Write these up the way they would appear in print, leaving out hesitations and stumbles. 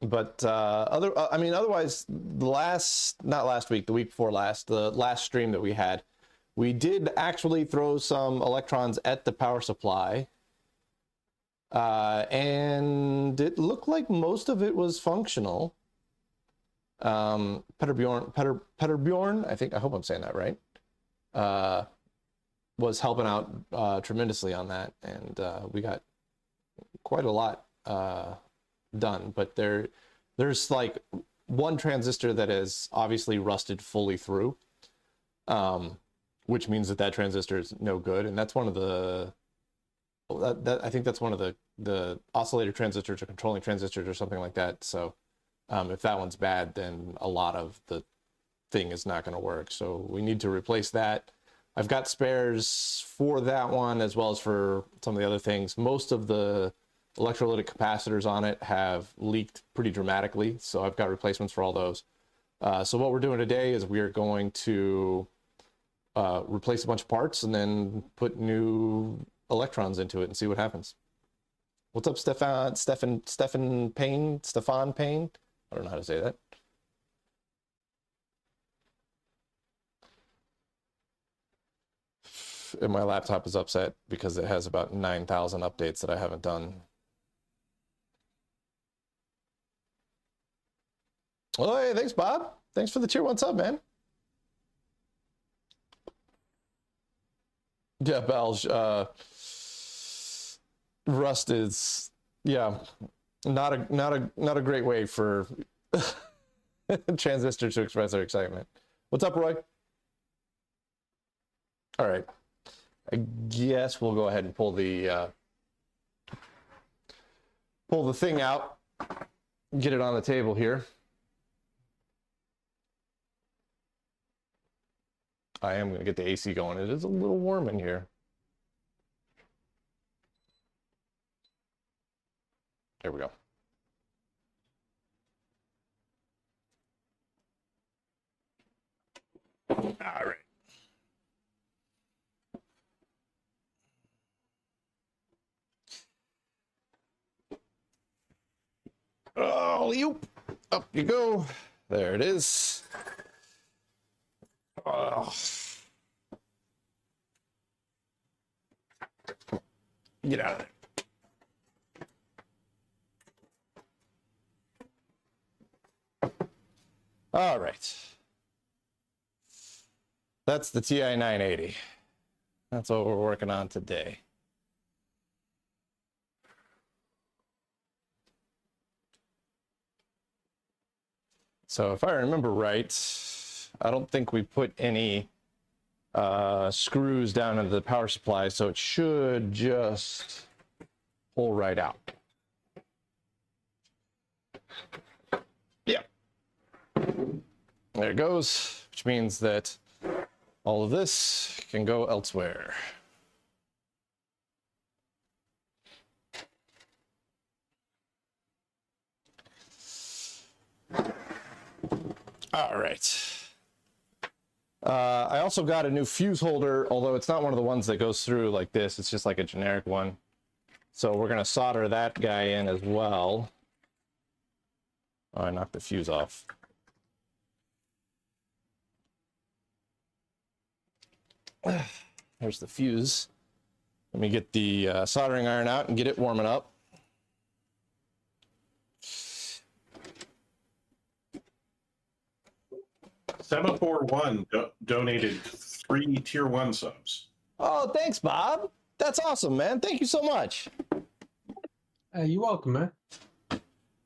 But I mean, otherwise, not last week, the week before last, the last stream that we had, we did actually throw some electrons at the power supply. And it looked like most of it was functional. Petterbjorn, I hope I'm saying that right, was helping out tremendously on that, and we got quite a lot done. But there's like one transistor that is obviously rusted fully through, which means that transistor is no good, and that's one of the I think that's one of the oscillator transistors or controlling transistors or something like that. So if that one's bad, then a lot of the thing is not going to work. So we need to replace that. I've got spares for that one as well as for some of the other things. Most of the electrolytic capacitors on it have leaked pretty dramatically, so I've got replacements for all those. So what we're doing today is we are going to replace a bunch of parts and then put new electrons into it and see what happens. What's up, Stefan Payne? I don't know how to say that. And my laptop is upset because it has about 9,000 updates that I haven't done. Oh, hey, thanks, Bob. Thanks for the tier 1 sub, man. Yeah, Belge, rust is, yeah, not a great way for transistors to express their excitement. What's up, Roy? All right, I guess we'll go ahead and pull the thing out, get it on the table here. I am going to get the AC going. It is a little warm in here. There we go. All right. Oh, up you go. There it is. Oh. Get out of there. All right. That's the TI-980. That's what we're working on today. So if I remember right, I don't think we put any screws down into the power supply, so it should just pull right out. Yeah. There it goes, which means that all of this can go elsewhere. All right. I also got a new fuse holder, although it's not one of the ones that goes through like this. It's just like a generic one. So we're going to solder that guy in as well. Oh, I knocked the fuse off. There's the fuse. Let me get the soldering iron out and get it warming up. Semaphore1 donated 3 tier 1 subs. Oh, thanks, Bob. That's awesome, man. Thank you so much. You're welcome, man.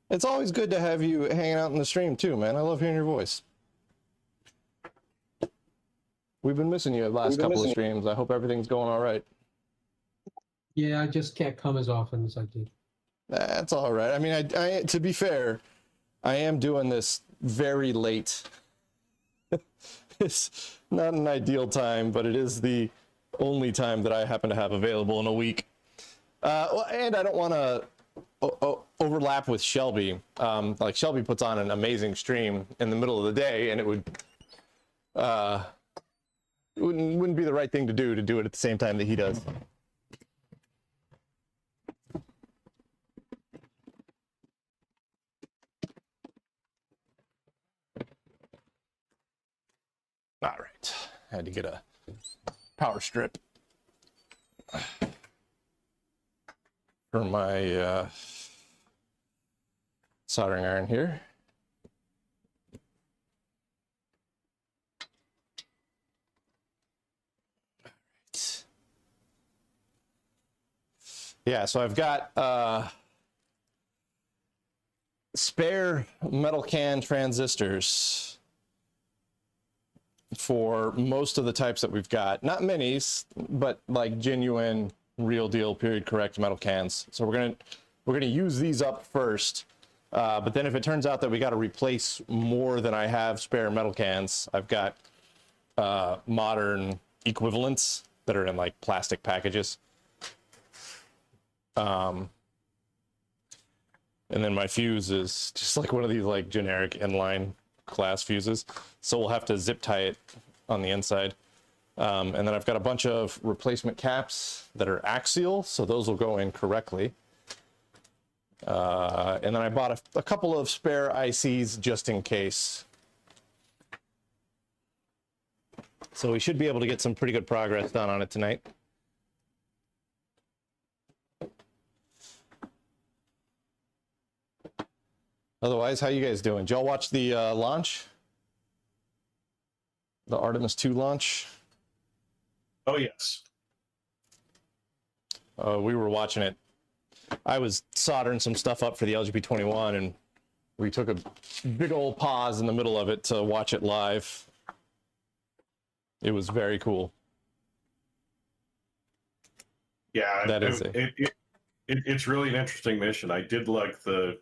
It's always good to have you hanging out in the stream too, man. I love hearing your voice. We've been missing you the last couple of streams. I hope everything's going all right. Yeah, I just can't come as often as I did. That's all right. I mean, I to be fair, I am doing this very late. It's not an ideal time, but it is the only time that I happen to have available in a week. Well, and I don't want to overlap with Shelby. Like Shelby puts on an amazing stream in the middle of the day, and it wouldn't be the right thing to do it at the same time that he does. All right. Had to get a power strip for my soldering iron here. Yeah, so I've got spare metal can transistors for most of the types that we've got. Not minis, but like genuine, real deal, period correct metal cans. So we're gonna use these up first. But then if it turns out that we got to replace more than I have spare metal cans, I've got modern equivalents that are in like plastic packages. And then my fuse is just like one of these like generic inline class fuses. So we'll have to zip tie it on the inside. And then I've got a bunch of replacement caps that are axial, so those will go in correctly. And then I bought a couple of spare ICs just in case. So we should be able to get some pretty good progress done on it tonight. Otherwise, how you guys doing? Did y'all watch the launch? The Artemis 2 launch? Oh, yes. We were watching it. I was soldering some stuff up for the LGP21, and we took a big old pause in the middle of it to watch it live. It was very cool. Yeah, That is it's really an interesting mission. I did like the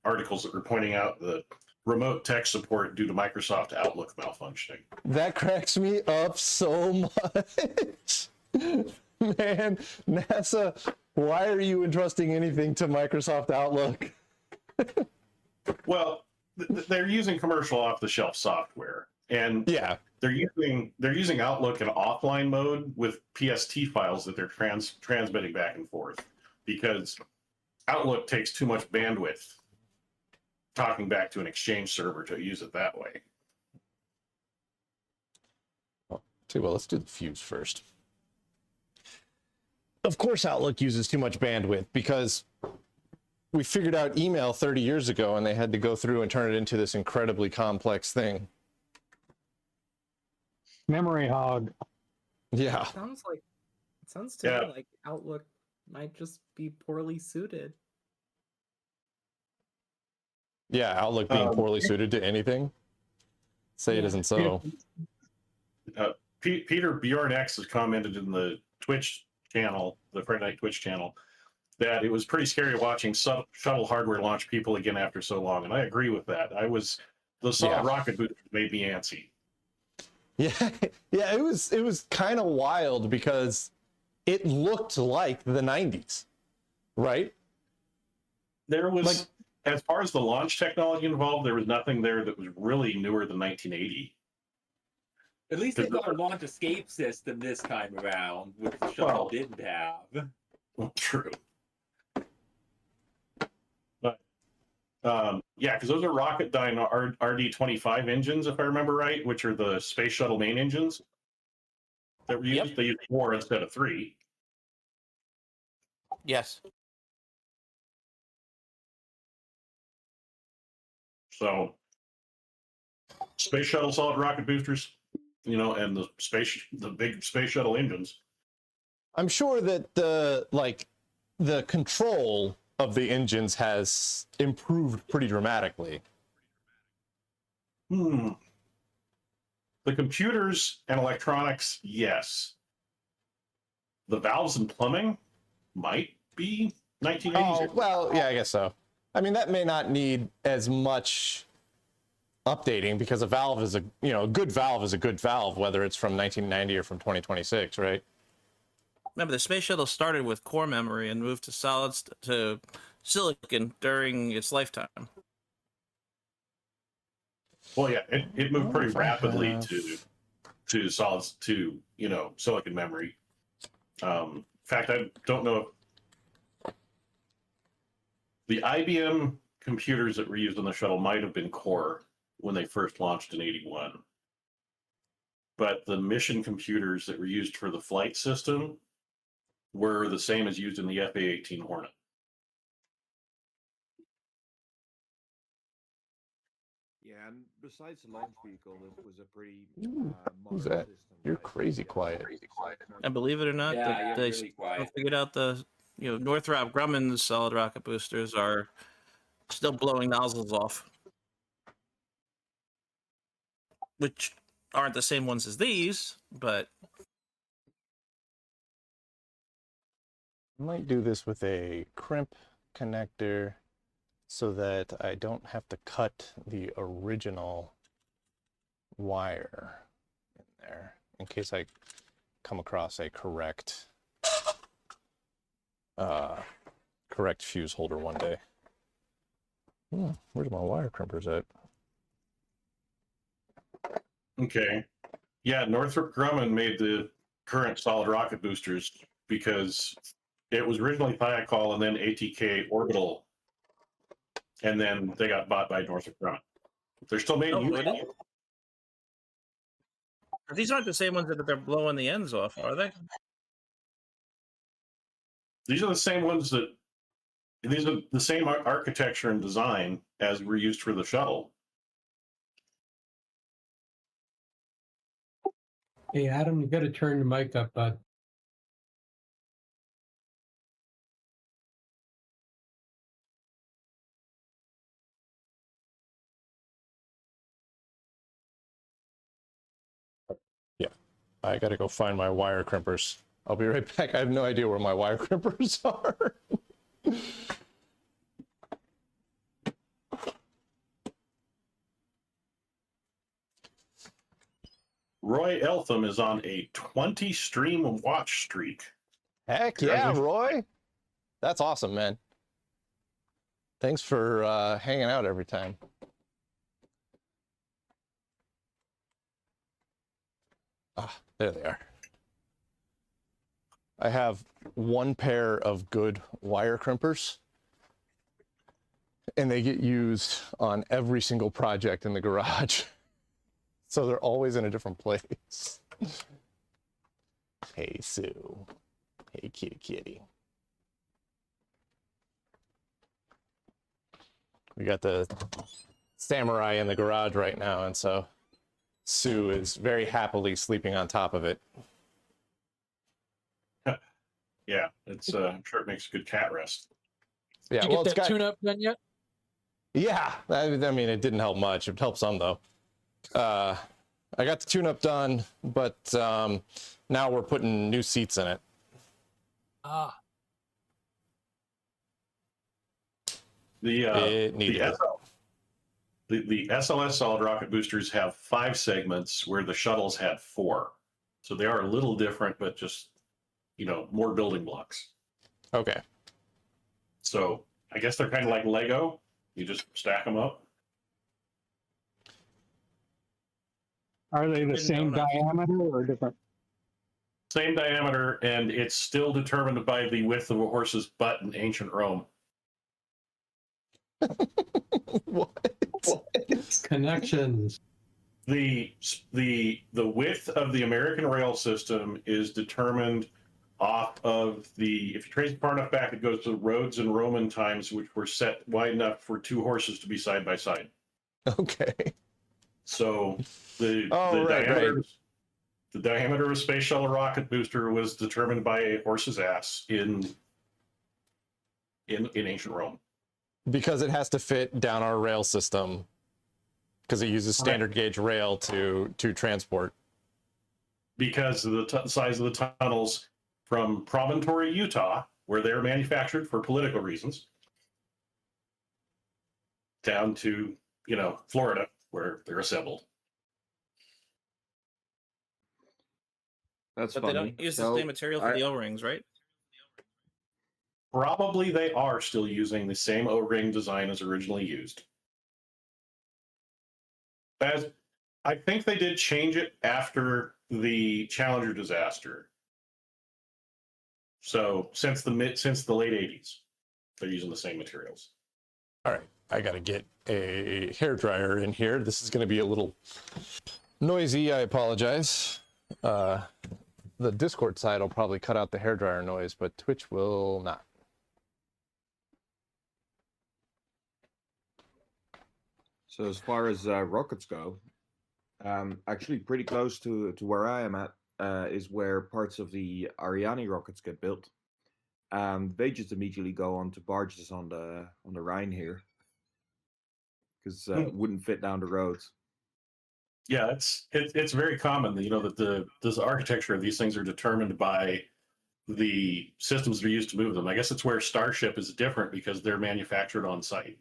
articles that were pointing out the remote tech support due to Microsoft Outlook malfunctioning. That cracks me up so much. Man, NASA, why are you entrusting anything to Microsoft Outlook? Well, they're using commercial off-the-shelf software, and Yeah, they're using Outlook in offline mode with PST files that they're transmitting back and forth, because Outlook takes too much bandwidth talking back to an Exchange server to use it that way. too well, let's do the fuse first. Of course, Outlook uses too much bandwidth because we figured out email 30 years ago and they had to go through and turn it into this incredibly complex thing. Memory hog. Yeah. It sounds to me like Outlook might just be poorly suited. Yeah, Outlook being poorly suited to anything. Say it isn't so. Peter Bjorn X has commented in the Twitch channel, the Friday Night Twitch channel, that it was pretty scary watching shuttle hardware launch people again after so long, and I agree with that. The solid rocket booster made me antsy. Yeah, yeah, it was kind of wild because it looked like the 90s, right? There was, as far as the launch technology involved, there was nothing there that was really newer than 1980. At least they got a launch escape system this time around, which the shuttle didn't have. Well, true. But, yeah, because those are Rocketdyne RD-25 engines, if I remember right, which are the Space Shuttle main engines that were used. Yep. They used 4 instead of 3. Yes. So, Space Shuttle solid rocket boosters, and the big Space Shuttle engines. I'm sure that the control of the engines has improved pretty dramatically. The computers and electronics, yes. The valves and plumbing might be 1980s. Oh, well, yeah, I guess so. I mean, that may not need as much updating because a valve is a good valve is a good valve, whether it's from 1990 or from 2026, right? Remember, the space shuttle started with core memory and moved to silicon during its lifetime. Well, yeah, it moved pretty rapidly to solids to silicon memory. In fact, I don't know if the IBM computers that were used on the shuttle might have been core when they first launched in '81. but the mission computers that were used for the flight system were the same as used in the FA-18 Hornet. Yeah, and besides the launch vehicle, it was a pretty Who's modern that? system. You're right? crazy Yeah, quiet. And believe it or not, Yeah, they you're really quiet. figured out Northrop Grumman's solid rocket boosters are still blowing nozzles off, which aren't the same ones as these, but I might do this with a crimp connector so that I don't have to cut the original wire in there in case I come across a correct fuse holder one day. Where's my wire crimpers at? Okay. Yeah, Northrop Grumman made the current solid rocket boosters because it was originally Thiokol and then ATK Orbital, and then they got bought by Northrop Grumman. They're still made in Utah. really? These aren't the same ones that they're blowing the ends off, are they? These are the same ones that, these are the same architecture and design as were used for the shuttle. Hey, Adam, you got to turn the mic up, bud. Yeah, I gotta go find my wire crimpers. I'll be right back. I have no idea where my wire crimpers are. Roy Eltham is on a 20 stream watch streak. Heck yeah, Roy. That's awesome, man. Thanks for hanging out every time. Ah, there they are. I have one pair of good wire crimpers, and they get used on every single project in the garage. So they're always in a different place. Hey, Sue. Hey, kitty kitty. We got the Samurai in the garage right now, and so Sue is very happily sleeping on top of it. Yeah, it's I'm sure it makes a good cat rest. Yeah, Did you well, get it's that got. tune-up done yet? Yeah, I mean, it didn't help much. It helped some though. I got the tune-up done, but now we're putting new seats in it. Ah, It needed it. The SLS solid rocket boosters have 5 segments where the shuttles had 4. So they are a little different, but just, more building blocks. Okay. So I guess they're kind of like Lego. You just stack them up. Are they the Didn't same know that. diameter or different? Same diameter, and it's still determined by the width of a horse's butt in ancient Rome. What? connections. The width of the American rail system is determined off of if you trace it far enough back, it goes to the roads in Roman times, which were set wide enough for 2 horses to be side by side. Okay. So the diameter of a space shuttle rocket booster was determined by a horse's ass in ancient Rome. Because it has to fit down our rail system, because it uses standard gauge rail to transport. Because of the size of the tunnels from Promontory, Utah, where they're manufactured for political reasons, down to, Florida, where they're assembled. That's But funny. they don't use the So, same material for the O-rings, right? Probably they are still using the same O-ring design as originally used. As I think they did change it after the Challenger disaster. So since the late 80s, they're using the same materials. All right, I gotta get a hairdryer in here. This is gonna be a little Noisy, I apologize. The Discord side will probably cut out the hairdryer noise, but Twitch will not. So as far as rockets go, actually pretty close to where I am at is where parts of the Ariane rockets get built. They just immediately go onto barges on the Rhine here, because wouldn't fit down the roads. Yeah, it's very common, you know, that this architecture of these things are determined by the systems that are used to move them. I guess it's where Starship is different because they're manufactured on site.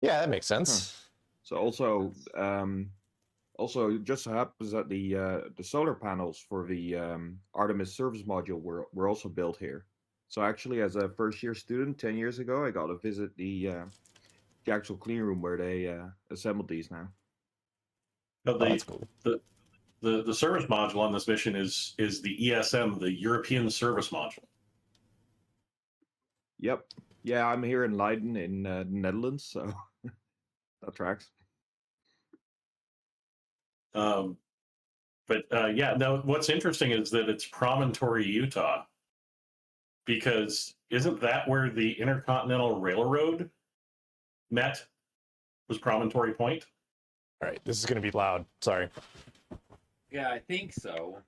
Yeah, that makes sense. So also it just so happens that the solar panels for the Artemis service module were also built here. So actually, as a first-year student 10 years ago, I got to visit the actual clean room where they assembled these now. Now, That's cool. the service module on this mission is the ESM, the European Service Module. Yep. Yeah, I'm here in Leiden in the Netherlands, so that tracks. Yeah, no, what's interesting is that it's Promontory, Utah, because isn't that where the Intercontinental Railroad met? Was Promontory Point? All right, this is going to be loud. Sorry. Yeah, I think so.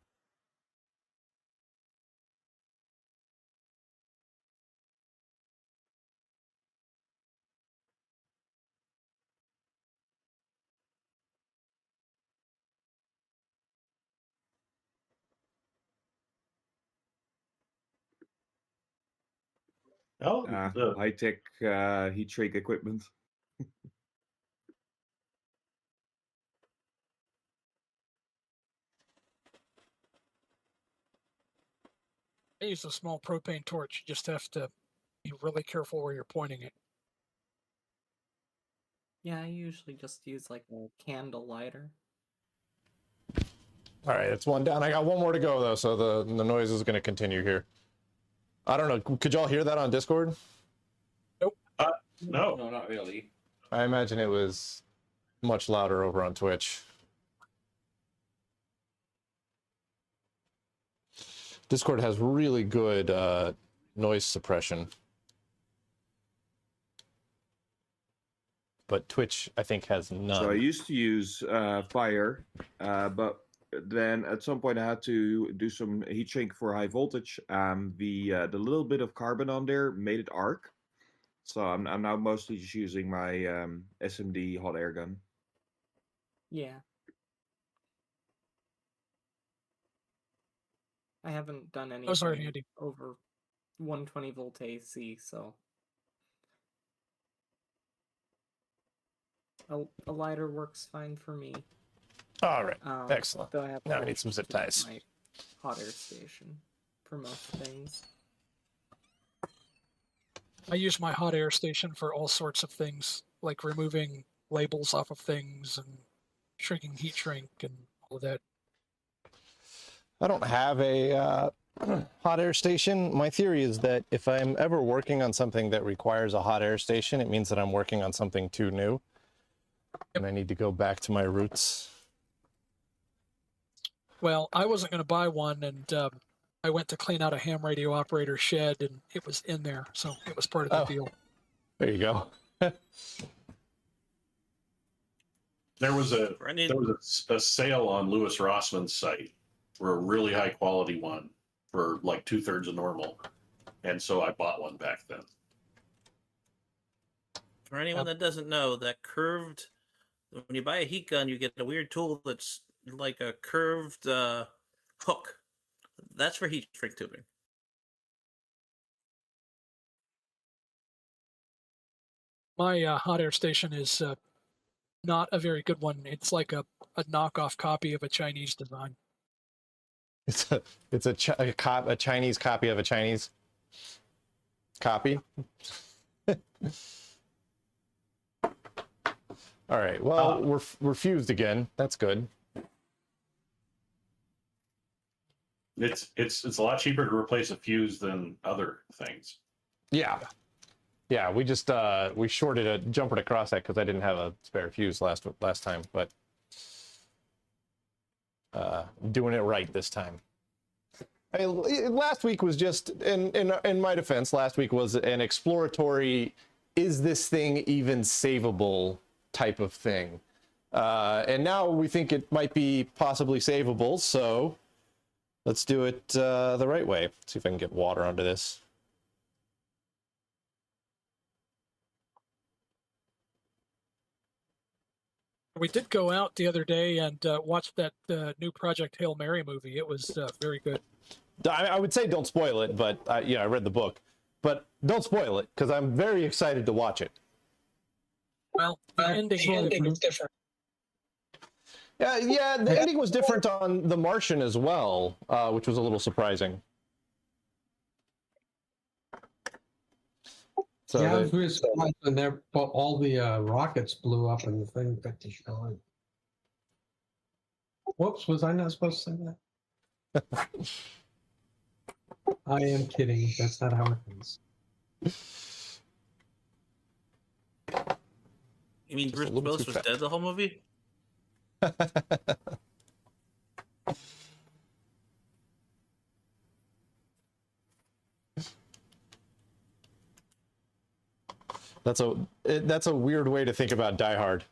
Oh, High-tech heat shrink equipment. I use a small propane torch. You just have to be really careful where you're pointing it. Yeah, I usually just use like a candle lighter. All right, it's one down. I got one more to go though, so the noise is going to continue here. I don't know. Could y'all hear that on Discord? no. No, not really. I imagine it was much louder over on Twitch. Discord has really good noise suppression. But Twitch, I think, has none. So I used to use fire, but then at some point I had to do some heat shrink for high voltage. The little bit of carbon on there made it arc. So I'm now mostly just using my SMD hot air gun. Yeah. I haven't done Those are anything handy. over 120 volt AC, so a lighter works fine for me. All right, excellent. Though I have Now to I need some zip use ties. My hot air station for most things. I use my hot air station for all sorts of things, like removing labels off of things and shrinking heat shrink and all of that. I don't have a hot air station. My theory is that if I'm ever working on something that requires a hot air station, it means that I'm working on something too new. And I need to go back to my roots. Well, I wasn't going to buy one, and I went to clean out a ham radio operator shed, and it was in there, so it was part of the deal. There you go. There was a sale on Louis Rossman's site for a really high quality one for like 2/3 of normal, and so I bought one back then. For anyone that doesn't know, that curved, when you buy a heat gun, you get a weird tool that's like a curved hook. That's for heat shrink tubing. My hot air station is not a very good one. It's like a knockoff copy of a Chinese design. It's a Chinese copy of a Chinese copy. All right. Well, we're fused again. That's good. It's a lot cheaper to replace a fuse than other things. Yeah. Yeah, we just we shorted a jumpered across that because I didn't have a spare fuse last time, but doing it right this time. Last week was just, in my defense, last week was an exploratory, is this thing even savable type of thing. And now we think it might be possibly savable, so let's do it the right way. Let's see if I can get water onto this. We did go out the other day and watch that new Project Hail Mary movie. It was very good. I would say don't spoil it, but yeah, I read the book. But don't spoil it, because I'm very excited to watch it. Well, the ending is different. Yeah, the ending was different on The Martian as well, which was a little surprising. So yeah, I was really surprised when all the rockets blew up and the thing got destroyed. Whoops, was I not supposed to say that? I am kidding. That's not how it is. You mean Just a Bruce little Willis too was fast. dead the whole movie? That's a weird way to think about Die Hard.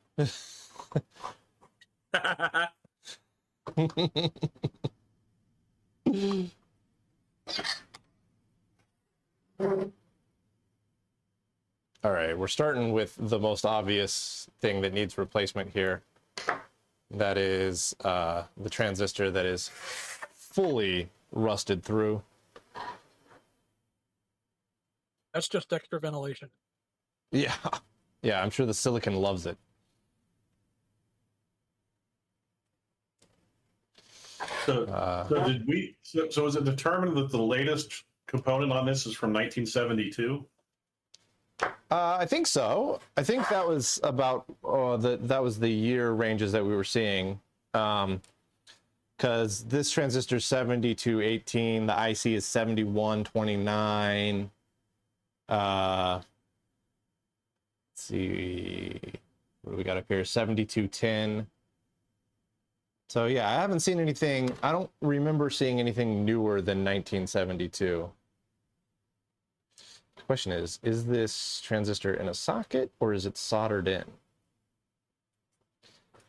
All right, we're starting with the most obvious thing that needs replacement here. That is the transistor that is fully rusted through. That's just extra ventilation. Yeah, yeah, I'm sure the silicon loves it. So did we? So is it determined that the latest component on this is from 1972? I think so. I think that was about that was the year ranges that we were seeing. Because this transistor is 7218, the IC is 7129. Let's see, what do we got up here? 7210. So yeah, I haven't seen anything. I don't remember seeing anything newer than 1972. The question is this transistor in a socket or is it soldered in?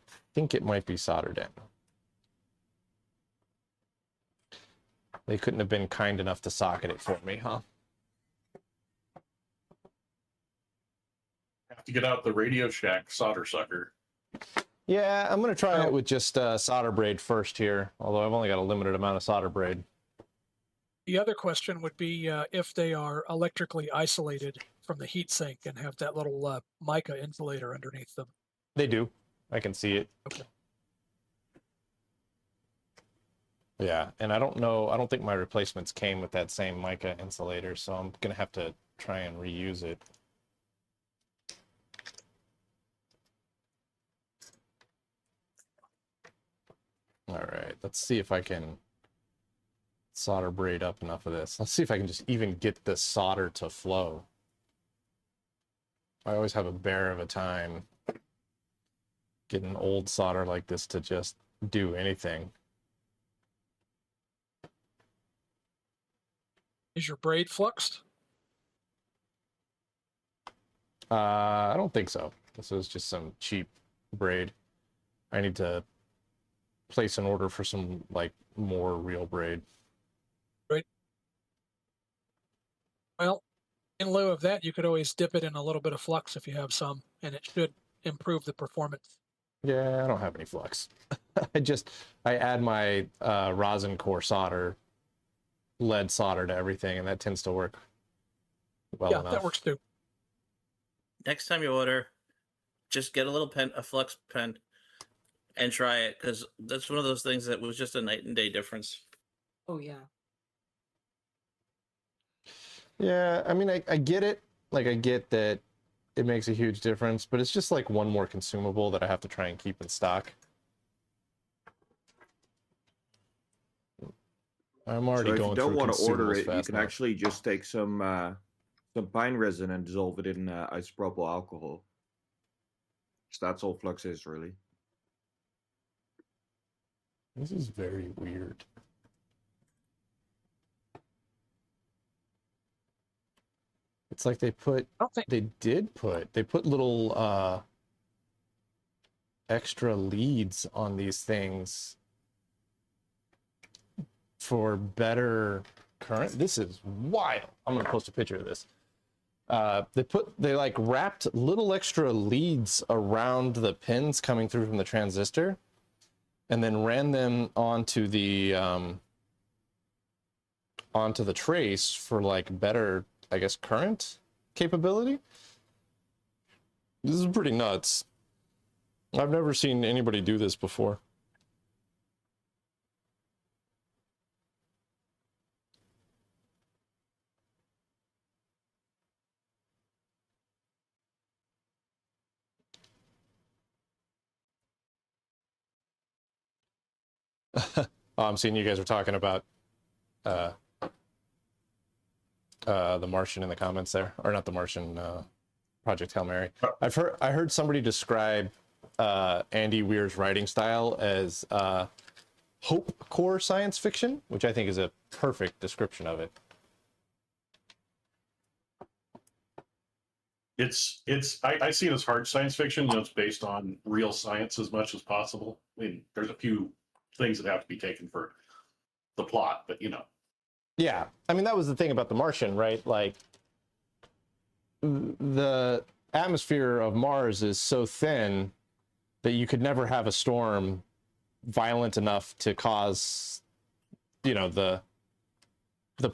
I think it might be soldered in. They couldn't have been kind enough to socket it for me, huh? Have to get out the Radio Shack solder sucker. Yeah, I'm going to try it with just solder braid first here, although I've only got a limited amount of solder braid. The other question would be if they are electrically isolated from the heatsink and have that little mica insulator underneath them. They do. I can see it. Okay. Yeah, and I don't think my replacements came with that same mica insulator, so I'm going to have to try and reuse it. All right, let's see if I can solder braid up enough of this. Let's see if I can just even get the solder to flow. I always have a bear of a time getting old solder like this to just do anything. Is your braid fluxed? I don't think so. This is just some cheap braid. I need to place an order for some like more real braid. Right. Well, in lieu of that, you could always dip it in a little bit of flux if you have some, and it should improve the performance. Yeah, I don't have any flux. I add my rosin core solder, lead solder to everything, and that tends to work well enough. Yeah, that works too. Next time you order, just get a little pen, a flux pen, and try it, because that's one of those things that was just a night and day difference. Oh yeah. Yeah, I mean, I get it. Like, I get that it makes a huge difference, but it's just like one more consumable that I have to try and keep in stock. I'm already So if going you don't through want to order consumables it, you fast can enough. actually just take some some pine resin and dissolve it in isopropyl alcohol. So that's all flux is really. This is very weird. It's like they put, I don't think they put little extra leads on these things for better current. This is wild. I'm gonna post a picture of this. They like wrapped little extra leads around the pins coming through from the transistor, and then ran them onto the trace for like better, I guess, current capability. This is pretty nuts. I've never seen anybody do this before. Oh, I'm seeing you guys are talking about the Martian in the comments there, or not the Martian, Project Hail Mary. I heard somebody describe Andy Weir's writing style as hope core science fiction, which I think is a perfect description of it. I see it as hard science fiction. You know, it's based on real science as much as possible. I mean, there's a few things that have to be taken for the plot, but you know. Yeah, I mean, that was the thing about The Martian, right? Like, the atmosphere of Mars is so thin that you could never have a storm violent enough to cause, you know, the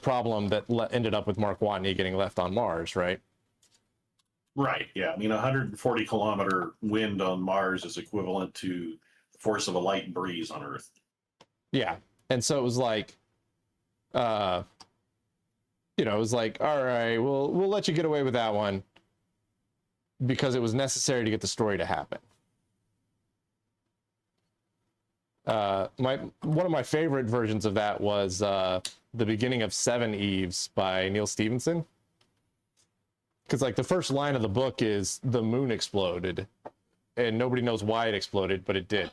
problem that ended up with Mark Watney getting left on Mars, right? Right. Yeah. I mean, 140-kilometer wind on Mars is equivalent to the force of a light breeze on Earth. Yeah, and so it was like, you know, it was like, all right, we'll let you get away with that one because it was necessary to get the story to happen. One of my favorite versions of that was the beginning of Seven Eves by Neil Stephenson. Because like the first line of the book is the moon exploded and nobody knows why it exploded, but it did.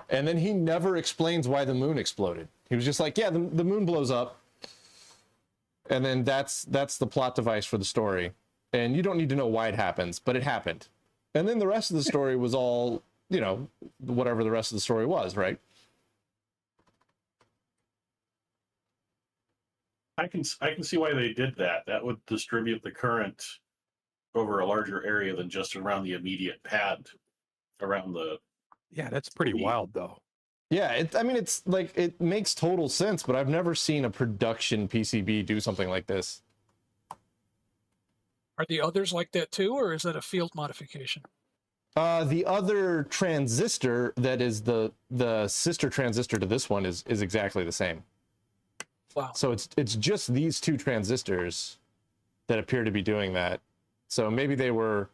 And then he never explains why the moon exploded. He was just like, yeah, the moon blows up. And then that's the plot device for the story. And you don't need to know why it happens, but it happened. And then the rest of the story was all, you know, whatever the rest of the story was, right? I can see why they did that. That would distribute the current over a larger area than just around the immediate pad around the. Yeah, that's pretty wild, though. Yeah, I mean, it's like, it makes total sense, but I've never seen a production PCB do something like this. Are the others like that too, or is that a field modification? The other transistor that is the sister transistor to this one is exactly the same. Wow. So it's just these two transistors that appear to be doing that. So maybe they were,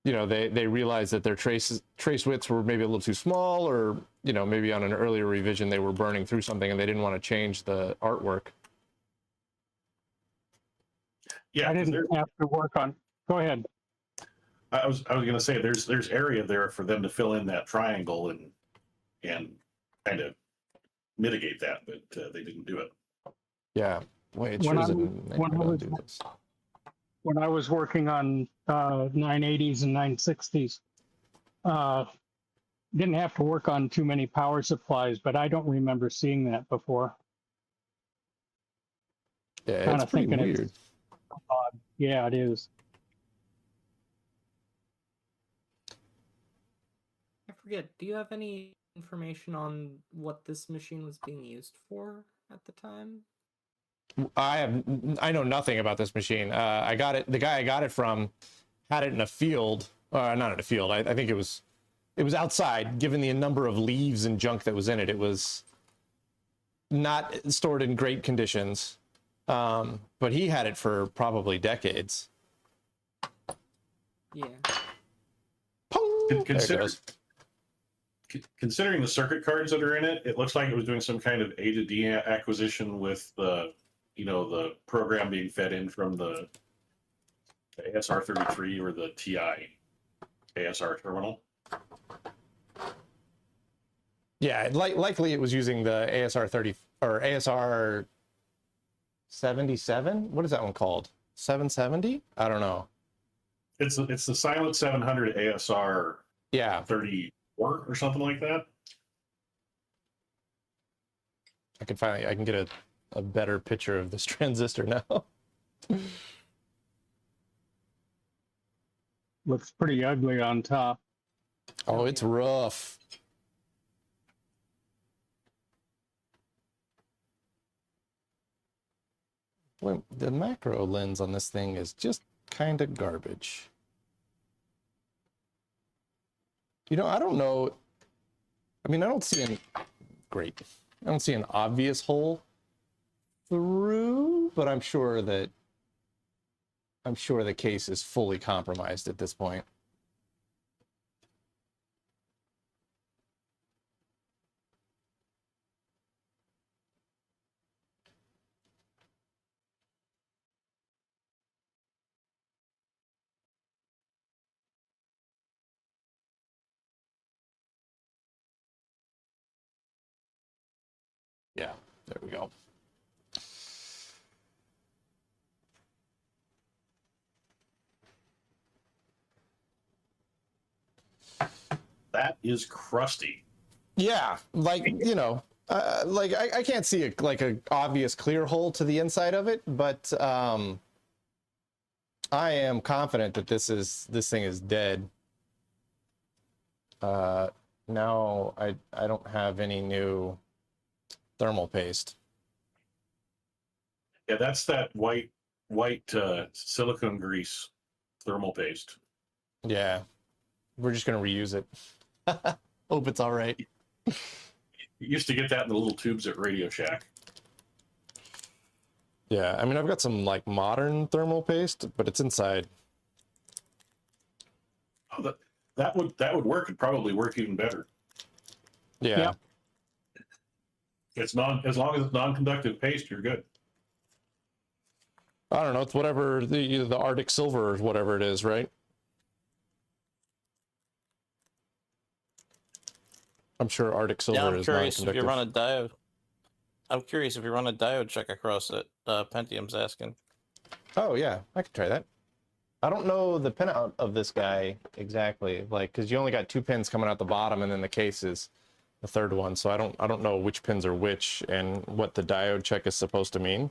you know, they realized that their trace widths were maybe a little too small, or, you know, maybe on an earlier revision they were burning through something and they didn't want to change the artwork. Yeah, I didn't have to work on. Go ahead. I was going to say there's area there for them to fill in that triangle and kind of mitigate that, but they didn't do it. Yeah. Wait, it When sure I- doesn't when I was- do this. When I was working on 980s and 960s, didn't have to work on too many power supplies, but I don't remember seeing that before. Yeah, Kinda it's pretty thinking weird. it's odd. Yeah, it is. I forget. Do you have any information on what this machine was being used for at the time? I know nothing about this machine. I got it. The guy I got it from had it in a field. Not in a field. I think it was outside. Given the number of leaves and junk that was in it, it was not stored in great conditions. But he had it for probably decades. Yeah. Pong! There it goes. Considering the circuit cards that are in it, it looks like it was doing some kind of A to D acquisition with the, you know, the program being fed in from the ASR33 or the TI ASR terminal. Yeah, likely it was using the ASR 30 or ASR 77. What is that one called? 770? I don't know. It's the Silent 700 ASR Yeah, 34 or something like that. I can get a better picture of this transistor now. Looks pretty ugly on top. Oh, it's rough. Boy, the macro lens on this thing is just kind of garbage. You know, I don't know. I mean, I don't see any. Great. I don't see an obvious hole through, but I'm sure the case is fully compromised at this point. Yeah, there we go. That is crusty. Yeah, like, you know, like I can't see a obvious clear hole to the inside of it, but I am confident that this thing is dead. Now I don't have any new thermal paste. Yeah, that's that white silicone grease thermal paste. Yeah, we're just gonna reuse it. Hope it's all right. You used to get that in the little tubes at Radio Shack. Yeah, I mean, I've got some like modern thermal paste, but it's inside. Oh, that would work. It'd probably work even better. Yeah. Yep. As long as it's non-conductive paste, you're good. I don't know. It's whatever the Arctic Silver or whatever it is, right? I'm sure Arctic Silver Yeah, I'm is curious if you non-conductive. run a diode. I'm curious if you run a diode check across it. Pentium's asking. Oh yeah, I could try that. I don't know the pinout of this guy exactly, like, because you only got 2 pins coming out the bottom, and then the case is the third one. So I don't know which pins are which and what the diode check is supposed to mean.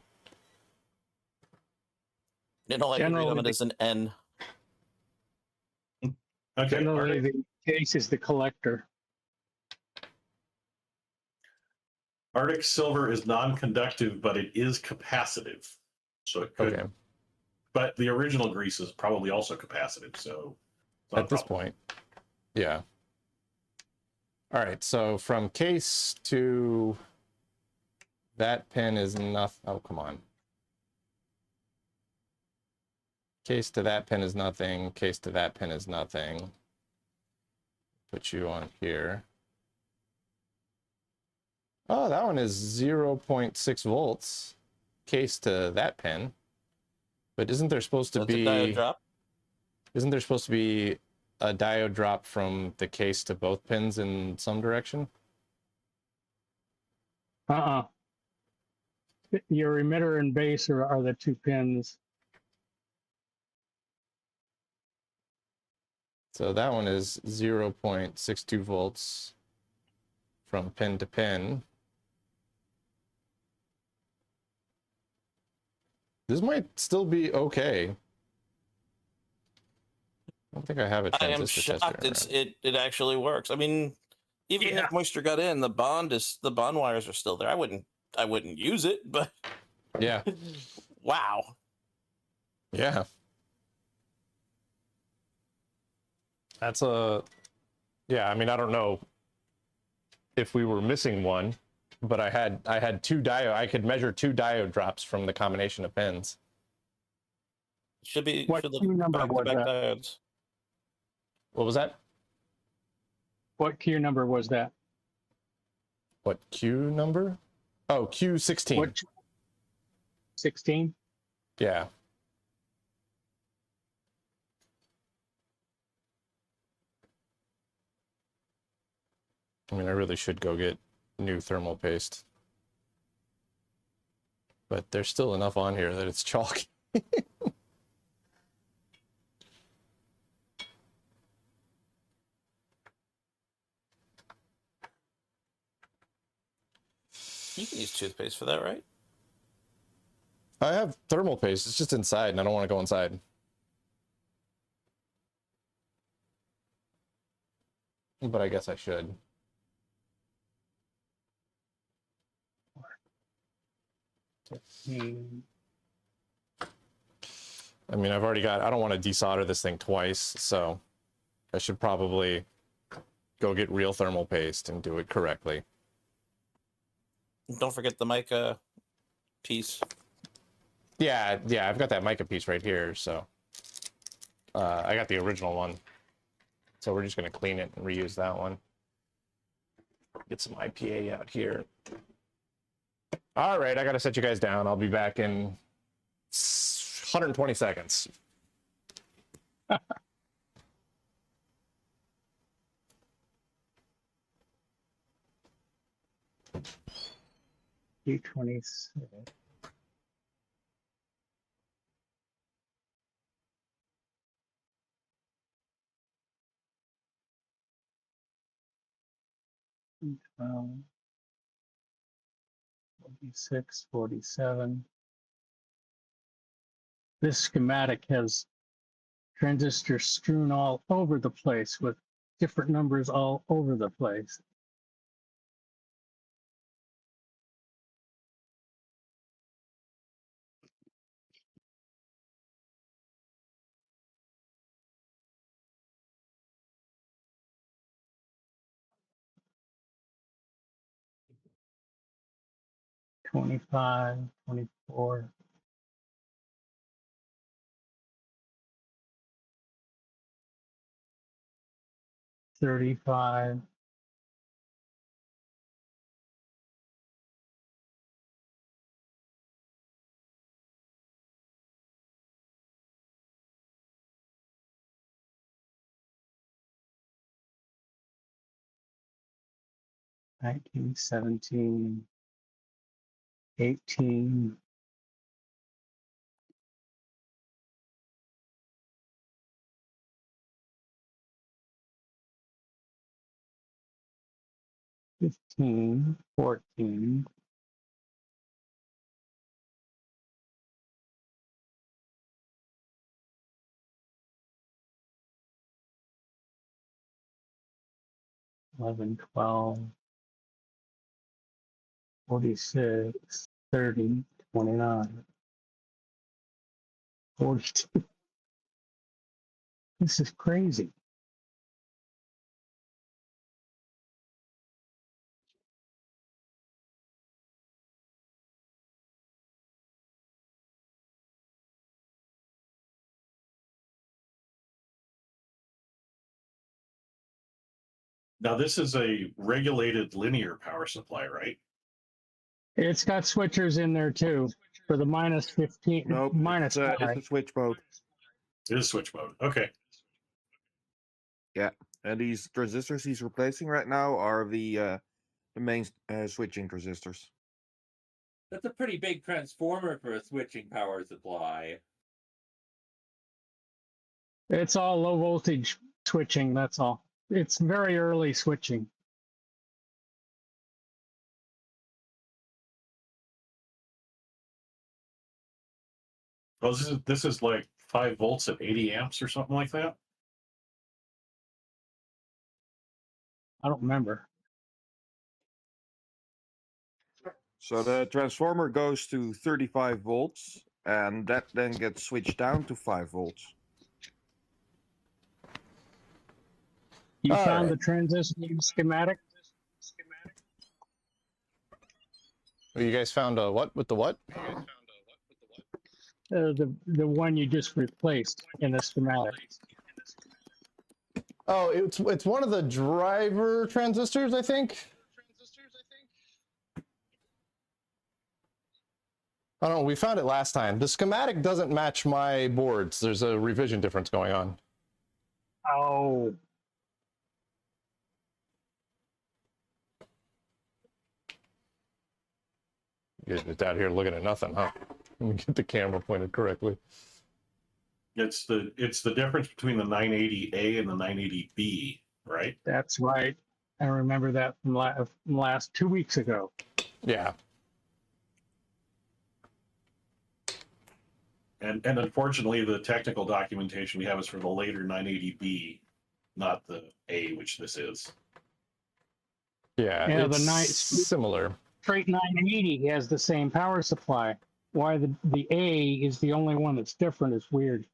You know, like read Generally, them as an N. Okay. Generally, the case is the collector. Arctic Silver is non-conductive, but it is capacitive. So it could. Okay. But the original grease is probably also capacitive. So it's not At this point, yeah. All right. So from case to that pin is nothing. Oh, come on. Case to that pin is nothing. Case to that pin is nothing. Put you on here. Oh, that one is 0.6 volts. Case to that pin. But isn't there supposed to That's a be diode drop. Isn't there supposed to be a diode drop from the case to both pins in some direction? Your emitter and base are the 2 pins. So that one is 0.62 volts from pin to pin. This might still be okay. I don't think I have a I am transistor shocked tester. it actually works. I mean, even if moisture got in, the bond wires are still there. I wouldn't use it, but Yeah. wow. Yeah. That's yeah, I mean, I don't know if we were missing one, but I had 2 diode. I could measure 2 diode drops from the combination of pins. Should be What Q number was back-to-back that? diodes. What was that? What Q number was that? What Q number? Oh, Q16. What 16? Yeah. I mean, I really should go get new thermal paste. But there's still enough on here that it's chalky. You can use toothpaste for that, right? I have thermal paste. It's just inside, and I don't want to go inside. But I guess I should. I mean, I've already got, I don't want to desolder this thing twice, so I should probably go get real thermal paste and do it correctly. Don't forget the mica piece. Yeah, I've got that mica piece right here, so I got the original one. So we're just going to clean it and reuse that one. Get some IPA out here. All right, I got to set you guys down. I'll be back in 120 seconds. T26. T12. 46, 47. This schematic has transistors strewn all over the place with different numbers all over the place. $25, $24. $35. $19, $17, $18. $15, $14. $11, $12. 46, 30, 29, 42. This is crazy. Now, this is a regulated linear power supply, right? It's got switchers in there too for the minus 15, Nope, minus it's 5. a switch mode. It is switch mode. Okay. Yeah, and these transistors he's replacing right now are the main switching transistors. That's a pretty big transformer for a switching power supply. It's all low voltage switching, that's all. It's very early switching. Well, this is like 5 volts at 80 amps or something like that. I don't remember. So the transformer goes to 35 volts, and that then gets switched down to 5 volts. You All found right. the transistor schematic? You guys found a what with the what? The one you just replaced in the schematic. Oh, it's one of the driver transistors, I think. I don't know. We found it last time. The schematic doesn't match my boards. There's a revision difference going on. Oh. You're just out here looking at nothing, huh? Let me get the camera pointed correctly. It's the difference between the 980A and the 980B, right? That's right. I remember that from last 2 weeks ago. Yeah. And unfortunately, the technical documentation we have is for the later 980B, not the A, which this is. Yeah, Yeah, it's the similar. straight 980 has the same power supply. Why the A is the only one that's different is weird.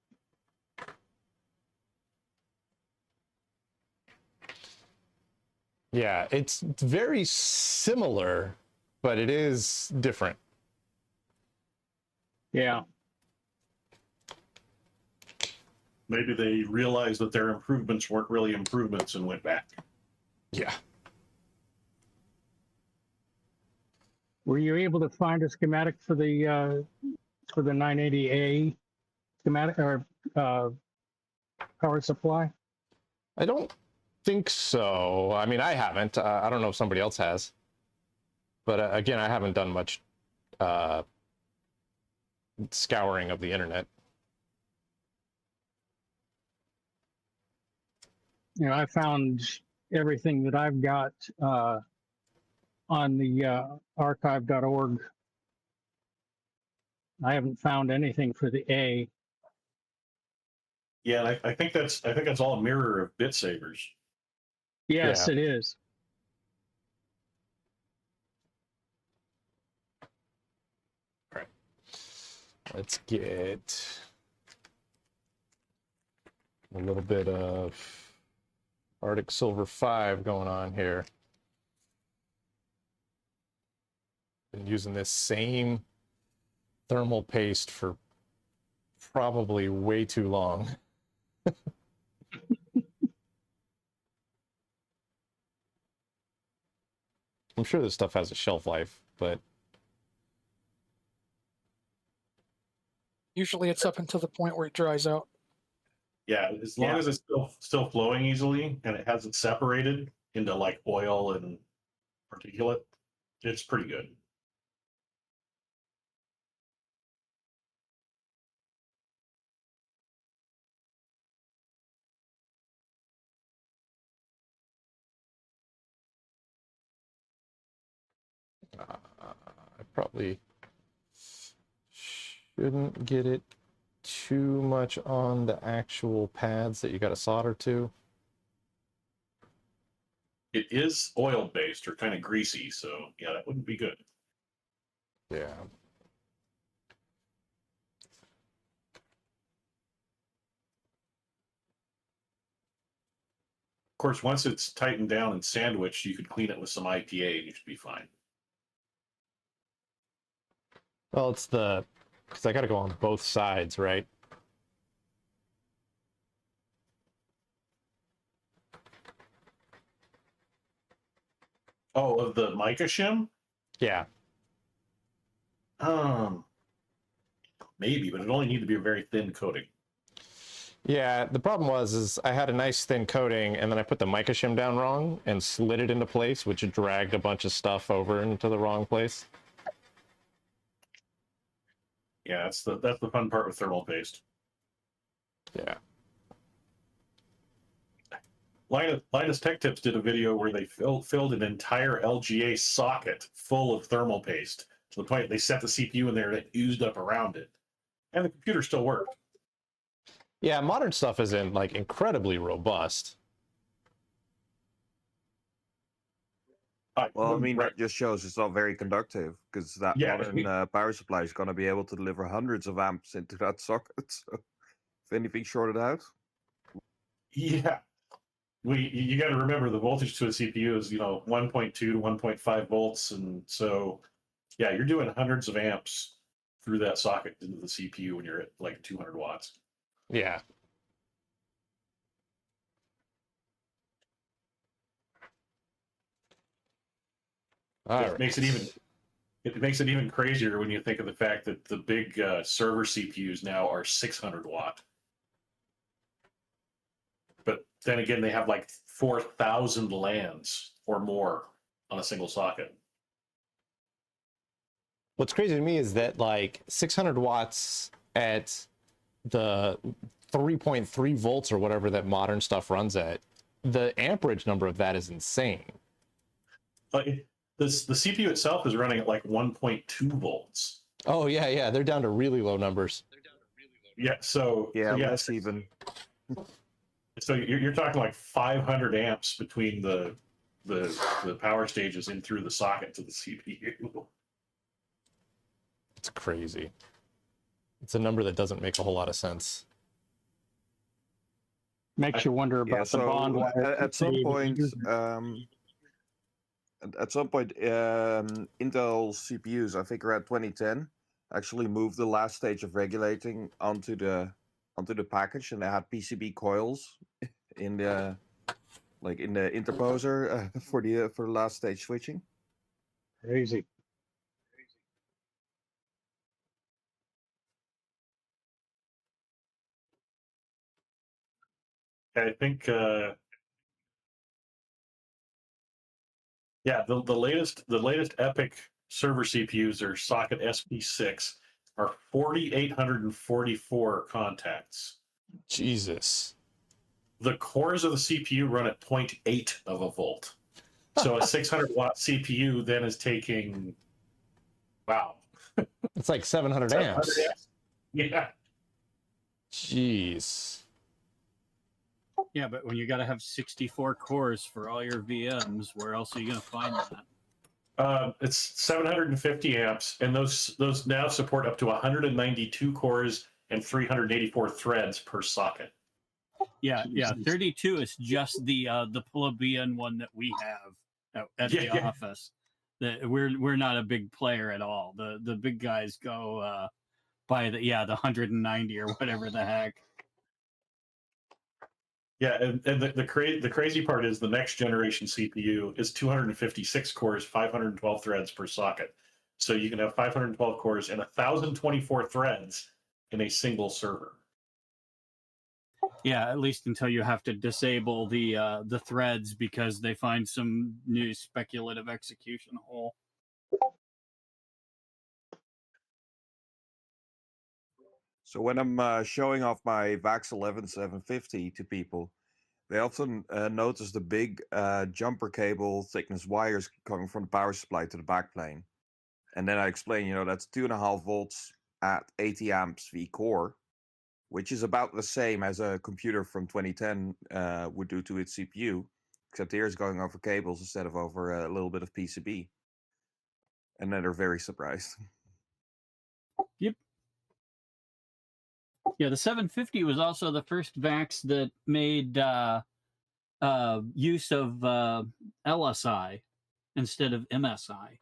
Yeah, it's very similar, but it is different. Yeah. Maybe they realized that their improvements weren't really improvements and went back. Yeah. Were you able to find a schematic for the 980A schematic or power supply? I don't think so. I mean, I haven't. I don't know if somebody else has. But again, I haven't done much scouring of the internet. You know, I found everything that I've got on the archive.org. I haven't found anything for the A. Yeah, and I think that's all a mirror of bit savers. Yes, Yeah. it is. All right. Let's get a little bit of Arctic Silver 5 going on here. Been using this same thermal paste for probably way too long. I'm sure this stuff has a shelf life, but Usually it's up until the point where it dries out. Yeah, as long as it's still flowing easily and it hasn't separated into like oil and particulate, it's pretty good. I probably shouldn't get it too much on the actual pads that you got to solder to. It is oil based or kind of greasy, so yeah, that wouldn't be good. Yeah. Of course, once it's tightened down and sandwiched, you could clean it with some IPA and you should be fine. Well, it's because I got to go on both sides, right? Oh, of the mica shim? Yeah. Maybe, but it only need to be a very thin coating. Yeah, the problem is I had a nice thin coating, and then I put the mica shim down wrong and slid it into place, which dragged a bunch of stuff over into the wrong place. Yeah, that's the fun part with thermal paste. Yeah. Linus Tech Tips did a video where they filled an entire LGA socket full of thermal paste to the point they set the CPU in there and it oozed up around it, and the computer still worked. Yeah, modern stuff isn't like incredibly robust. Well, I mean, that just shows it's not very conductive because that modern power supply is going to be able to deliver hundreds of amps into that socket. So if anything shorted out. Yeah. You got to remember the voltage to a CPU is 1.2 to 1.5 volts, and so yeah, you're doing hundreds of amps through that socket into the CPU when you're at like 200 watts. Yeah. It makes it even crazier when you think of the fact that the big server CPUs now are 600 watt. But then again, they have like 4,000 LANs or more on a single socket. What's crazy to me is that like 600 watts at the 3.3 volts or whatever that modern stuff runs at, the amperage number of that is insane. The CPU itself is running at like 1.2 volts. Oh yeah, they're down to really low numbers. Yeah, so less even. So you're talking like 500 amps between the power stages in through the socket to the CPU. It's crazy. It's a number that doesn't make a whole lot of sense. Makes you wonder about the bond wire. At some point, Intel CPUs, I think around 2010, actually moved the last stage of regulating onto the package, and they had PCB coils in the interposer for the last stage switching. Crazy. I think the latest EPYC server CPUs are socket SP6 are 4,844 contacts. Jesus. The cores of the CPU run at 0.8 of a volt. So a 600 watt CPU then is taking, wow. It's like 700 amps. Yeah. Jeez. Yeah, but when you got to have 64 cores for all your VMs, where else are you going to find that? It's 750 amps, and those now support up to 192 cores and 384 threads per socket. Yeah, 32 is just the plebeian one that we have at the office. We're not a big player at all. The big guys go by the 190 or whatever the heck. Yeah, and the crazy part is the next generation CPU is 256 cores, 512 threads per socket. So you can have 512 cores and 1,024 threads in a single server. Yeah, at least until you have to disable the threads because they find some new speculative execution hole. So when I'm showing off my VAX 11 750 to people, they often notice the big jumper cable thickness wires coming from the power supply to the backplane. And then I explain, that's 2.5 volts at 80 amps V core, which is about the same as a computer from 2010 would do to its CPU, except here it's going over cables instead of over a little bit of PCB. And then they're very surprised. Yep. Yeah, the 750 was also the first VAX that made use of LSI instead of MSI.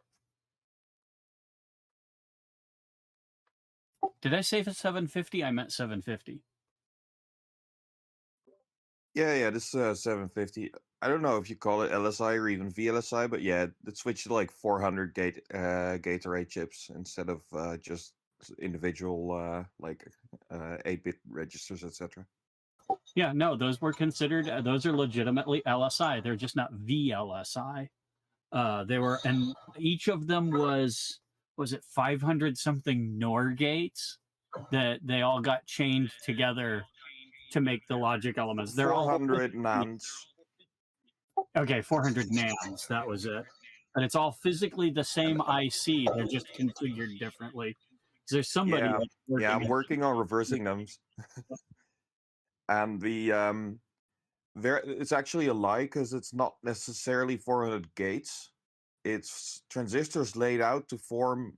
Did I say 750? I meant 750. Yeah, this 750. I don't know if you call it LSI or even VLSI, but yeah, it switched to like 400 gate array chips instead of just individual 8-bit registers, etc. Yeah, no, those were considered. Those are legitimately LSI. They're just not VLSI. They were, and each of them was it 500 something NOR gates that they all got chained together to make the logic elements. They're 400 NANDs. Okay, 400 NANDs. That was it. But it's all physically the same IC. They're just configured differently. There's somebody. Yeah, I'm working on reversing them. And it's actually a lie because it's not necessarily 400 gates. It's transistors laid out to form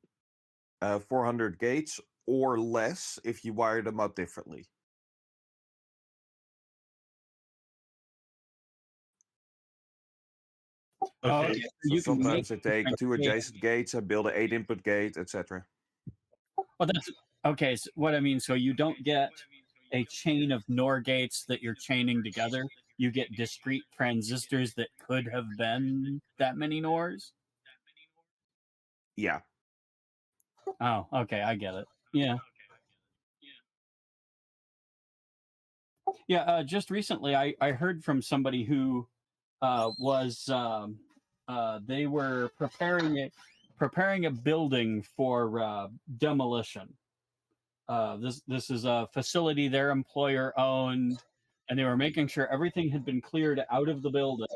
400 gates or less if you wire them up differently. Okay. So sometimes they take 2 adjacent gates and build an 8-input gate, etc. Well, that's okay. So what I mean, so you don't get a chain of NOR gates that you're chaining together. You get discrete transistors that could have been that many NORs. Yeah. Oh, okay, I get it. Yeah. Yeah, just recently I heard from somebody who they were preparing a building for demolition. This is a facility their employer owned, and they were making sure everything had been cleared out of the building.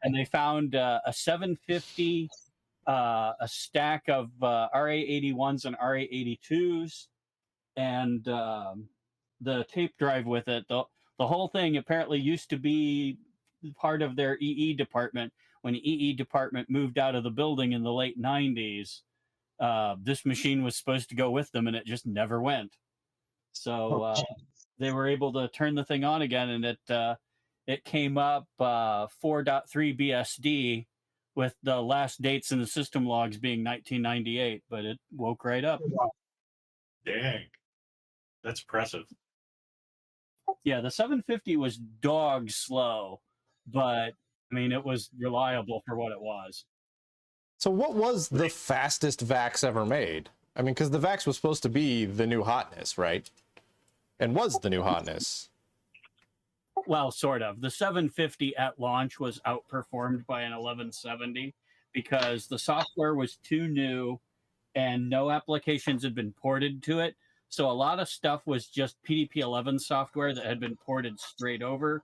And they found a 750, a stack of RA81s and RA82s, and the tape drive with it. The whole thing apparently used to be part of their EE department. When the EE department moved out of the building in the late 90s, this machine was supposed to go with them, and it just never went. So they were able to turn the thing on again, and it came up 4.3 BSD with the last dates in the system logs being 1998, but it woke right up. Dang. That's impressive. Yeah, the 750 was dog slow, but I mean, it was reliable for what it was. So what was the fastest VAX ever made? I mean, because the VAX was supposed to be the new hotness, right? And was the new hotness. Well, sort of. The 750 at launch was outperformed by an 1170 because the software was too new and no applications had been ported to it. So a lot of stuff was just PDP-11 software that had been ported straight over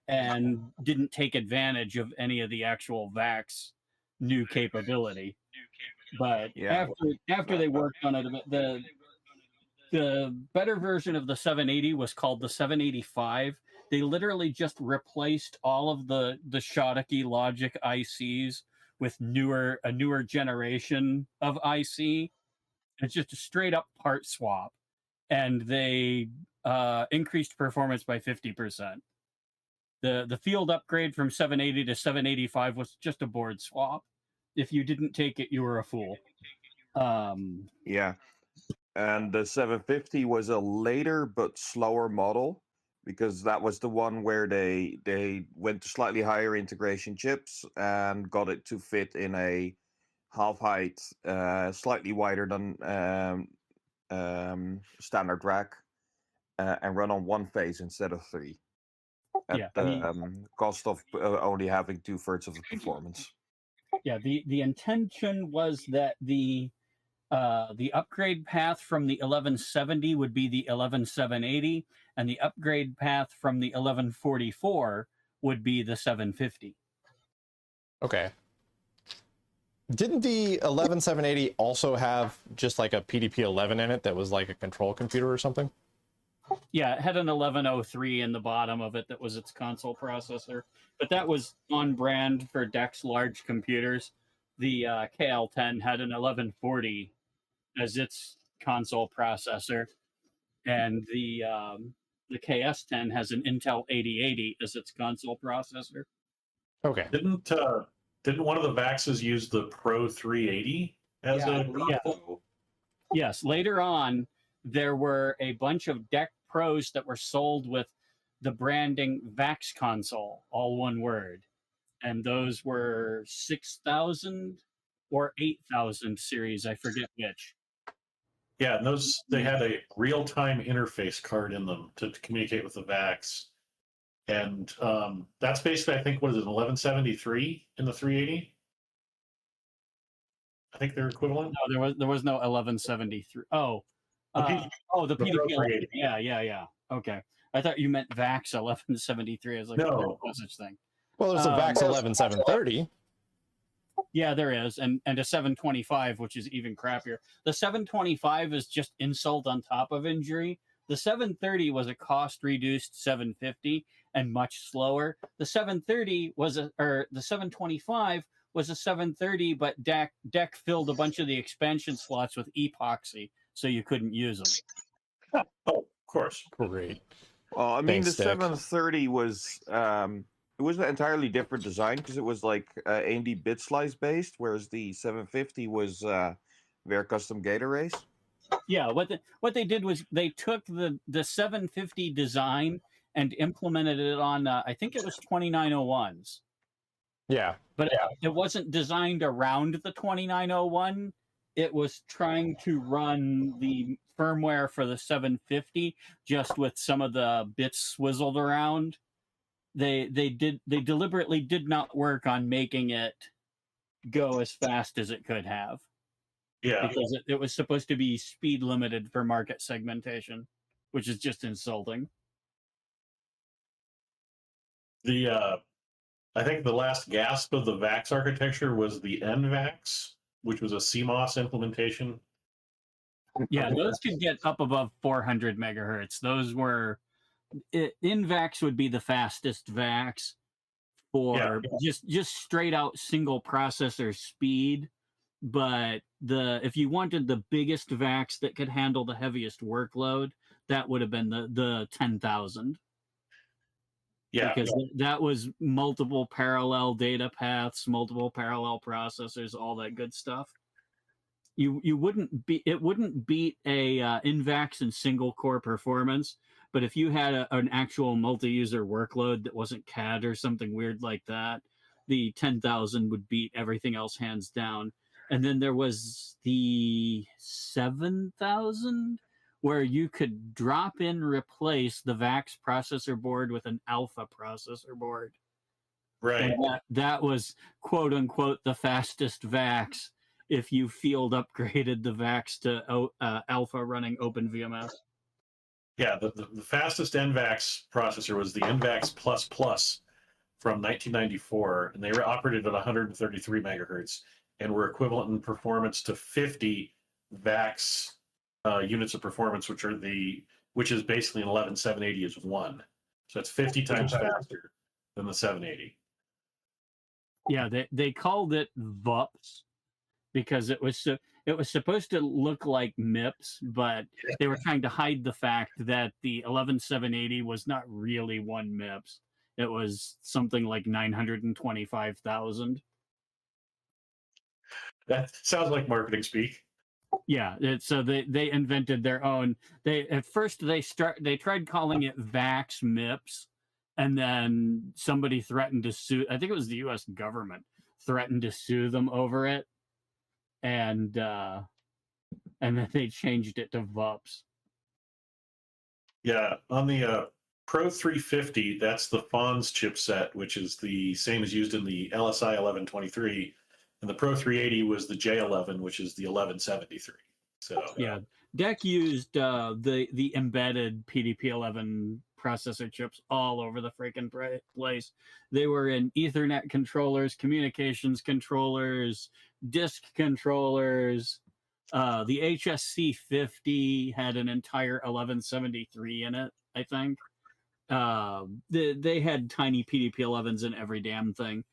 and didn't take advantage of any of the actual VAX new capability. But after they worked on it a bit, the better version of the 780 was called the 785. They literally just replaced all of the Schottky logic ICs with a newer generation of IC. It's just a straight up part swap, and they increased performance by 50%. The field upgrade from 780 to 785 was just a board swap. If you didn't take it, you were a fool. Yeah. And the 750 was a later but slower model because that was the one where they went to slightly higher integration chips and got it to fit in a half height, slightly wider than standard rack, and run on one phase instead of three. At the cost of only having 2/3 of the performance. Yeah, the intention was that the upgrade path from the 1170 would be the 11780, and the upgrade path from the 1144 would be the 750. Okay. Didn't the 11780 also have just like a PDP-11 in it that was like a control computer or something? Yeah, it had an 1103 in the bottom of it that was its console processor, but that was on brand for DEC's large computers. The KL10 had an 1140 as its console processor, and the KS10 has an Intel 8080 as its console processor. Okay. Didn't one of the VAXs use the Pro 380 as a console? Yes, later on there were a bunch of DEC Pros that were sold with the branding VAX console, all one word, and those were 6000 or 8000 series, I forget which. Yeah, and they had a real-time interface card in them to communicate with the VAX. And that's basically, I think, what is it, 1173 in the 380? I think they're equivalent. No, there was no 1173. The PDP. Yeah. Okay. I thought you meant VAX 1173. I was like, no, no such thing. Well, there's a VAX 11730. Yeah, there is, and a 725, which is even crappier. The 725 is just insult on top of injury. The 730 was a cost-reduced 750 and much slower. The 730 the 725 was a 730, but DEC filled a bunch of the expansion slots with epoxy, so you couldn't use them. Oh, of course. Great. Well, I mean, Thanks, the Dick. 730 was it was an entirely different design because it was like AMD bit slice based, whereas the 750 was their custom gate arrays. Yeah, what they did was they took the 750 design and implemented it on I think it was 2901s. Yeah. But it wasn't designed around the 2901. It was trying to run the firmware for the 750 just with some of the bits swizzled around. They deliberately did not work on making it go as fast as it could have. Yeah. Because it was supposed to be speed limited for market segmentation, which is just insulting. I think the last gasp of the VAX architecture was the NVAX, which was a CMOS implementation. Yeah, those could get up above 400 megahertz. Those were InVax would be the fastest VAX for just straight out single processor speed. But if you wanted the biggest VAX that could handle the heaviest workload, that would have been the 10,000. Yeah, because that was multiple parallel data paths, multiple parallel processors, all that good stuff. It wouldn't beat a InVax in single core performance, but if you had an actual multi-user workload that wasn't CAD or something weird like that, the 10,000 would beat everything else hands down. And then there was the 7,000, where you could drop in, replace the VAX processor board with an Alpha processor board. right. And that was quote unquote the fastest VAX if you field upgraded the VAX to Alpha running OpenVMS. Yeah, the fastest NVAX processor was the NVAX Plus Plus from 1994, and they were operated at 133 megahertz and were equivalent in performance to 50 VAX units of performance, which is basically an 11780 is 1. So it's 50 times faster than the 780. Yeah, they called it VUPS because it was supposed to look like MIPS, but they were trying to hide the fact that the 11780 was not really one MIPS. It was something like 925,000. That sounds like marketing speak. Yeah, so they invented their own. At first they tried calling it VAX MIPS, and then somebody threatened to sue. I think it was the U.S. government threatened to sue them over it, and then they changed it to VUPS. Yeah, on the Pro 350, that's the FONS chipset, which is the same as used in the LSI 1123. And the Pro 380 was the J11, which is the 1173. So yeah, DEC used the embedded PDP-11 processor chips all over the freaking place. They were in Ethernet controllers, communications controllers, disk controllers. The HSC50 had an entire 1173 in it, I think. They had tiny PDP-11s in every damn thing.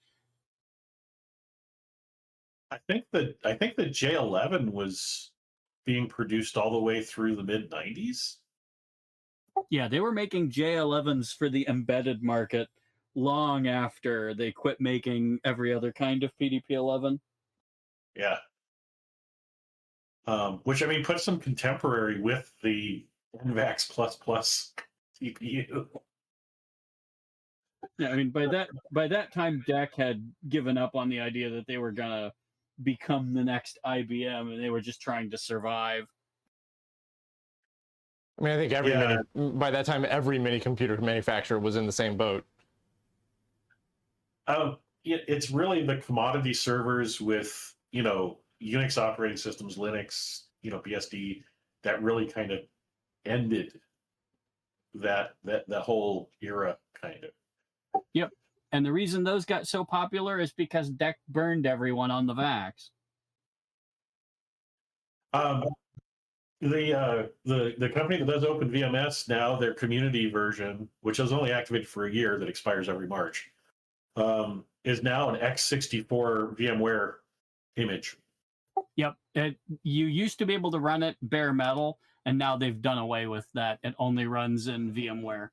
I think the J11 was being produced all the way through the mid 90s. Yeah, they were making J11s for the embedded market long after they quit making every other kind of PDP-11. Yeah. Which, I mean, puts them contemporary with the NVAX plus CPU. Yeah, I mean, by that time, DEC had given up on the idea that they were gonna become the next IBM, and they were just trying to survive. I mean, I think by that time, every mini computer manufacturer was in the same boat. It's really the commodity servers with, Unix operating systems, Linux, BSD, that really kind of ended that whole era, kind of. Yep. And the reason those got so popular is because DEC burned everyone on the VAX. The company that does OpenVMS now, their community version, which is only activated for a year, that expires every March, is now an x64 VMware image. Yep. You used to be able to run it bare metal, and now they've done away with that. It only runs in VMware.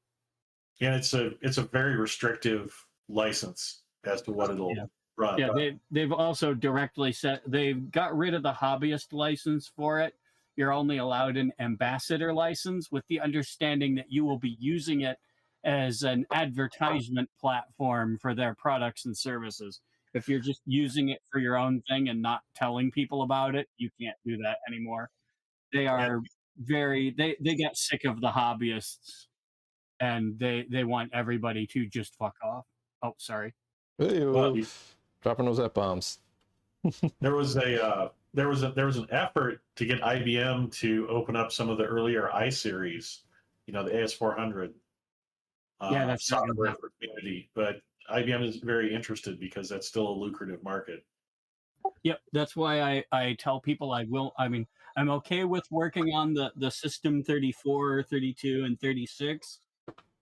And it's a very restrictive license as to what it'll run. Yeah, they've also directly they've got rid of the hobbyist license for it. You're only allowed an ambassador license with the understanding that you will be using it as an advertisement platform for their products and services. If you're just using it for your own thing and not telling people about it, you can't do that anymore. They are they got sick of the hobbyists, and they want everybody to just fuck off. Oh, sorry. Hey, dropping those F-bombs. There was an effort to get IBM to open up some of the earlier I series, the AS400 Yeah, that's not gonna software happen. for community, but IBM is very interested because that's still a lucrative market. Yep, that's why I tell people I'm okay with working on the System 34, 32, and 36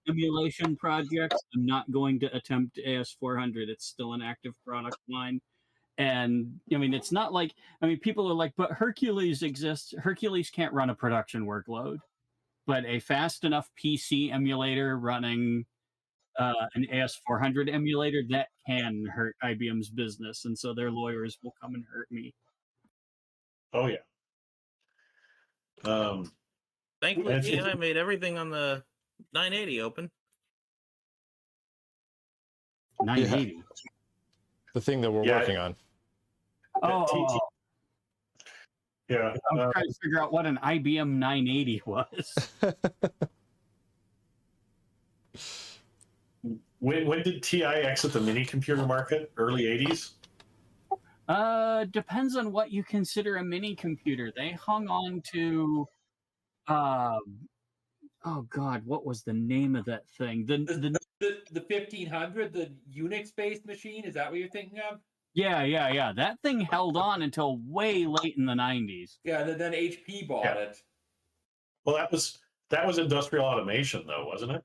emulation projects. I'm not going to attempt AS400. It's still an active product line. And I mean, it's not like, people are like, but Hercules exists. Hercules can't run a production workload, but a fast enough PC emulator running an AS400 emulator, that can hurt IBM's business. And so their lawyers will come and hurt me. Oh, yeah. Thankfully, and it's- TI made everything on the 980 open. 980. The thing that we're Yeah. working on. Oh, Yeah. I'm trying to figure out what an IBM 980 was. When did TI exit the mini computer market? Early 80s? Depends on what you consider a mini computer. They hung on to, oh God, what was the name of that thing? The 1500, the Unix-based machine. Is that what you're thinking of? Yeah. That thing held on until way late in the 90s. Yeah, then HP bought it. Well, that was industrial automation, though, wasn't it?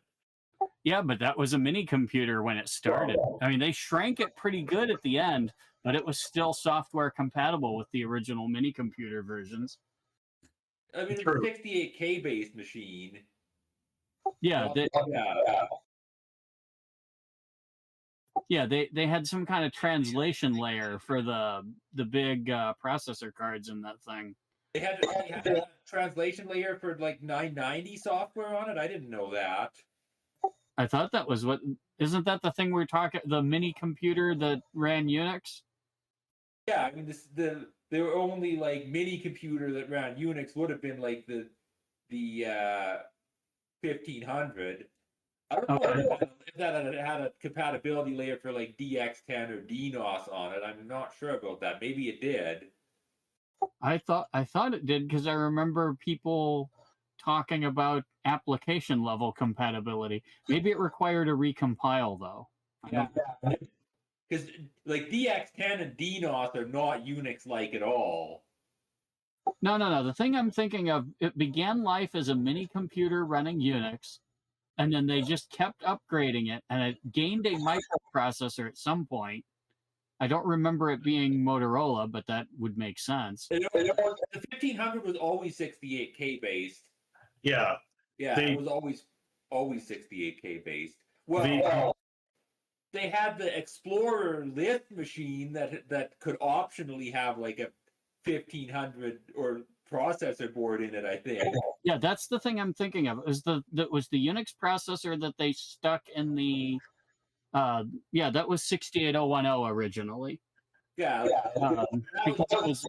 Yeah, but that was a mini computer when it started. I mean, they shrank it pretty good at the end, but it was still software compatible with the original mini computer versions. I mean, it's a 68K based machine. Yeah, they had some kind of translation layer for the big processor cards in that thing. They had a translation layer for like 990 software on it. I didn't know that. I thought that was isn't that the thing we're talking, the mini computer that ran Unix? Yeah, I mean, the only like mini computer that ran Unix would have been like the 1500. I don't know if that had a compatibility layer for like DX10 or DNOS on it. I'm not sure about that. Maybe it did. I thought it did, because I remember people talking about application level compatibility. Maybe it required a recompile though. Yeah, because like DX10 and DNOS are not Unix-like at all. No. The thing I'm thinking of, it began life as a mini computer running Unix, and then they just kept upgrading it, and it gained a microprocessor at some point. I don't remember it being Motorola, but that would make sense. The 1500 was always 68K based. Yeah. It was always 68K based. Well, they had the Explorer lift machine that could optionally have like a 1500 or processor board in it, I think. Yeah, that's the thing I'm thinking of. That was the Unix processor that they stuck in the that was 68010 originally. Yeah. Because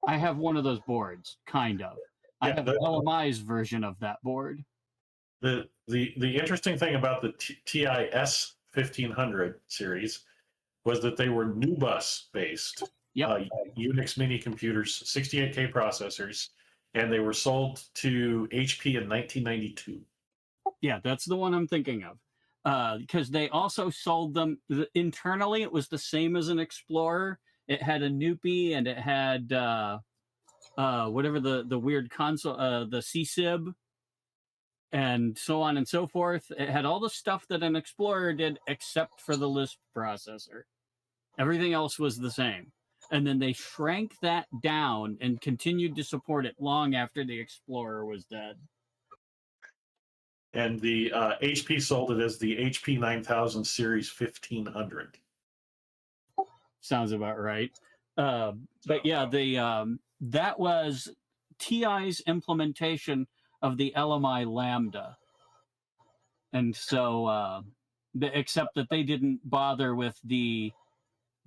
I have one of those boards, kind of. I have LMI's version of that board. The interesting thing about the TIS 1500 series was that they were NUBUS based. Yep. Unix mini computers, 68K processors, and they were sold to HP in 1992. Yeah, that's the one I'm thinking of. Because they also sold them internally. It was the same as an Explorer. It had a NUPI, and it had whatever the weird console, the CSIB, and so on and so forth. It had all the stuff that an Explorer did, except for the Lisp processor. Everything else was the same. And then they shrank that down and continued to support it long after the Explorer was dead. And the HP sold it as the HP 9000 Series 1500. Sounds about right. But yeah, that was TI's implementation of the LMI Lambda. And so, except that they didn't bother with the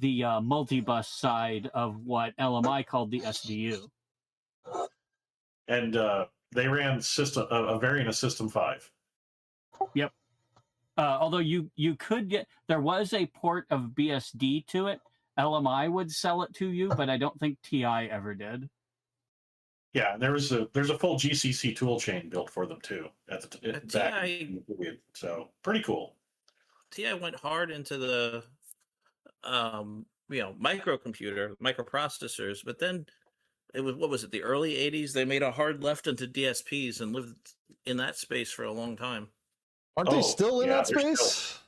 multi-bus side of what LMI called the SDU. And they ran a variant of System 5. Yep. Although you could get, there was a port of BSD to it, LMI would sell it to you, but I don't think TI ever did. Yeah, there's a full GCC tool chain built for them too so pretty cool. TI went hard into the microcomputer, microprocessors, but then it was, what was it, the early 80s? They made a hard left into DSPs and lived in that space for a long time. Aren't they still in that they're space? still-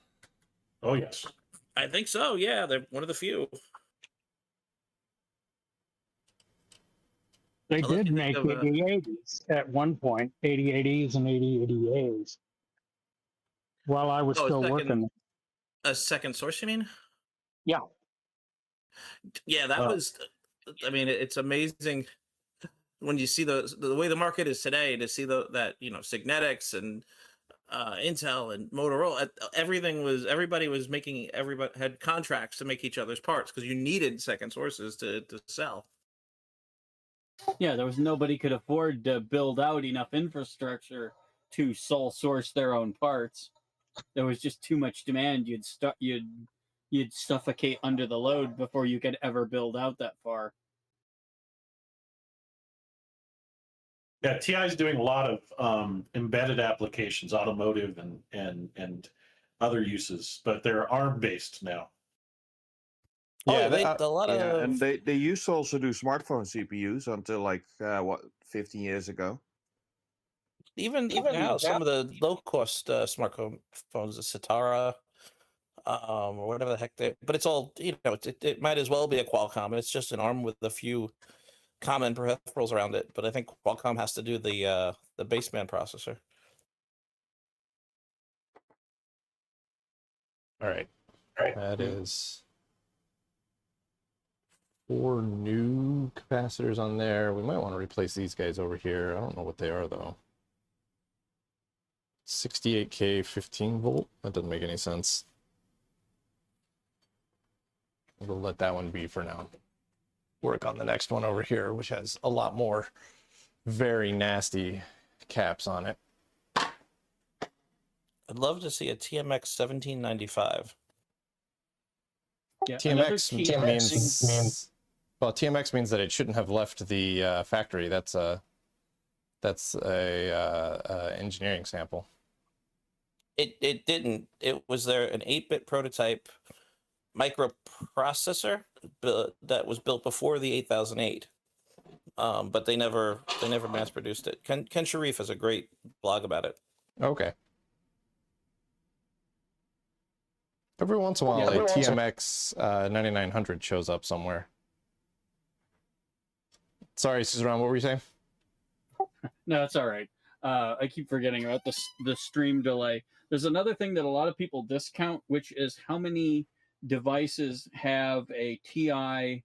Oh yes. I think so, yeah. They're one of the few. They Unless did you make think of, 8080s at one point, 8080s and 8080As. While I was still working. A second source, you mean? Yeah. Yeah, that was, I mean, it's amazing when you see the way the market is today, to see that Signetics and Intel and Motorola, everybody had contracts to make each other's parts because you needed second sources to sell. Yeah, there was nobody could afford to build out enough infrastructure to sole source their own parts. There was just too much demand. You'd suffocate under the load before you could ever build out that far. Yeah, TI is doing a lot of embedded applications, automotive and other uses, but they're ARM based now. Yeah, a lot of. And they used to also do smartphone CPUs until like 15 years ago. Even now, some of the low cost smartphones, the Citara, or whatever the heck but it's all, it might as well be a Qualcomm. It's just an ARM with a few common peripherals around it. But I think Qualcomm has to do the baseband processor. All right. That is 4 new capacitors on there. We might want to replace these guys over here. I don't know what they are though. 68K 15 volt. That doesn't make any sense. We'll let that one be for now. Work on the next one over here, which has a lot more very nasty caps on it. I'd love to see a TMX 1795. Yeah, TMX means well, TMX means that it shouldn't have left the factory. That's a engineering sample. It didn't. It was an 8-bit prototype microprocessor that was built before the 8008. But they never mass produced it. Ken Sharif has a great blog about it. Okay. Every once in a while, a TMX 9900 shows up somewhere. Sorry, Suzerain, what were you saying? No, it's all right. I keep forgetting about the stream delay. There's another thing that a lot of people discount, which is how many devices have a TI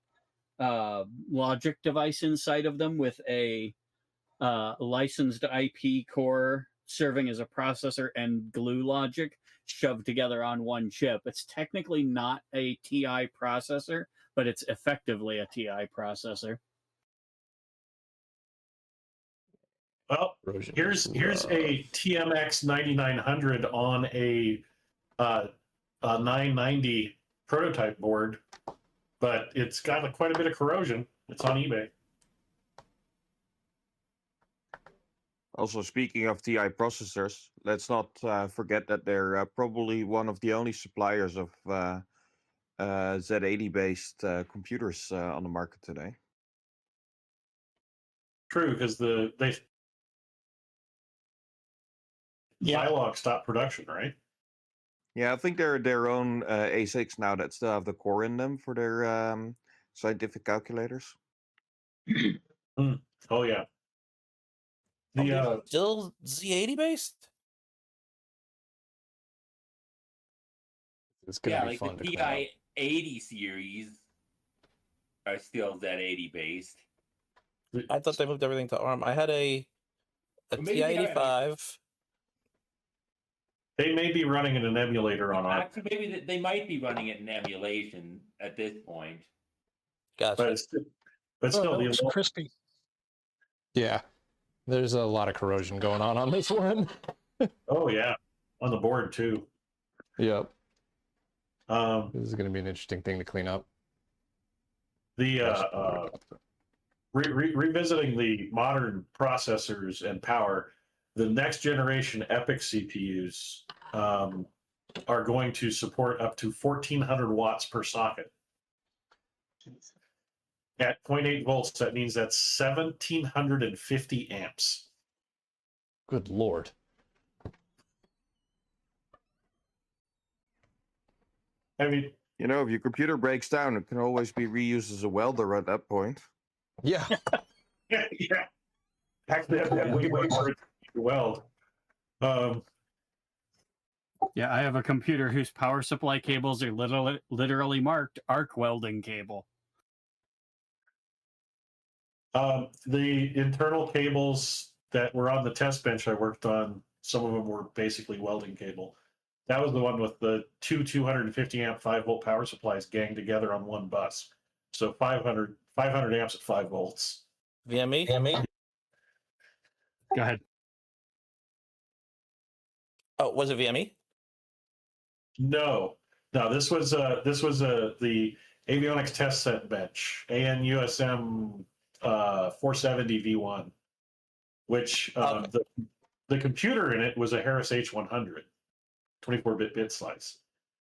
logic device inside of them with a licensed IP core serving as a processor and glue logic shoved together on one chip. It's technically not a TI processor, but it's effectively a TI processor. Well, here's a TMX 9900 on a 990 prototype board, but it's got quite a bit of corrosion. It's on eBay. Also, speaking of TI processors, let's not forget that they're probably one of the only suppliers of Z80-based computers on the market today. True, because Zilog stopped production, right? Yeah, I think they're their own ASICs now that still have the core in them for their scientific calculators. Oh yeah. Still Z80 based? It's gonna be fun the to clean up. TI-80 series are still Z80 based. I thought they moved everything to ARM. I had a TI-85. They may be running in an emulator on ARM. Actually, maybe they might be running it in emulation at this point. Gotcha. But still, it looks crispy. Yeah, there's a lot of corrosion going on this one. Oh yeah, on the board too. Yep. This is going to be an interesting thing to clean up. Revisiting the modern processors and power, the next generation EPIC CPUs are going to support up to 1400 watts per socket. At 0.8 volts, that means that's 1750 amps. Good Lord. I mean, You know, if your computer breaks down, it can always be reused as a welder at that point. Yeah. yeah. Actually, I have way more to weld. Yeah, I have a computer whose power supply cables are literally marked arc welding cable. The internal cables that were on the test bench I worked on, some of them were basically welding cable. That was the one with the two 250 amp 5 volt power supplies ganged together on one bus. So 500 amps at 5 volts. VME? Go ahead. Oh, was it VME? No, this was the avionics test set bench, ANUSM 470 V1, which the computer in it was a Harris H100, 24-bit bit slice.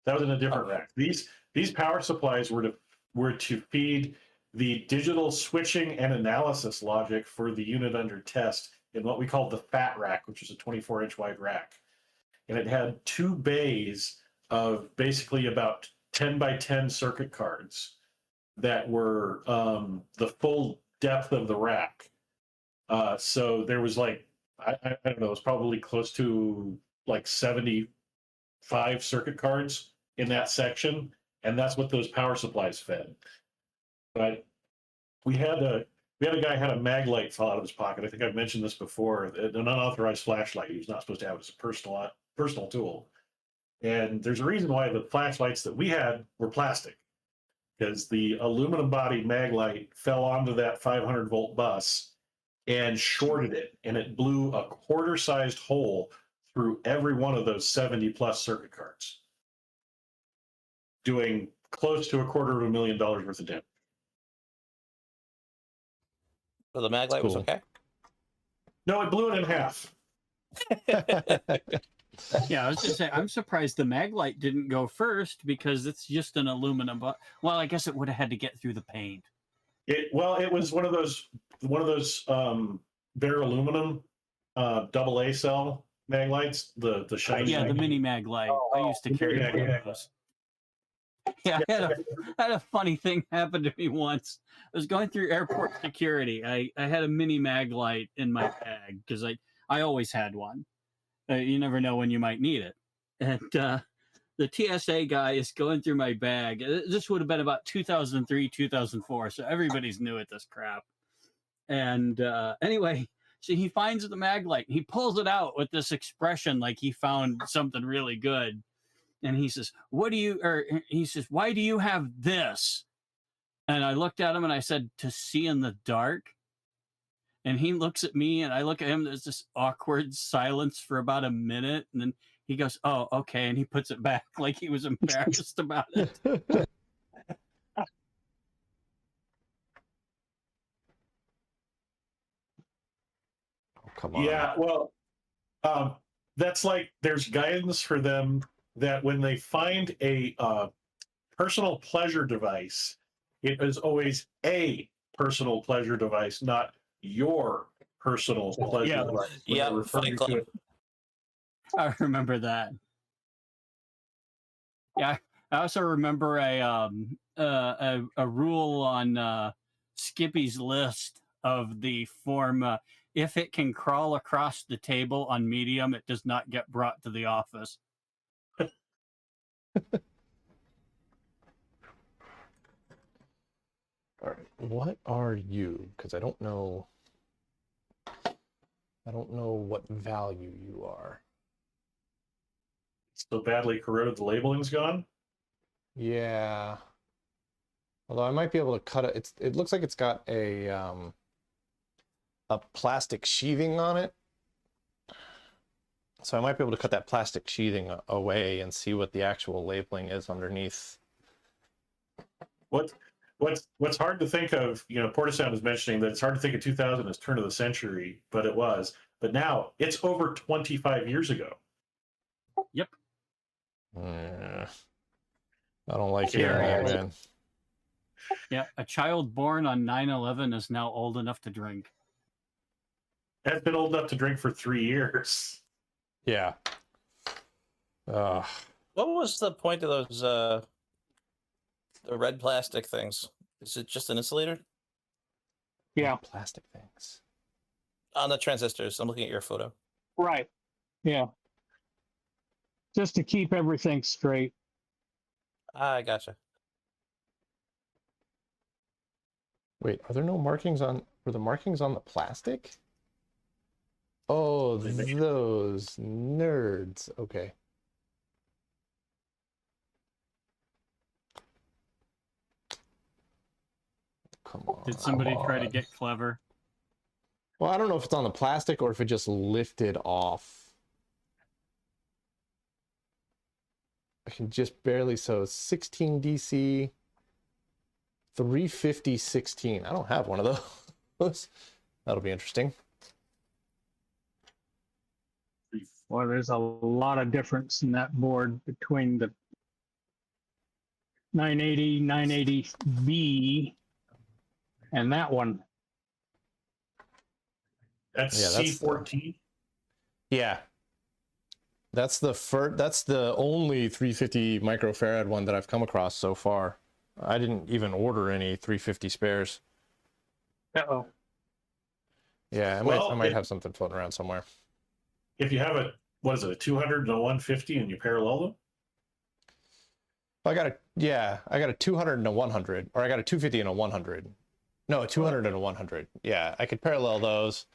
That was in a different rack. These power supplies were to feed the digital switching and analysis logic for the unit under test in what we called the fat rack, which was a 24-inch wide rack. And it had 2 bays of basically about 10 by 10 circuit cards that were the full depth of the rack. So there was like, I don't know, it was probably close to like 75 circuit cards in that section. And that's what those power supplies fed. But we had a guy had a mag light fall out of his pocket. I think I've mentioned this before. An unauthorized flashlight he was not supposed to have as a personal tool. And there's a reason why the flashlights that we had were plastic, because the aluminum bodied mag light fell onto that 500 volt bus and shorted it, and it blew a quarter sized hole through every one of those 70 plus circuit cards, doing close to $250,000 worth of damage. So the mag light was okay? No, it blew it in half. Yeah, I was going to say, I'm surprised the mag light didn't go first because it's just an aluminum. But well, I guess it would have had to get through the paint. It was one of those bare aluminum AA cell mag lights, the shiny. Yeah, the mini mag light. I used to carry one of those. Yeah, I had a funny thing happen to me once. I was going through airport security. I had a mini mag light in my bag because I always had one. You never know when you might need it. And the TSA guy is going through my bag. This would have been about 2003, 2004. So everybody's new at this crap. And anyway, so he finds the mag light. And he pulls it out with this expression like he found something really good. And he says, why do you have this? And I looked at him and I said, to see in the dark. And he looks at me and I look at him. There's this awkward silence for about a minute. And then he goes, oh, okay. And he puts it back like he was embarrassed about it. Oh, come on. Yeah, well, that's like there's guidance for them that when they find a personal pleasure device, it is always a personal pleasure device, not your personal pleasure device. Yeah, Fight Club. I remember that. Yeah, I also remember a rule on Skippy's list of the form. If it can crawl across the table on medium, it does not get brought to the office. All right, what are you? Because I don't know what value you are. So badly corroded, the labeling's gone. Yeah. Although I might be able to cut it. It looks like it's got a plastic sheathing on it. So I might be able to cut that plastic sheathing away and see what the actual labeling is underneath. What What's hard to think of, Portasound was mentioning that it's hard to think of 2000 as turn of the century, but it was. But now it's over 25 years ago. Yep. I don't like hearing that, man. Yeah, a child born on 9/11 is now old enough to drink. That's been old enough to drink for 3 years. Yeah. What was the point of those the red plastic things? Is it just an insulator? Yeah. Plastic things. On the transistors. I'm looking at your photo. Right. Yeah. Just to keep everything straight. I gotcha. Wait, are there no markings on? Were the markings on the plastic? Oh, those nerds. Okay. Come on. Did somebody try to get clever? Well, I don't know if it's on the plastic or if it just lifted off. I can just barely, so 16 DC, 350 16. I don't have one of those. That'll be interesting. Well, there's a lot of difference in that board between the 980, 980B, and that one. That's Yeah, that's C14. Yeah. That's the only 350 microfarad one that I've come across so far. I didn't even order any 350 spares. Uh-oh. Yeah, I might have something floating around somewhere. If you have a 200 and a 150 and you parallel them? I got a 200 and a 100, or I got a 250 and a 100. No, a 200 and a 100. Yeah, I could parallel those,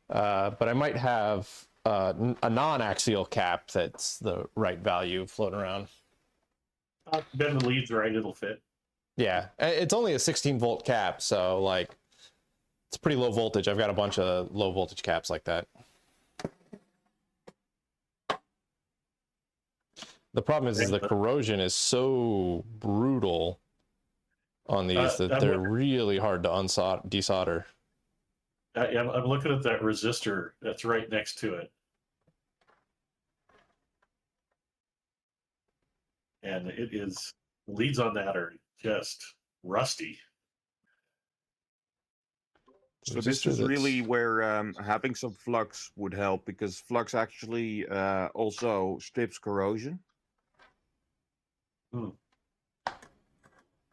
but I might have a non-axial cap that's the right value floating around. Bend the leads right, it'll fit. Yeah, it's only a 16 volt cap, so like it's pretty low voltage. I've got a bunch of low voltage caps like that. The problem is the corrosion is so brutal on these that they're really hard to desolder. I'm looking at that resistor that's right next to it. And it is, leads on that are just rusty. So this is really where having some flux would help, because flux actually also strips corrosion.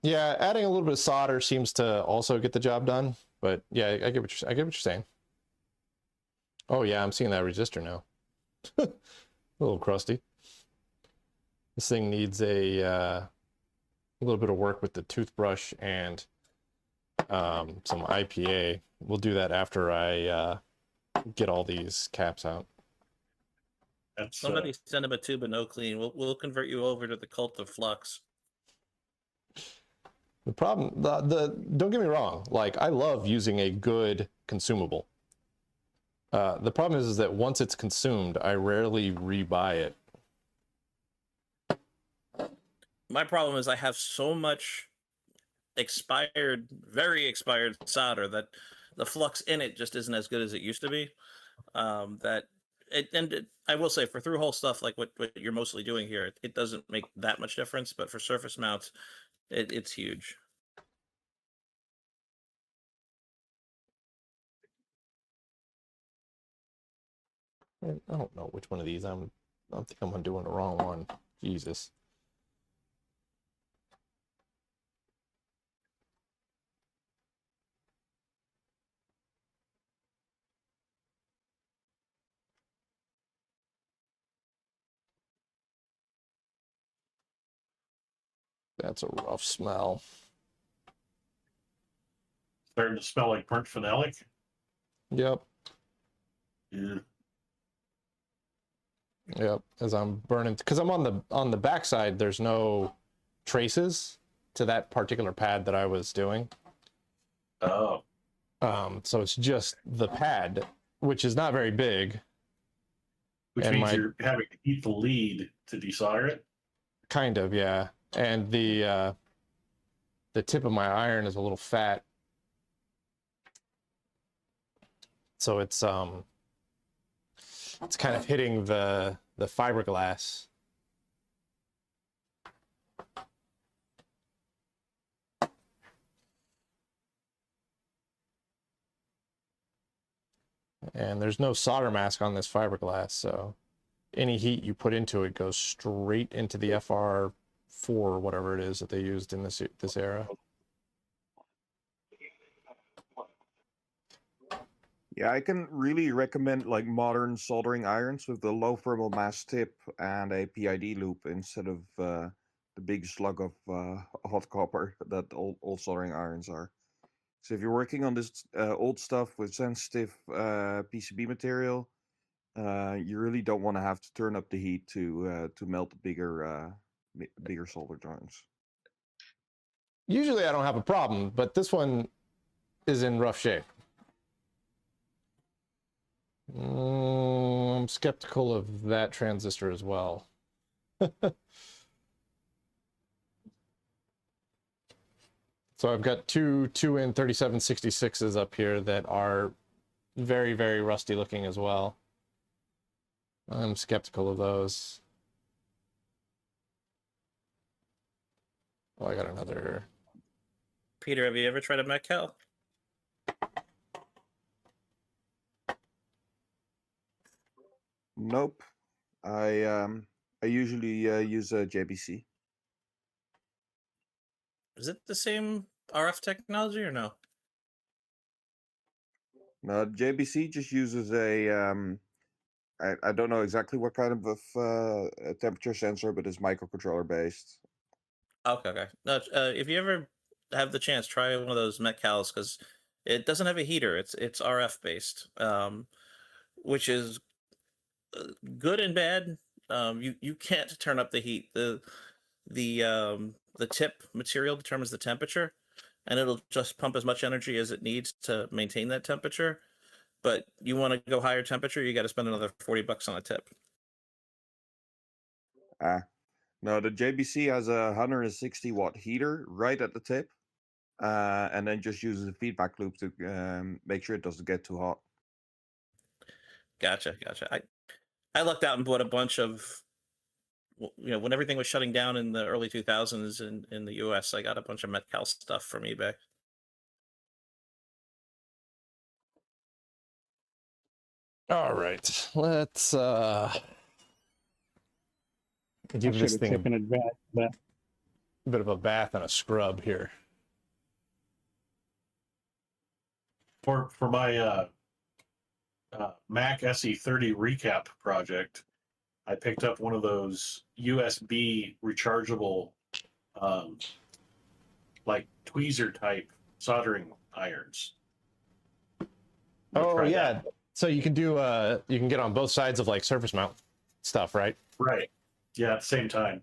Yeah, adding a little bit of solder seems to also get the job done. But yeah, I get what you're saying. Oh yeah, I'm seeing that resistor now. A little crusty. This thing needs a little bit of work with the toothbrush and some IPA. We'll do that after I get all these caps out. Somebody send him a tube of no clean. We'll convert you over to the cult of flux. The problem, don't get me wrong, like I love using a good consumable. The problem is that once it's consumed, I rarely rebuy it. My problem is I have so much very expired solder that the flux in it just isn't as good as it used to be. I will say for through-hole stuff like what you're mostly doing here, it doesn't make that much difference, but for surface mounts, it's huge. I don't know which one of these I think I'm doing the wrong one. Jesus. That's a rough smell. Starting to smell like burnt phenolic. Yep. Yeah. Yep. As I'm burning, because I'm on the backside, there's no traces to that particular pad that I was doing. Oh. So it's just the pad, which is not very big. Which means you're having to heat the lead to desolder it? Kind of, yeah. And the the tip of my iron is a little fat. So it's kind of hitting the fiberglass. And there's no solder mask on this fiberglass, so any heat you put into it goes straight into the FR4 or whatever it is that they used in this era. Yeah, I can really recommend like modern soldering irons with the low thermal mass tip and a PID loop instead of the big slug of hot copper that old soldering irons are. So if you're working on this old stuff with sensitive PCB material, you really don't want to have to turn up the heat to melt the bigger solder joints. Usually I don't have a problem, but this one is in rough shape. I'm skeptical of that transistor as well. So I've got two N3766s up here that are very, very rusty looking as well. I'm skeptical of those. Oh, I got another. Peter, have you ever tried a Metcal? Nope. I usually use a JBC. Is it the same RF technology or no? No, JBC just uses a I don't know exactly what kind of a temperature sensor, but it's microcontroller based. Okay. No, if you ever have the chance, try one of those Metcals because it doesn't have a heater. It's RF based, which is good and bad. You can't turn up the heat. The tip material determines the temperature, and it'll just pump as much energy as it needs to maintain that temperature. But you want to go higher temperature, you got to spend another $40 on a tip. No, the JBC has a 160 watt heater right at the tip, and then just uses a feedback loop to make sure it doesn't get too hot. Gotcha. I lucked out and bought a bunch of, when everything was shutting down in the early 2000s in the US, I got a bunch of Metcal stuff from eBay. All right, let's give this thing taken advantage of that. a bit of a bath and a scrub here. For my Mac SE30 recap project, I picked up one of those USB rechargeable, like tweezer type soldering irons. Oh yeah, that. So you can do you can get on both sides of like surface mount stuff, right? Right. Yeah, at the same time.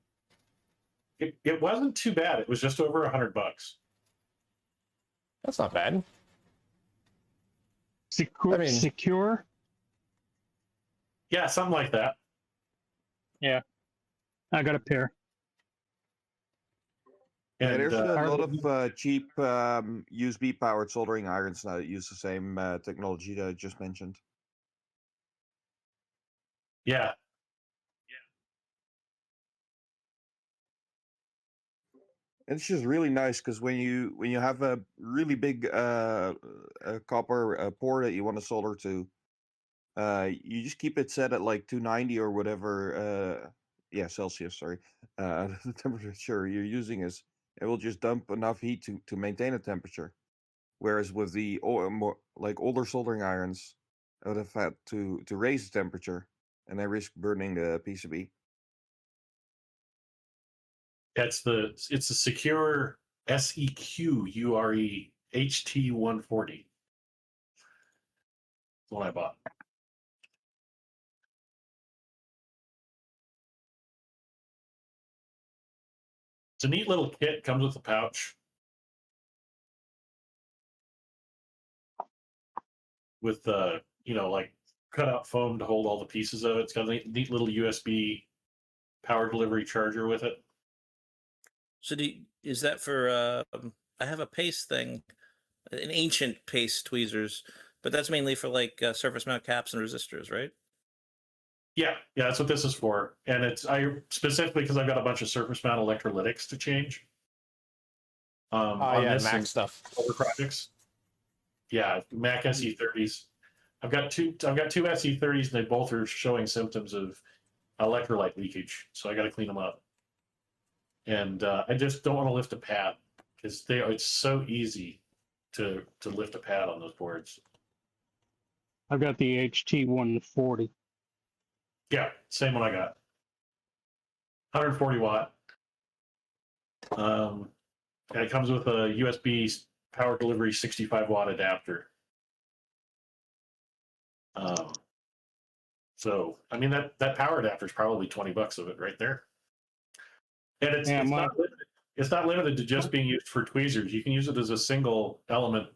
It wasn't too bad. It was just over $100. That's not bad. Secure? Yeah, something like that. Yeah. I got a pair. And And there's a lot of cheap USB powered soldering irons now that use the same technology that I just mentioned. yeah, It's just really nice because when you have a really big copper pore that you want to solder to, you just keep it set at like 290 or whatever. Celsius. Sorry, the temperature you're using is. It will just dump enough heat to maintain a temperature. Whereas with the more like older soldering irons, I would have had to raise the temperature, and I risk burning the PCB. it's a secure SEQ URE HT140. That's what I bought. It's a neat little kit. Comes with a pouch with like cutout foam to hold all the pieces of it. It's got a neat little USB power delivery charger with it. So is that for? I have a paste thing, an ancient paste tweezers, but that's mainly for like surface mount caps and resistors, right? Yeah, that's what this is for. And I specifically because I've got a bunch of surface mount electrolytics to change. On yeah, this Mac and stuff. other projects. Yeah, Mac SE30s. I've got two SE30s, and they both are showing symptoms of electrolyte leakage. So I got to clean them up. And I just don't want to lift a pad because it's so easy to lift a pad on those boards. I've got the HT140. Yeah, same one I got. 140 watt. And it comes with a USB power delivery 65 watt adapter. So I mean that power adapter is probably $20 of it right there. And it's not limited. It's not limited to just being used for tweezers. You can use it as a single element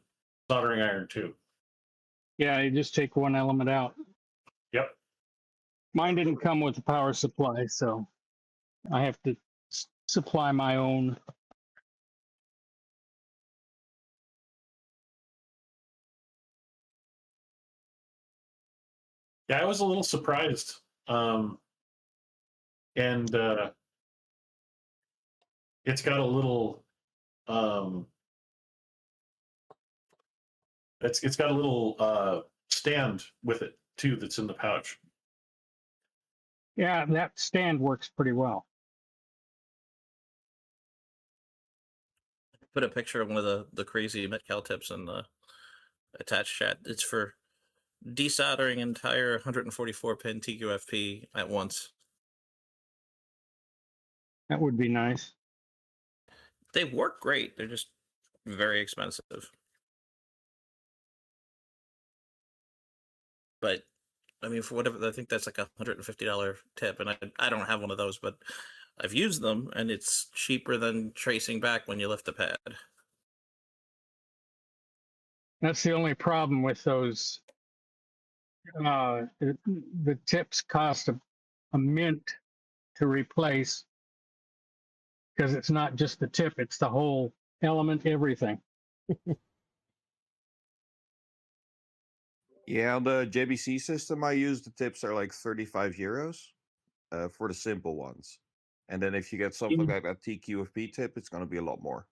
soldering iron too. Yeah, you just take one element out. Yep. Mine didn't come with a power supply, so I have to supply my own. Yeah, I was a little surprised. And it's got a little it's got a little stand with it too that's in the pouch. Yeah, that stand works pretty well. Put a picture of one of the crazy Metcal tips in the attached chat. It's for desoldering entire 144 pin TQFP at once. That would be nice. They work great. They're just very expensive. But I mean, for whatever, I think that's like $150 tip, and I don't have one of those, but I've used them, and it's cheaper than tracing back when you lift the pad. That's the only problem with those. The tips cost a mint to replace because it's not just the tip; it's the whole element, everything. Yeah, on the JBC system I use, the tips are like 35 euros for the simple ones. And then if you get something like that TQFP tip, it's going to be a lot more.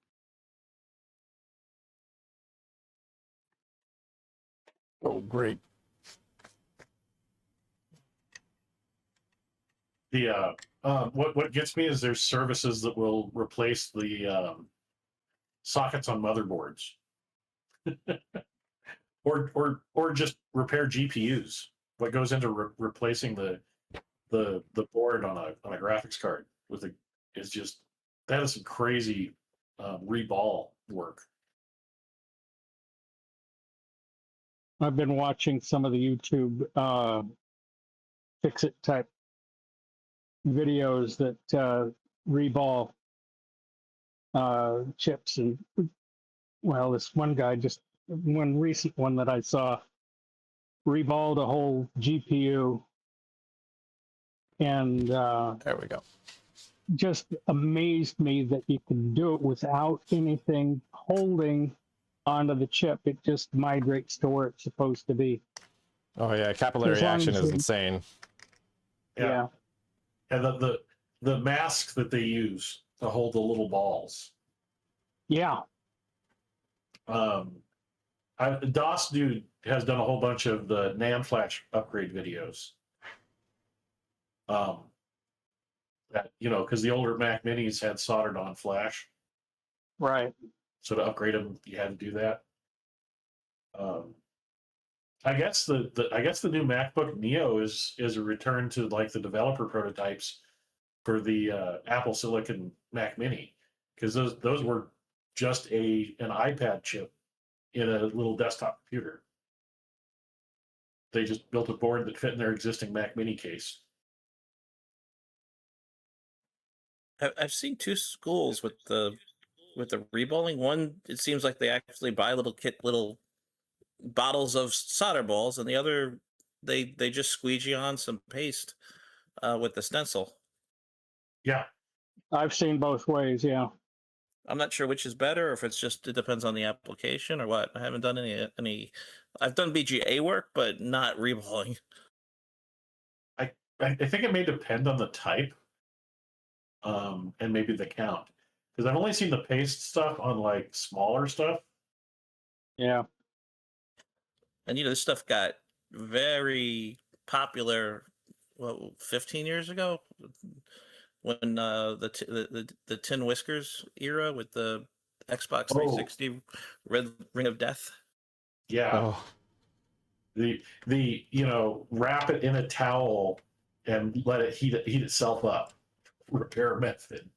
Oh, great. The what gets me is there's services that will replace the sockets on motherboards, or just repair GPUs. What goes into replacing the board on a graphics card is just that is some crazy reball work. I've been watching some of the YouTube fix-it type videos that reball chips, and well, this one guy, just one recent one that I saw, reballed a whole GPU, and there we go. Just amazed me that you can do it without anything holding onto the chip. It just migrates to where it's supposed to be. Oh yeah, capillary action is insane. Yeah. And the mask that they use to hold the little balls. Yeah. DOS Dude has done a whole bunch of the NAND flash upgrade videos. That, because the older Mac Minis had soldered on flash. Right. So to upgrade them, you had to do that. I guess the new MacBook Neo is a return to like the developer prototypes for the Apple Silicon Mac Mini, because those were just an iPad chip in a little desktop computer. They just built a board that fit in their existing Mac Mini case. I've seen two schools with the reballing. One, it seems like they actually buy little bottles of solder balls, and the other, they just squeegee on some paste with the stencil. Yeah, I've seen both ways. Yeah. I'm not sure which is better, or if it's just it depends on the application or what. I haven't done any. I've done BGA work, but not reballing. I think it may depend on the type, and maybe the count, because I've only seen the paste stuff on like smaller stuff. Yeah. And this stuff got very popular. Well, 15 years ago, when the Tin Whiskers era with the Xbox 360 Red Ring of Death. Yeah. Oh, The wrap it in a towel and let it heat itself up. Repair method.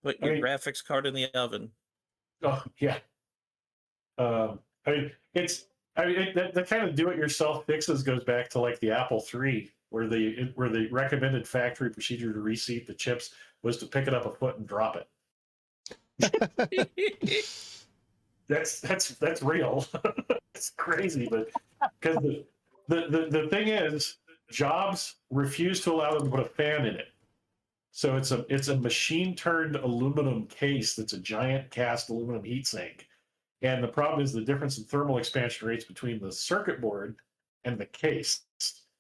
Put your graphics card in the oven. Oh yeah. I mean, that kind of do-it-yourself fixes goes back to like the Apple III, where the recommended factory procedure to reseat the chips was to pick it up a foot and drop it. That's real. It's crazy, but because the thing is, Jobs refused to allow them to put a fan in it. So it's a machine turned aluminum case that's a giant cast aluminum heatsink. And the problem is the difference in thermal expansion rates between the circuit board and the case.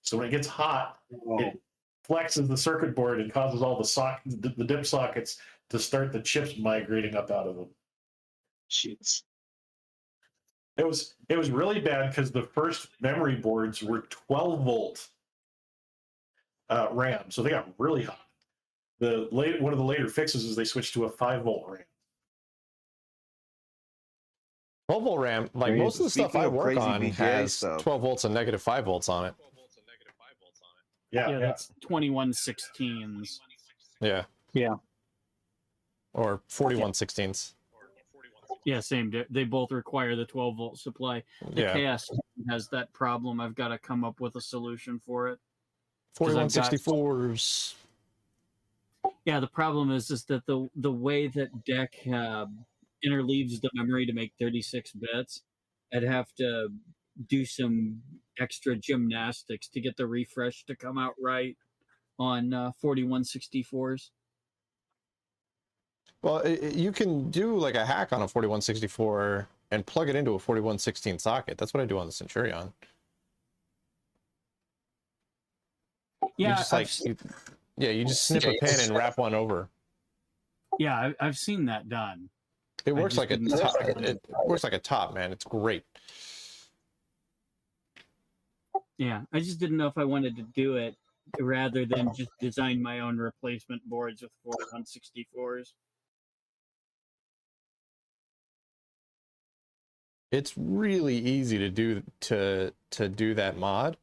So when it gets hot, it flexes the circuit board and causes all the dip sockets to start the chips migrating up out of them. Jeez. It was really bad because the first memory boards were 12-volt RAM, so they got really hot. One of the later fixes is they switched to a 5-volt RAM. 12-volt RAM, like most of the stuff I work on has stuff. 12 volts and negative 5 volts on it. Yeah, that's 2116s. Yeah. Yeah. Or 4116s. Yeah, same. They both require the 12-volt supply. The Yeah. KS has that problem. I've got to come up with a solution for it. 4164s. Yeah, the problem is that the way that DEC interleaves the memory to make 36 bits, I'd have to do some extra gymnastics to get the refresh to come out right on 4164s. Well, you can do like a hack on a 4164 and plug it into a 4116 socket. That's what I do on the Centurion. Yeah, you just snip a pin and wrap one over. Yeah, I've seen that done. It works like a top. It works like a top, man. It's great. Yeah, I just didn't know if I wanted to do it rather than just design my own replacement boards with 4164s. It's really easy to do that mod.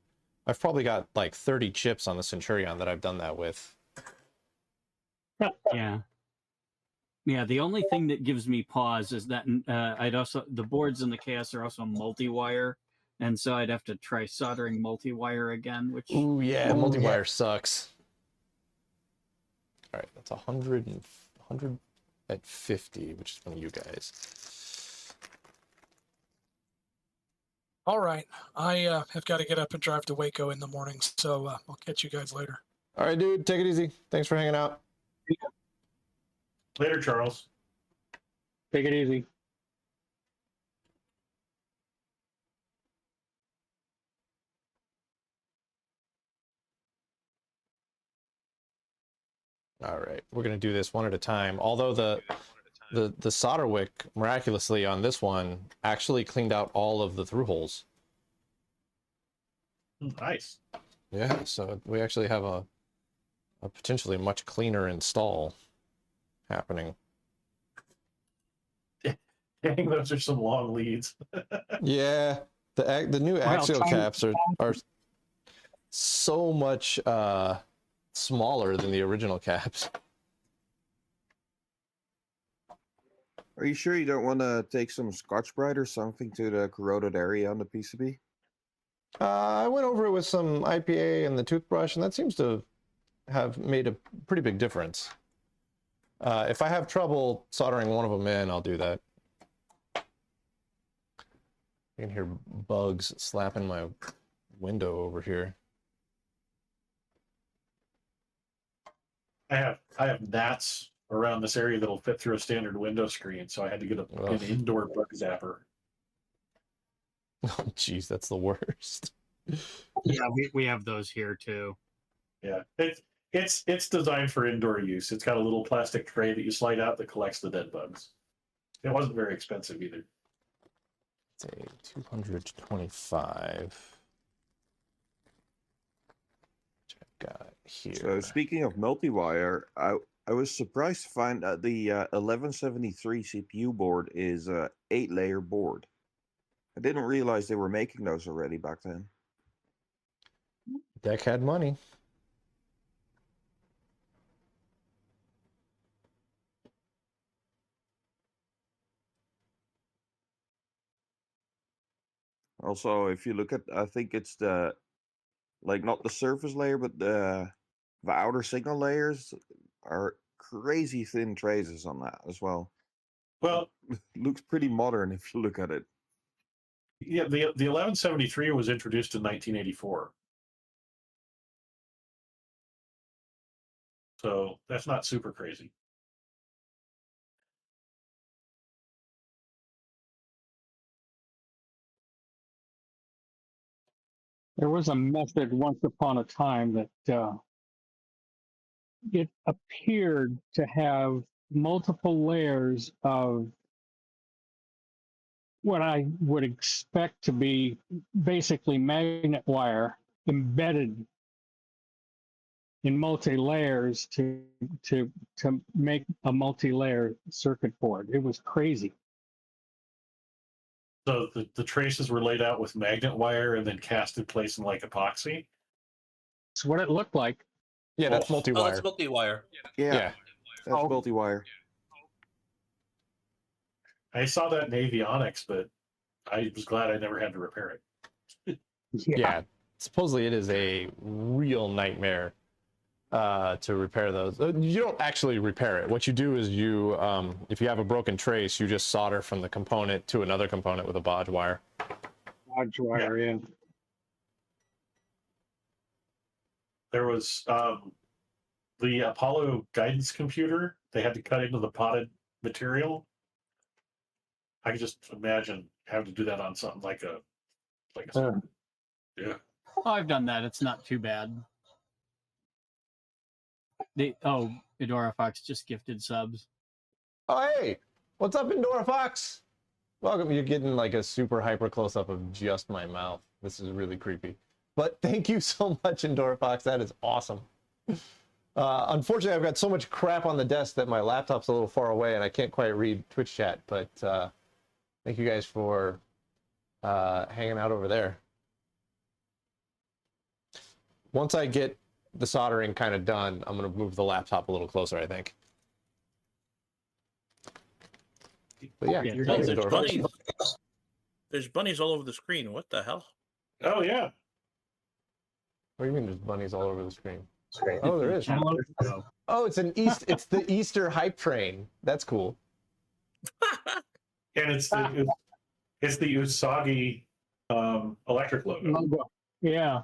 I've probably got like 30 chips on the Centurion that I've done that with. Yeah. Yeah, the only thing that gives me pause is that the boards in the KS are also multi-wire, and so I'd have to try soldering multi-wire again, which... Ooh, yeah, multi-wire sucks. All right, that's 150, which is one of you guys. All right. I have got to get up and drive to Waco in the morning, so I'll catch you guys later. All right, dude, take it easy. Thanks for hanging out. Later, Charles. Take it easy. All right, we're gonna do this one at a time. Although the solder wick miraculously on this one actually cleaned out all of the through holes. Nice. Yeah, so we actually have a potentially much cleaner install happening. Dang, those are some long leads. Yeah, the new axial caps are so much smaller than the original caps. Are you sure you don't want to take some Scotch-Brite or something to the corroded area on the PCB? I went over it with some IPA and the toothbrush, and that seems to have made a pretty big difference. If I have trouble soldering one of them in, I'll do that. You can hear bugs slapping my window over here. I have gnats around this area that'll fit through a standard window screen, so I had to get an Ugh. indoor bug zapper. Oh, jeez, that's the worst. Yeah, we have those here too. Yeah, it's designed for indoor use. It's got a little plastic tray that you slide out that collects the dead bugs. It wasn't very expensive either. It's a 225. Which I've got here. So speaking of multi-wire, I was surprised to find that the 1173 CPU board is a 8-layer board. I didn't realize they were making those already back then. Deck had money. Also, if you look at, I think it's the, like not the surface layer, but the outer signal layers are crazy thin traces on that as well. Well, Looks pretty modern if you look at it. yeah, the 1173 was introduced in 1984. So that's not super crazy. There was a method once upon a time that it appeared to have multiple layers of what I would expect to be basically magnet wire embedded in multi-layers to make a multi-layer circuit board. It was crazy. So the traces were laid out with magnet wire and then cast in place in like epoxy. It's what it looked like. Yeah, that's Oh, Oh, multi-wire. that's multi-wire. Yeah, that's Oh. multi-wire. I saw that in avionics, but I was glad I never had to repair it. Yeah, supposedly it is a real nightmare to repair those. You don't actually repair it. What you do is you, if you have a broken trace, you just solder from the component to another component with a bodge wire. Bodge wire, yeah. There was the Apollo guidance computer. They had to cut into the potted material. I can just imagine having to do that on something like a yeah. Oh, I've done that. It's not too bad. Edora Fox just gifted subs. Oh, hey, what's up, Endora Fox? Welcome. You're getting like a super hyper close up of just my mouth. This is really creepy. But thank you so much, Endora Fox. That is awesome. Unfortunately, I've got so much crap on the desk that my laptop's a little far away and I can't quite read Twitch chat. But thank you guys for hanging out over there. Once I get the soldering kind of done, I'm going to move the laptop a little closer, I think. But yeah, Yeah, you're Oh, good, there's Endora bunnies. Fox. There's bunnies all over the screen. What the hell? Oh yeah. What do you mean there's bunnies all over the screen? Oh, there is. Hello. Oh, it's it's the Easter hype train. That's cool. And it's the Usagi electric logo. Logo. Yeah.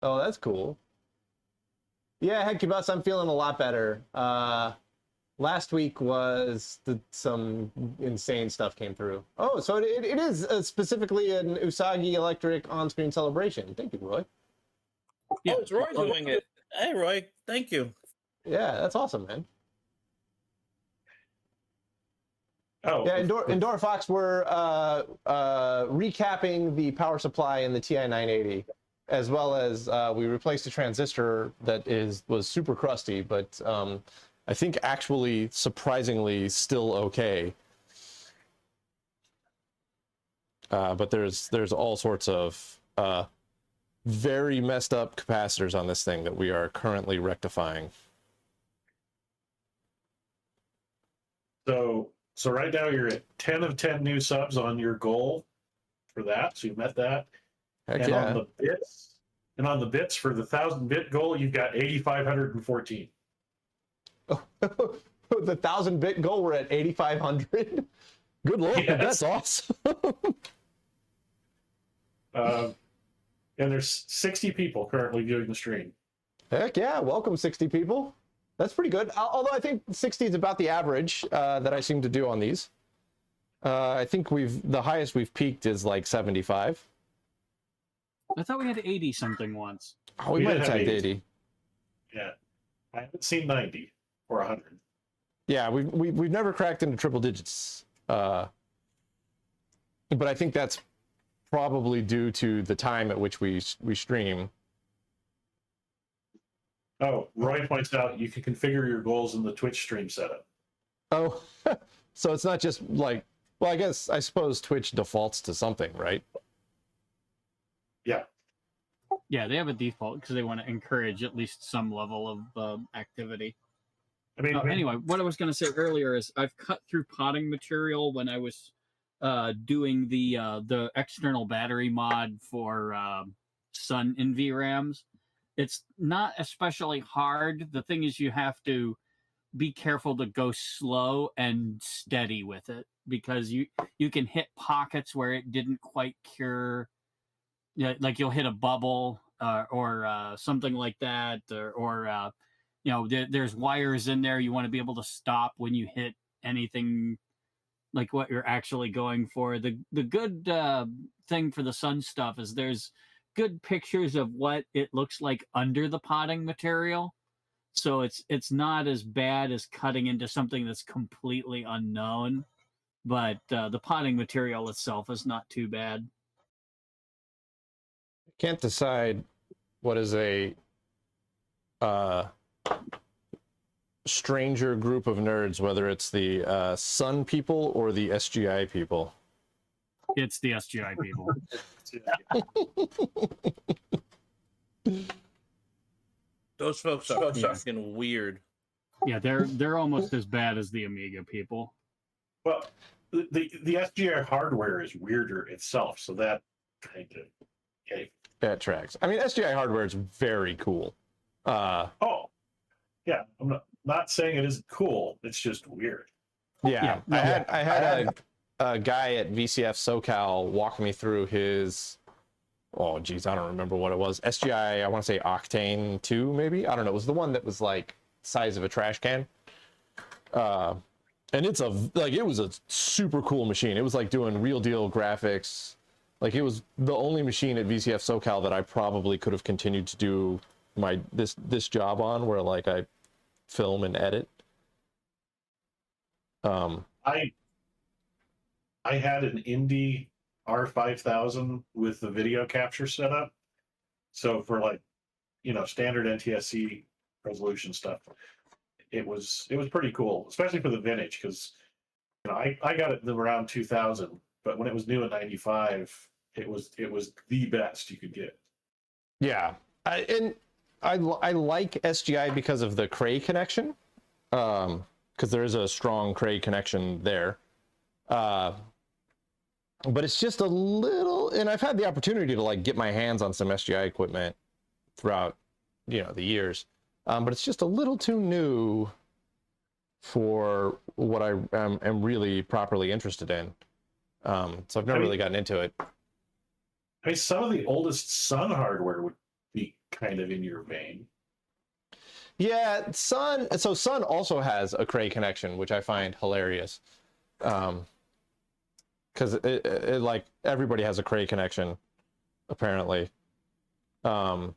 Oh, that's cool. Yeah, heck, Kibas, I'm feeling a lot better. Last week was some insane stuff came through. Oh, so it is specifically an Usagi electric on-screen celebration. Thank you, Roy. Yeah. Oh, it's Roy doing it. Hey, Roy. Thank you. Yeah, that's awesome, man. Oh Yeah, Endora Fox, we're recapping the power supply in the TI-980, as well as we replaced a transistor that was super crusty, but I think actually surprisingly still okay. But there's all sorts of very messed up capacitors on this thing that we are currently rectifying. So right now you're at 10 of 10 new subs on your goal for that. So you met that. Heck and yeah. on the bits for the 1,000-bit goal, you've got 8,514. The 1,000-bit goal, we're at 8,500. Good lord, Yes. that's awesome. And there's 60 people currently viewing the stream. Heck yeah, welcome 60 people. That's pretty good. Although I think 60 is about the average that I seem to do on these. I think the highest we've peaked is like 75. I thought we had 80 something once. Oh, we might have tagged 80. Yeah, I haven't seen 90 or 100. Yeah, we've never cracked into triple digits. But I think that's probably due to the time at which we stream. Oh, Roy points out you can configure your goals in the Twitch stream setup. Oh, so it's not just like, well, I suppose Twitch defaults to something, right? Yeah. Yeah, they have a default because they want to encourage at least some level of activity. I mean, anyway, what I was going to say earlier is I've cut through potting material when I was doing the external battery mod for Sun NVRAMs. It's not especially hard. The thing is, you have to be careful to go slow and steady with it because you can hit pockets where it didn't quite cure. Like you'll hit a bubble or something like that, or there's wires in there. You want to be able to stop when you hit anything like what you're actually going for. The good thing for the Sun stuff is there's good pictures of what it looks like under the potting material. So it's not as bad as cutting into something that's completely unknown, but the potting material itself is not too bad. Can't decide what is a stranger group of nerds, whether it's the Sun people or the SGI people. It's the SGI people. Those folks are fucking weird. Yeah, they're almost as bad as the Amiga people. Well, the SGI hardware is weirder itself, so that kind of that tracks. I mean, SGI hardware is very cool. Yeah, I'm not saying it isn't cool. It's just weird. Yeah, I had a guy at VCF SoCal walk me through his. Oh, geez, I don't remember what it was. SGI, I want to say Octane 2, maybe? I don't know. It was the one that was like size of a trash can. And it was a super cool machine. It was like doing real deal graphics. Like it was the only machine at VCF SoCal that I probably could have continued to do this job on, where like I film and edit. I had an Indie R5000 with the video capture setup. So for like, standard NTSC resolution stuff, it was pretty cool, especially for the vintage, because I got it around 2000, but when it was new in 95, it was the best you could get. Yeah, I like SGI because of the Cray connection, because there is a strong Cray connection there. But it's just a little, and I've had the opportunity to like get my hands on some SGI equipment throughout, the years, but it's just a little too new for what I am really properly interested in. So I've never really gotten into it. I mean, some of the oldest Sun hardware would be kind of in your vein. Yeah, Sun also has a Cray connection, which I find hilarious. Because it like everybody has a Cray connection, apparently. But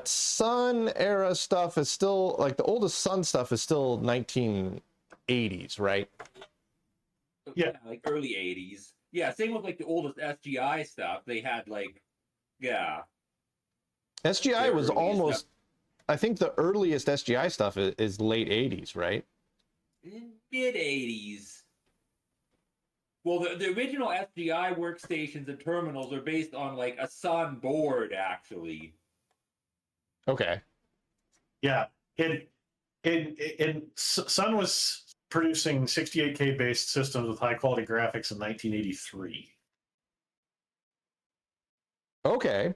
Sun era stuff is still like the oldest Sun stuff is still 1980s, right? Yeah, like early 80s. Yeah, same with like the oldest SGI stuff. They had like, SGI was almost. Stuff. I think the earliest SGI stuff is late 80s, right? Mid 80s. Well, the original SGI workstations and terminals are based on like a Sun board, actually. Okay. Yeah, Sun was producing 68K based systems with high quality graphics in 1983. Okay.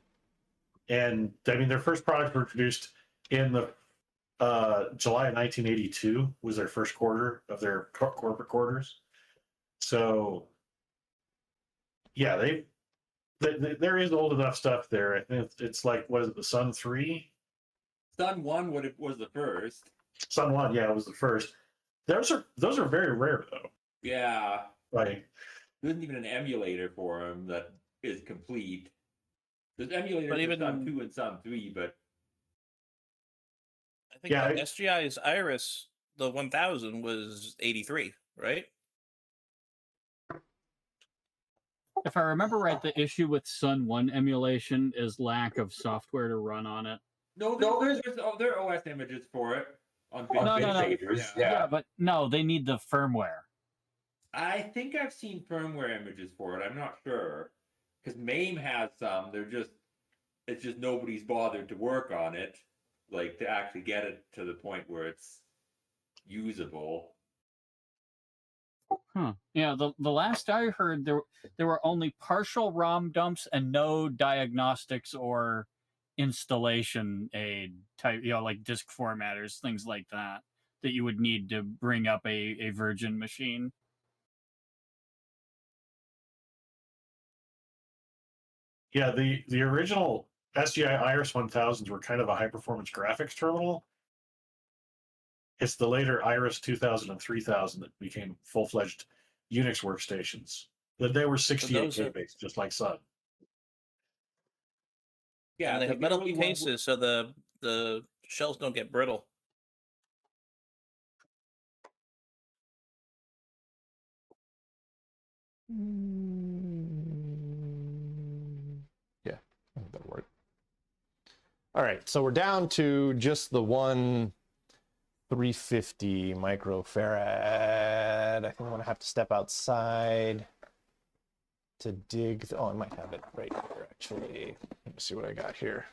And I mean, their first products were produced in the July of 1982 was their first quarter of their corporate quarters. So, yeah, there is old enough stuff there. I think it's like, what is it, the Sun 3? Sun 1 was the first. Sun 1, yeah, it was the first. Those are very rare though. Yeah. Like, There isn't even an emulator for them that is complete. There's emulators But for even- Sun 2 and Sun 3, but I think Yeah, SGI's Iris, the 1000, was 83, right? If I remember right, the issue with Sun 1 emulation is lack of software to run on it. no, there are OS images for it on bit No, shaders. Yeah, but no, they need the firmware. I think I've seen firmware images for it. I'm not sure because MAME has some. It's just nobody's bothered to work on it, like to actually get it to the point where it's usable. Huh. Yeah, the last I heard, there were only partial ROM dumps and no diagnostics or installation aid type, like disk formatters, things like that you would need to bring up a virgin machine. yeah, the original SGI Iris 1000s were kind of a high performance graphics terminal. It's the later Iris 2000 and 3000 that became full fledged Unix workstations. They were 68K based, just like Sun. Yeah, And they like have metal early ones cases so the shells don't get brittle. Yeah, I think that'll work. All right, so we're down to just the one 350 microfarad. I think I'm gonna have to step outside to dig. Oh, I might have it right here, actually. Let me see what I got here.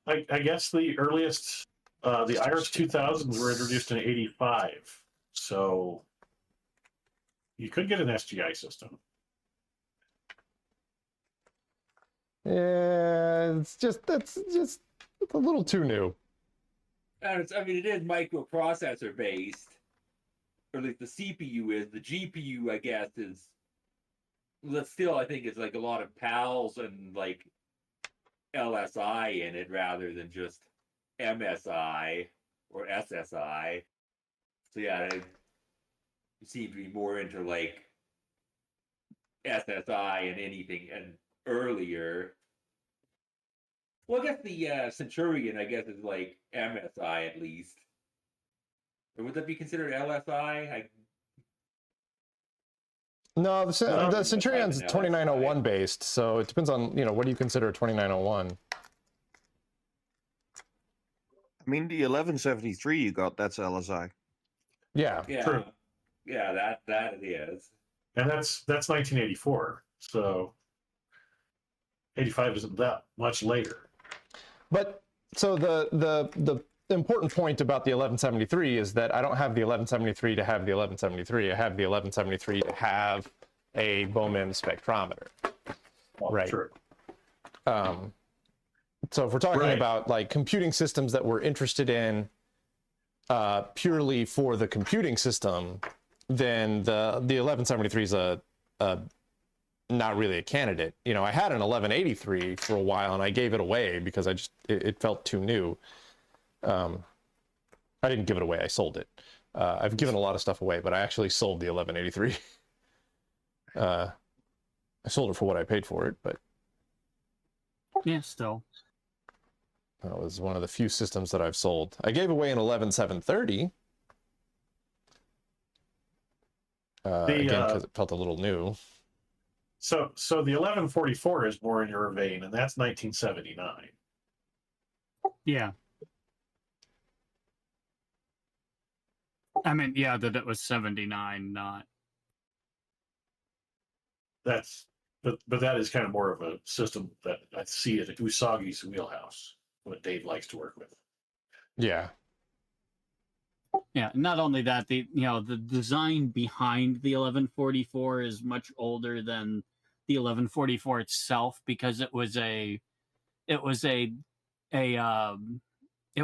I guess the earliest, the Iris 2000s were introduced in '85. So you could get an SGI system. Yeah, it's a little too new. And it is microprocessor based, or at least the CPU is. The GPU, I guess, is. But still, I think it's like a lot of PALs and like LSI in it rather than just MSI or SSI. So yeah, it seems to be more into like SSI and anything and earlier. Well, I guess the Centurion, I guess, is like MSI at least. Or would that be considered LSI? No, the Centurion's an 2901 based, so it depends on, what do you consider a 2901? I mean, the 1173 you got, that's LSI. Yeah, Yeah, True. yeah, that it is. And that's 1984. So 85 isn't that much later. but so the important point about the 1173 is that I don't have the 1173 to have the 1173. I have the 1173 to have a Bowman spectrometer. Well, Right. True. So if we're talking Right. about like computing systems that we're interested in purely for the computing system, then the 1173 is a not really a candidate. I had an 1183 for a while and I gave it away because it felt too new. I didn't give it away, I sold it. I've given a lot of stuff away, but I actually sold the 1183. I sold it for what I paid for it, but Yeah, still. that was one of the few systems that I've sold. I gave away an 11730. Again, because it felt a little new. So the 1144 is more in your vein, and that's 1979. Yeah. I mean, yeah, that it was 79, not. But that is kind of more of a system that I see at Usagi's wheelhouse, what Dave likes to work with. Yeah. Yeah, not only that, the design behind the 1144 is much older than the 1144 itself because it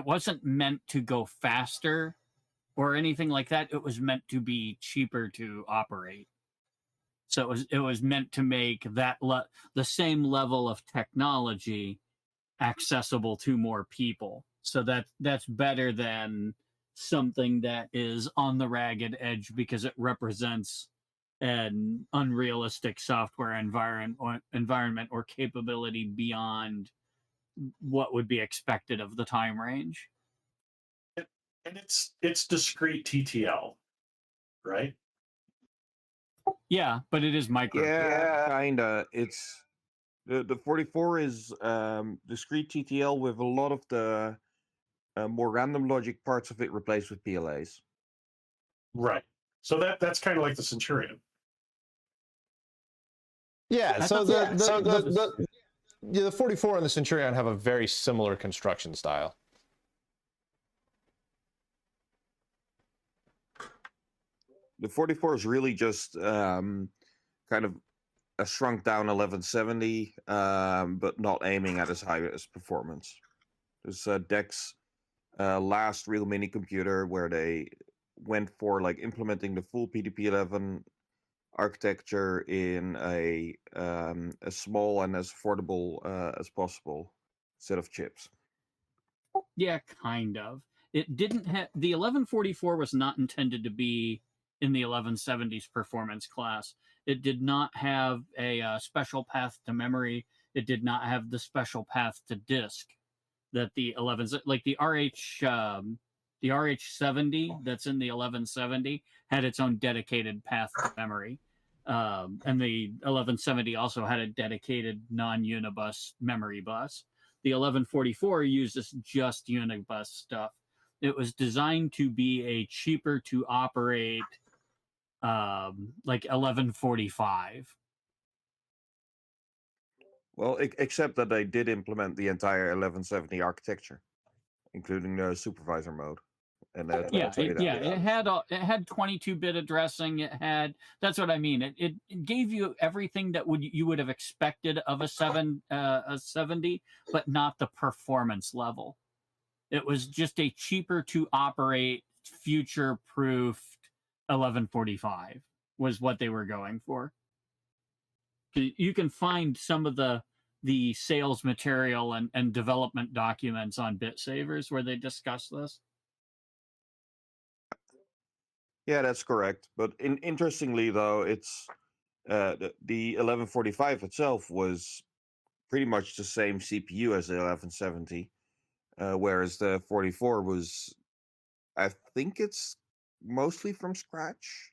wasn't meant to go faster or anything like that. It was meant to be cheaper to operate. So it was meant to make that the same level of technology accessible to more people. So that's better than something that is on the ragged edge because it represents an unrealistic software environment or capability beyond what would be expected of the time range. And it's discrete TTL, right? Yeah, but it is micro. Yeah, kinda. It's the 44 is discrete TTL with a lot of the more random logic parts of it replaced with PLAs. Right. So that's kind of like the Centurion. Yeah. I So thought the 44 and the Centurion have a very similar construction style. The 44 is really just kind of a shrunk down 1170, but not aiming at as high as performance. There's DEC's last real mini computer where they went for like implementing the full PDP-11 architecture in a as small and as affordable as possible set of chips. Yeah, kind of. It didn't have the 1144 was not intended to be in the 1170s performance class. It did not have a special path to memory. It did not have the special path to disk that the 11s like the RH70 that's in the 1170 had its own dedicated path to memory. And the 1170 also had a dedicated non-unibus memory bus. The 1144 uses just unibus stuff. It was designed to be a cheaper to operate like 1145. Well, except that they did implement the entire 1170 architecture, including the supervisor mode. And It had 22-bit addressing. It had that's what I mean. It gave you everything that you would have expected of a 70, but not the performance level. It was just a cheaper to operate, future-proofed 1145 was what they were going for. You can find some of the sales material and development documents on BitSavers where they discuss this. Yeah, that's correct. But interestingly, though, it's the 1145 itself was pretty much the same CPU as the 1170, whereas the 44 was, I think it's mostly from scratch.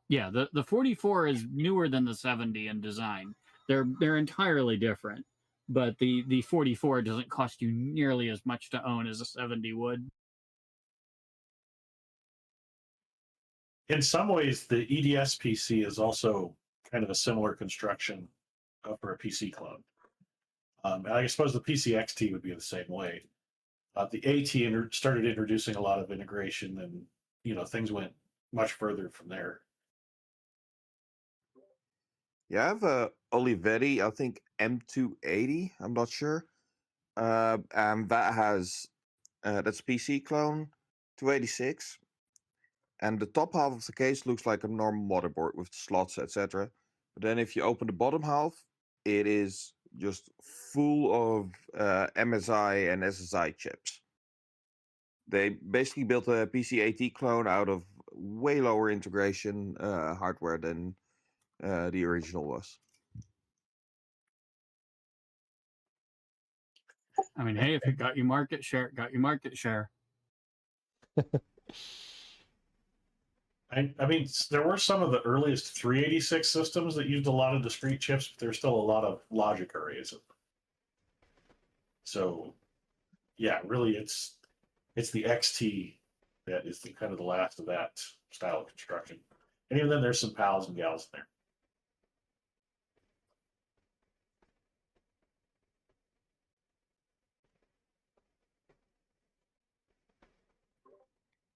Yeah, the 44 is newer than the 70 in design. They're entirely different, but the 44 doesn't cost you nearly as much to own as a 70 would. In some ways, the EDS PC is also kind of a similar construction for a PC clone. I suppose the PC XT would be the same way. The AT started introducing a lot of integration, and things went much further from there. Yeah, I have a Olivetti, I think M280. I'm not sure, and that has that's PC clone 286. And the top half of the case looks like a normal motherboard with slots, etc. But then if you open the bottom half, it is just full of MSI and SSI chips. They basically built a PC-AT clone out of way lower integration hardware than the original was. I mean, hey, if it got you market share, it got you market share. I mean, there were some of the earliest 386 systems that used a lot of discrete chips, but there's still a lot of logic arrays. So, yeah, really, it's the XT that is kind of the last of that style of construction. And even then, there's some pals and gals in there.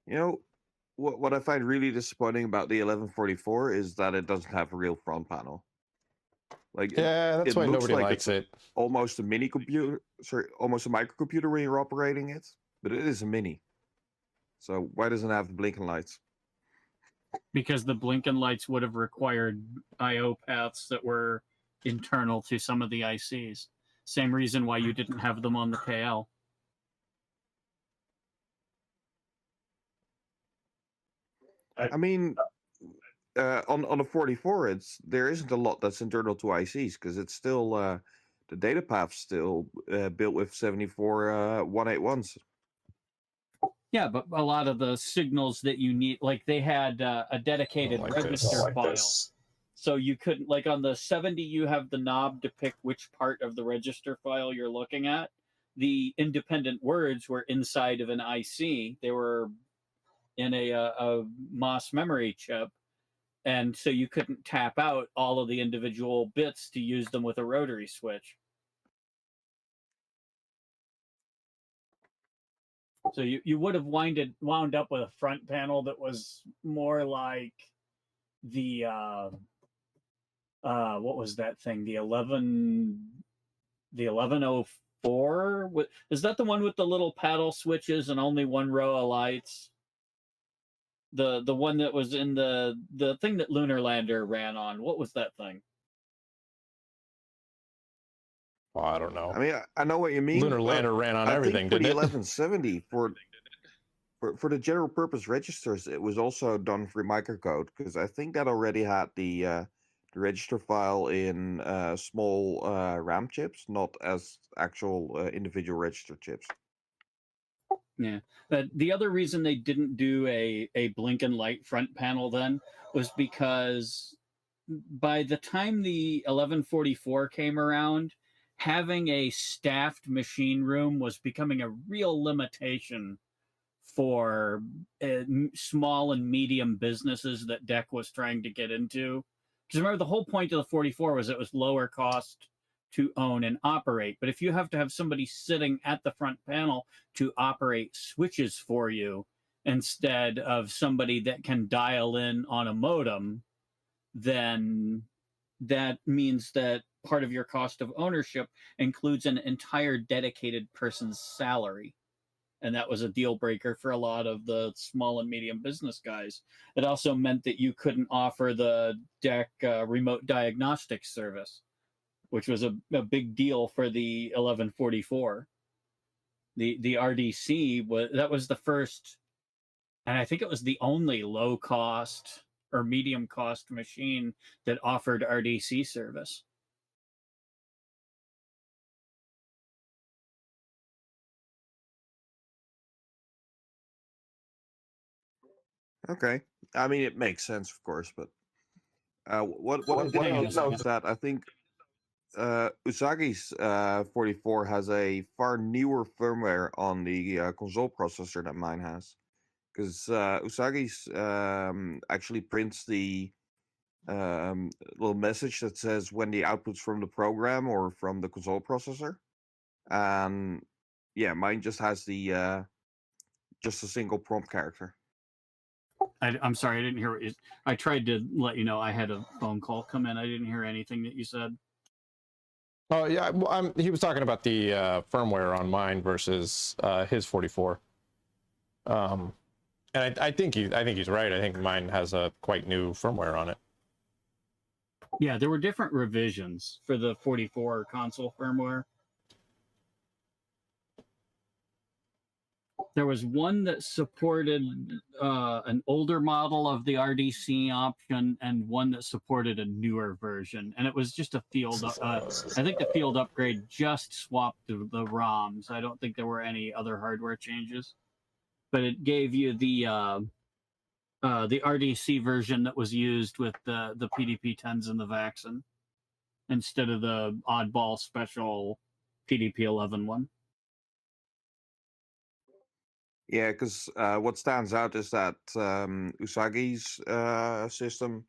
You know, what I find really disappointing about the 1144 is that it doesn't have a real front panel. Like, yeah, that's why nobody likes it. Almost a mini computer, almost a microcomputer when you're operating it, but it is a mini. So why doesn't it have the blinking lights? Because the blinking lights would have required I/O paths that were internal to some of the ICs. Same reason why you didn't have them on the KL. I mean, on the 44, there isn't a lot that's internal to ICs because it's still the data path's still built with 74 181s. Yeah, but a lot of the signals that you need, like they had a dedicated like register this. file. So you couldn't, like on the 70, you have the knob to pick which part of the register file you're looking at. The independent words were inside of an IC. They were in a MOS memory chip. And so you couldn't tap out all of the individual bits to use them with a rotary switch. So you would have wound up with a front panel that was more like the what was that thing? The 1104? Is that the one with the little paddle switches and only one row of lights? The one that was in the thing that Lunar Lander ran on. What was that thing? Oh, I don't know. I mean, I know what you mean. Lunar Lander ran on everything, think for didn't the it? 1170 for the general purpose registers, it was also done for microcode because I think that already had the register file in small RAM chips, not as actual individual register chips. Yeah. The other reason they didn't do a blink and light front panel then was because by the time the 1144 came around, having a staffed machine room was becoming a real limitation for small and medium businesses that DEC was trying to get into. Because remember, the whole point of the 44 was it was lower cost to own and operate. But if you have to have somebody sitting at the front panel to operate switches for you instead of somebody that can dial in on a modem, then that means that part of your cost of ownership includes an entire dedicated person's salary. And that was a deal breaker for a lot of the small and medium business guys. It also meant that you couldn't offer the DEC remote diagnostic service, which was a big deal for the 1144. The RDC was the first, and I think it was the only low cost or medium cost machine that offered RDC service. Okay, I mean it makes sense, of course, but what Hang on a second. is that I think Usagi's 44 has a far newer firmware on the console processor that mine has, because Usagi's actually prints the little message that says when the output's from the program or from the console processor, and yeah, mine just has the just a single prompt character. I'm sorry, I didn't hear what you. I tried to let you know I had a phone call come in. I didn't hear anything that you said. Oh yeah, well, he was talking about the firmware on mine versus his 44. And I think he's right. I think mine has a quite new firmware on it. Yeah, there were different revisions for the 44 console firmware. There was one that supported an older model of the RDC option and one that supported a newer version. And it was just a field, I think the field upgrade just swapped the ROMs. I don't think there were any other hardware changes. But it gave you the RDC version that was used with the PDP-10s and the Vaxxon instead of the oddball special PDP-11 one. Yeah, because what stands out is that Usagi's system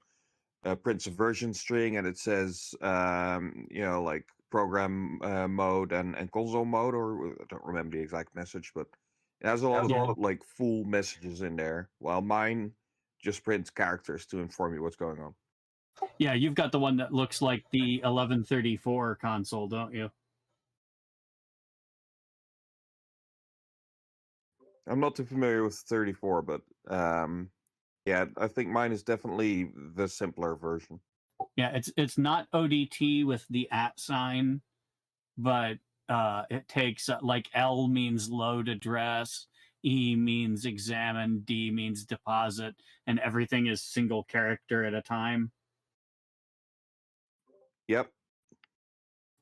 prints a version string and it says, like program mode and console mode, or I don't remember the exact message, but it has a lot of like full messages in there, while mine just prints characters to inform you what's going on. Yeah, you've got the one that looks like the 1134 console, don't you? I'm not too familiar with 34, but yeah, I think mine is definitely the simpler version. Yeah, it's not ODT with the @ sign. but it takes like L means load address, E means examine, D means deposit, and everything is single character at a time. Yep.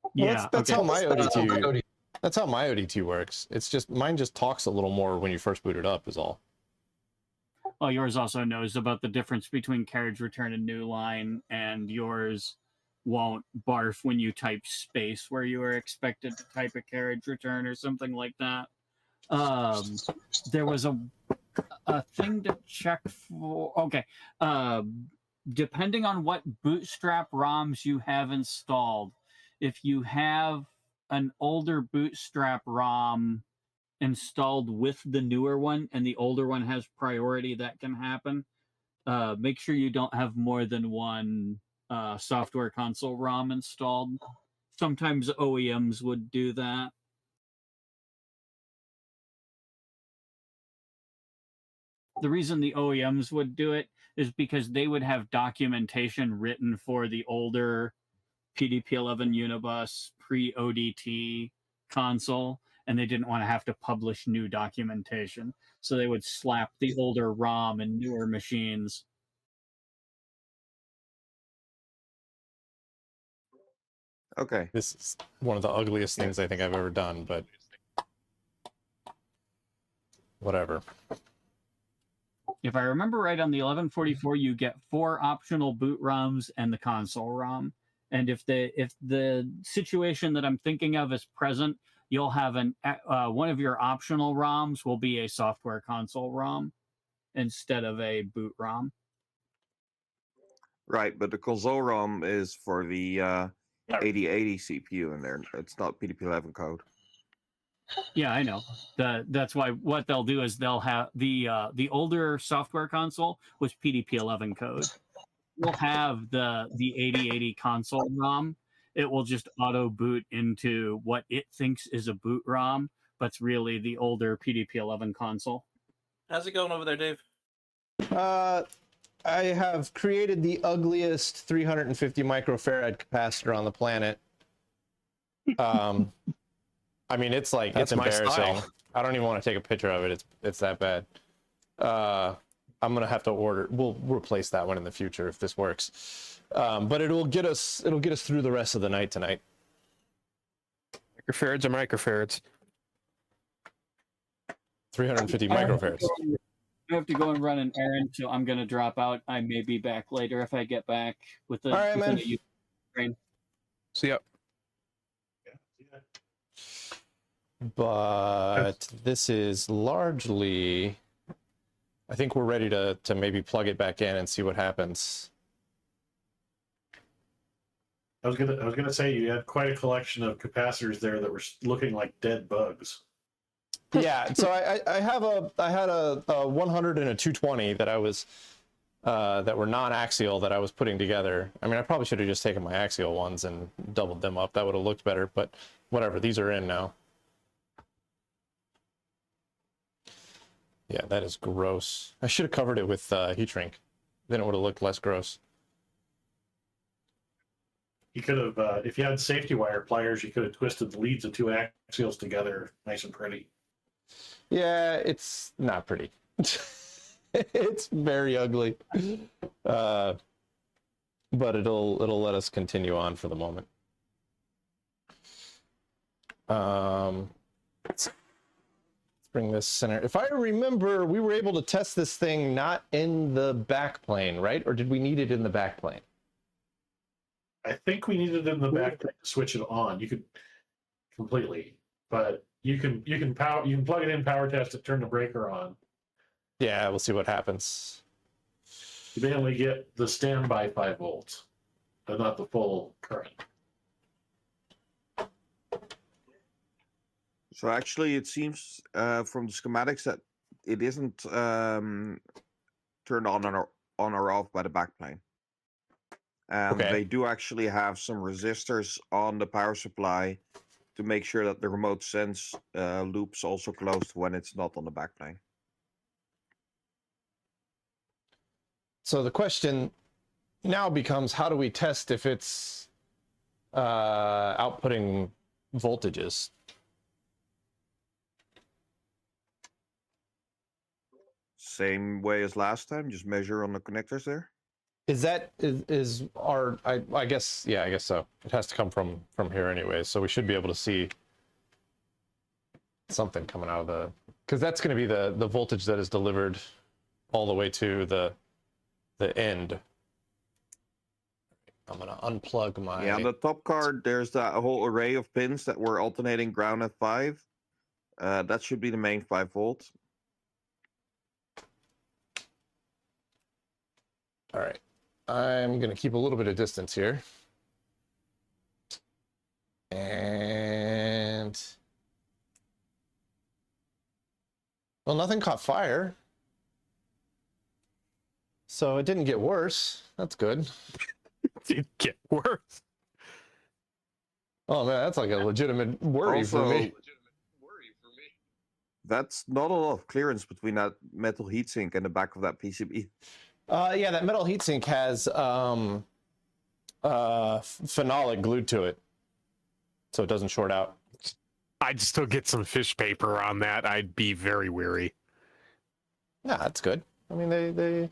Well, Yeah, that's okay. how my ODT. That's how my ODT works. It's just mine just talks a little more when you first boot it up, is all. Well, yours also knows about the difference between carriage return and new line, and yours won't barf when you type space where you were expected to type a carriage return or something like that. There was a thing to check for. Okay. Depending on what Bootstrap ROMs you have installed, if you have an older Bootstrap ROM installed with the newer one and the older one has priority, that can happen. Make sure you don't have more than one software console ROM installed. Sometimes OEMs would do that. The reason the OEMs would do it is because they would have documentation written for the older PDP-11 Unibus pre-ODT console, and they didn't want to have to publish new documentation. So they would slap the older ROM in newer machines. Okay. This is one of the ugliest things I think I've ever done, but whatever. If I remember right, on the 1144, you get 4 optional boot ROMs and the console ROM. And if the situation that I'm thinking of is present, you'll have one of your optional ROMs will be a software console ROM instead of a boot ROM. Right, but the console ROM is for the 8080 CPU in there. It's not PDP-11 code. Yeah, I know. That's why what they'll do is they'll have the older software console was PDP-11 code. We'll have the 8080 console ROM. It will just auto boot into what it thinks is a boot ROM, but it's really the older PDP-11 console. How's it going over there, Dave? I have created the ugliest 350 microfarad capacitor on the planet. I mean, it's like, it's embarrassing. I don't even want to take a picture of it. It's that bad. I'm gonna have to order. We'll replace that one in the future if this works. But it'll get us through the rest of the night tonight. Microfarads are microfarads. 350 microfarads. I have to go and run an errand, so I'm gonna drop out. I may be back later if I get back with the. All right, man. Train. See ya. But this is largely, I think we're ready to maybe plug it back in and see what happens. I was gonna say you had quite a collection of capacitors there that were looking like dead bugs. Yeah, so I had a 100 and a 220 that I was that were non-axial that I was putting together. I mean, I probably should have just taken my axial ones and doubled them up. That would have looked better, but whatever. These are in now. Yeah, that is gross. I should have covered it with heat shrink. Then it would have looked less gross. You could have, if you had safety wire pliers, you could have twisted the leads of 2 axials together, nice and pretty. Yeah, it's not pretty. It's very ugly. But it'll let us continue on for the moment. Let's bring this center. If I remember, we were able to test this thing not in the back plane, right? Or did we need it in the back plane? I think we needed it in the back to switch it on. You could completely, but you can plug it in, power test it, turn the breaker on. Yeah, we'll see what happens. You may only get the standby 5 volts, but not the full current. So actually, it seems from the schematics that it isn't turned on or off by the backplane. Okay. They do actually have some resistors on the power supply to make sure that the remote sense loop's also closed when it's not on the backplane. So the question now becomes, how do we test if it's outputting voltages. Same way as last time, just measure on the connectors there. Is that is our I guess, yeah, I guess so. It has to come from here anyway, so we should be able to see something coming out of the, because that's going to be the voltage that is delivered all the way to the end. I'm going to unplug my... Yeah, on the top card, there's that whole array of pins that were alternating ground at 5. That should be the main 5 volts. All right. I'm going to keep a little bit of distance here. And... well, nothing caught fire. So it didn't get worse. That's good. It did get worse. Oh man, that's like a legitimate worry for me. That's not a lot of clearance between that metal heatsink and the back of that PCB. Yeah, that metal heatsink has phenolic glued to it, so it doesn't short out. I'd still get some fish paper on that. I'd be very weary. Yeah, that's good. I mean, they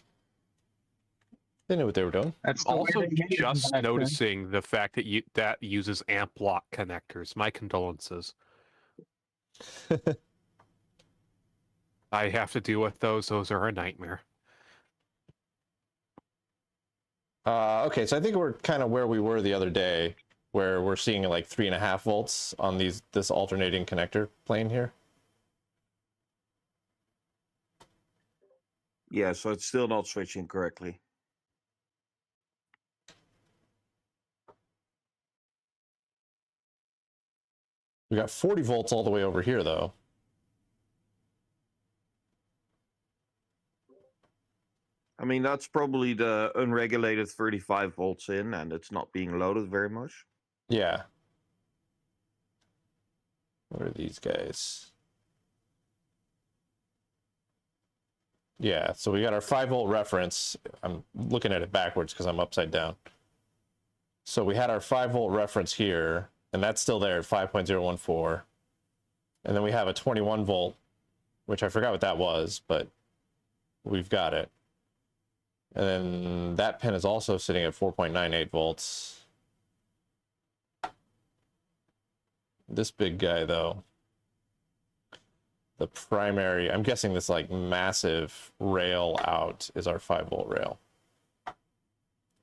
knew what they were doing. That's the way Also, they made it just back then. noticing the fact that that uses amp lock connectors. My condolences. I have to deal with those. Those are a nightmare. Okay, so I think we're kind of where we were the other day, where we're seeing like 3.5 volts on this alternating connector plane here. Yeah, so it's still not switching correctly. We got 40 volts all the way over here, though. I mean, that's probably the unregulated 35 volts in, and it's not being loaded very much. Yeah. What are these guys? Yeah, so we got our 5-volt reference. I'm looking at it backwards because I'm upside down. So we had our 5-volt reference here, and that's still there at 5.014. And then we have a 21 volt, which I forgot what that was, but we've got it. And then that pin is also sitting at 4.98 volts. This big guy, though, the primary, I'm guessing this like massive rail out is our 5-volt rail.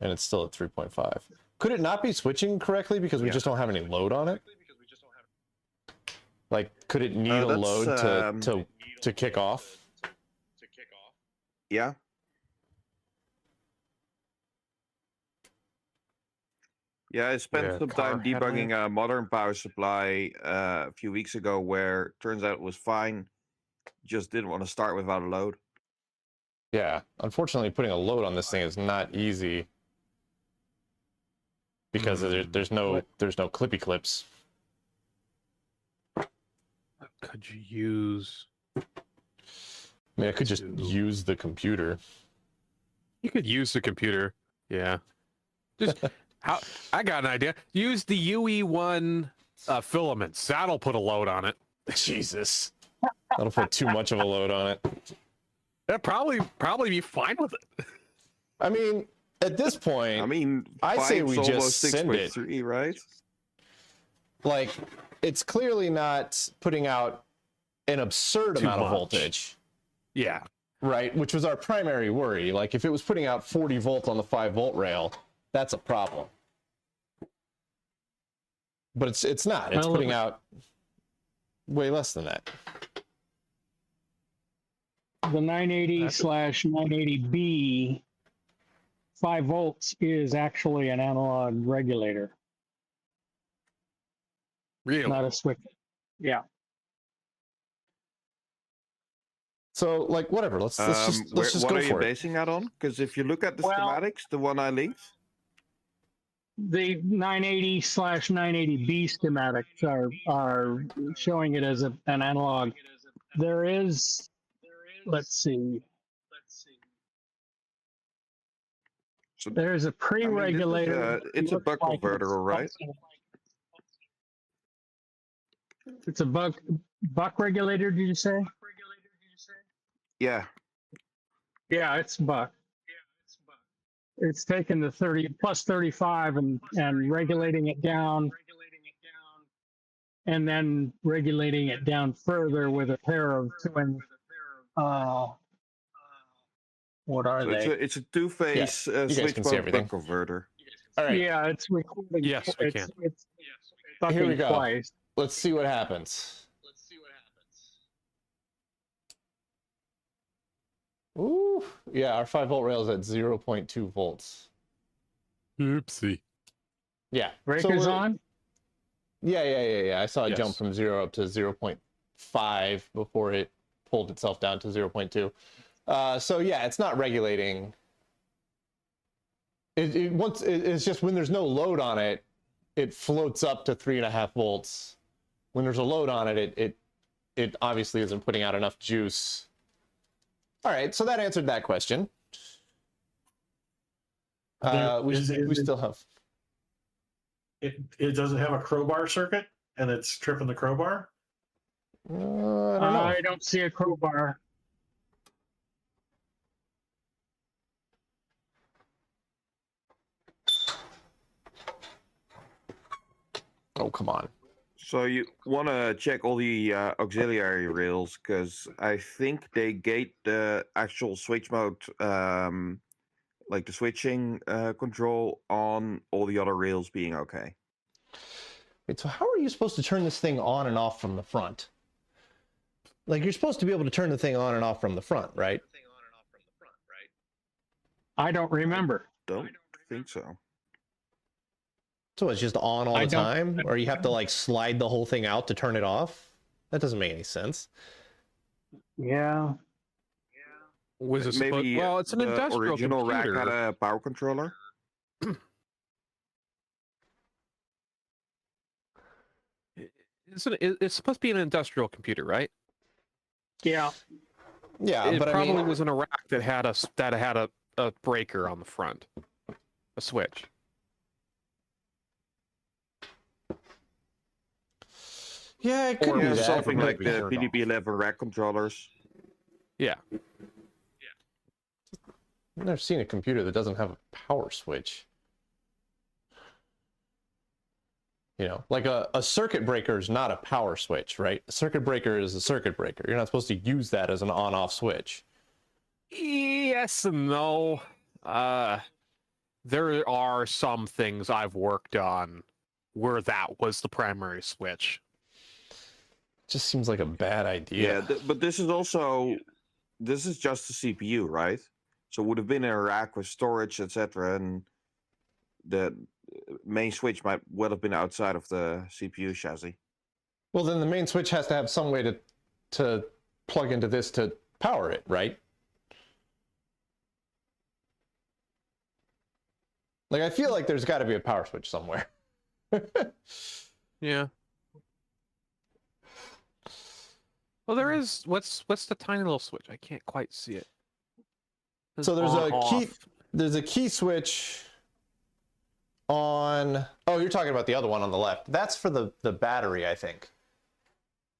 And it's still at 3.5. Could it not be switching correctly because we just don't have any load on it? Like, could it need a load to kick off? Yeah. Yeah, I spent some time debugging a modern power supply a few weeks ago where it turns out it was fine. Just didn't want to start without a load. Yeah, unfortunately, putting a load on this thing is not easy because there's no clippy clips. Could you use? I mean, I could just use the computer. You could use the computer. Yeah. Just how I got an idea. Use the UE1 filaments. That'll put a load on it. Jesus. That'll put too much of a load on it. That'd probably be fine with it. I mean, at this point, I say we just send it. 6.3, right? Like, it's clearly not putting out an absurd amount of voltage. Yeah. Right, which was our primary worry. Like, if it was putting out 40 volts on the 5-volt rail, that's a problem. But it's not. It's putting out way less than that. The 980/980B 5 volts is actually an analog regulator. Really? Not a switch. Yeah. So, like, whatever. Let's just what go are you for it. basing that on? Because if you look at the schematics, the one I linked, The 980/980B schematics are showing it as an analog. There is, let's see. So, There's a pre-regulator. it's a buck converter, all right? It's a buck regulator, did you say? Yeah. Yeah, it's buck. It's taking the 30 plus 35 and regulating it down, and then regulating it down further with a pair of twin. What are So they? it's a two-phase you guys switch can see mode everything. buck converter. All right, Yeah, it's recording. Yes, we it's, can. It's here we bucking go. twice. Let's see what happens. Ooh, yeah, our 5-volt rail is at 0.2 volts. Oopsie. Yeah. Breakers on? Yeah. I saw it jump Yes. from 0 up to 0.5 before it pulled itself down to 0.2. So yeah, it's not regulating. It's just when there's no load on it, it floats up to 3.5 volts. When there's a load on it, it obviously isn't putting out enough juice. All right, so that answered that question. We still have. It doesn't have a crowbar circuit, and it's tripping the crowbar. I don't know. I don't see a crowbar. Oh, come on. So you want to check all the auxiliary rails because I think they gate the actual switch mode, like the switching control on all the other rails being okay. Wait, so how are you supposed to turn this thing on and off from the front? Like, you're supposed to be able to turn the thing on and off from the front, right? I don't remember. Don't think so. So it's just on all I the don't- time? Or you have to, like, slide the whole thing out to turn it off? That doesn't make any sense. Yeah. Was it supposed? Maybe Well, it's an the industrial original computer. rack had a power controller. It's supposed to be an industrial computer, right? Yeah. Yeah, It but probably I mean, was in a rack that had a breaker on the front, a switch. yeah, it could or be Yeah, that. something It might like be the turned off. PDP-11 rack controllers. Yeah. I've never seen a computer that doesn't have a power switch. You know, like a circuit breaker is not a power switch, right? A circuit breaker is a circuit breaker. You're not supposed to use that as an on-off switch. Yes and no. There are some things I've worked on where that was the primary switch. Just seems like a bad idea. Yeah, but this is just the CPU, right? So it would have been in a rack with storage, etc., and the main switch might well have been outside of the CPU chassis. Well, then the main switch has to have some way to plug into this to power it, right? Like, I feel like there's got to be a power switch somewhere. Yeah. Well, there is. What's the tiny little switch? I can't quite see it. So there's on, a key. off. There's a key switch on. Oh, you're talking about the other one on the left. That's for the battery, I think.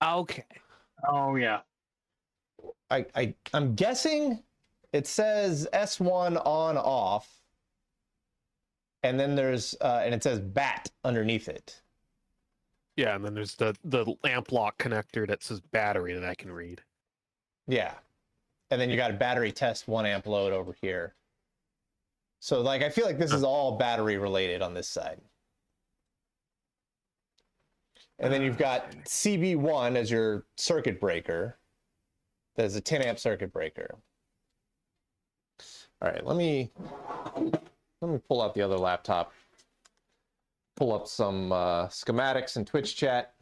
Okay. Oh, yeah. I'm guessing it says S1 on off, and then there's and it says BAT underneath it. Yeah, and then there's the amp lock connector that says battery that I can read. Yeah, and then you got a battery test 1 amp load over here. So like, I feel like this is all battery related on this side. And then you've got CB1 as your circuit breaker. There's a 10 amp circuit breaker. All right, let me pull out the other laptop, pull up some schematics and Twitch chat,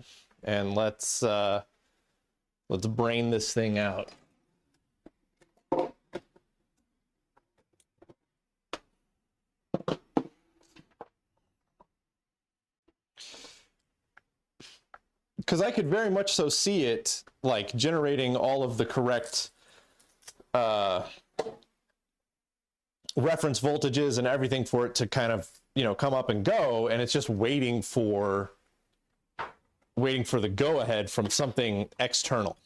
and let's brain this thing out. Because I could very much so see it like generating all of the correct reference voltages and everything for it to kind of, you know, come up and go, and it's just waiting for waiting for the go-ahead from something external.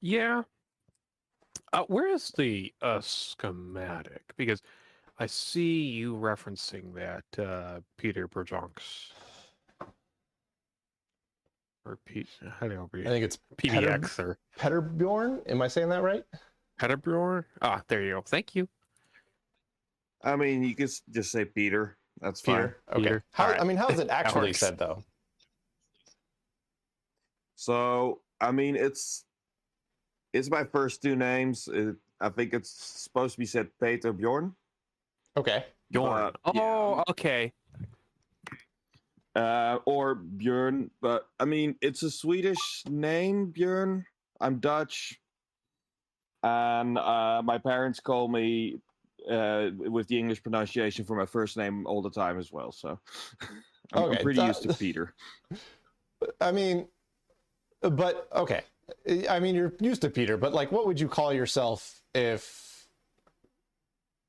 Yeah. Where is the schematic? Because I see you referencing that Peter Berjonks. Or how do you I think it's PDX or Peterbjorn. Am I saying that right? Peterbjorn? Ah, there you go. Thank you. I mean, you could just say Peter. That's Peter. fine. Okay. Peter. How? All right. I mean, how is it actually works. said though? So, I mean, it's my first two names. I think it's supposed to be said Peter Bjorn. Okay. Bjorn. Oh, okay. Or Björn, but I mean, it's a Swedish name, Björn. I'm Dutch, and my parents call me with the English pronunciation for my first name all the time as well. So I'm pretty used to Peter. I mean, but okay. I mean, you're used to Peter, but like, what would you call yourself if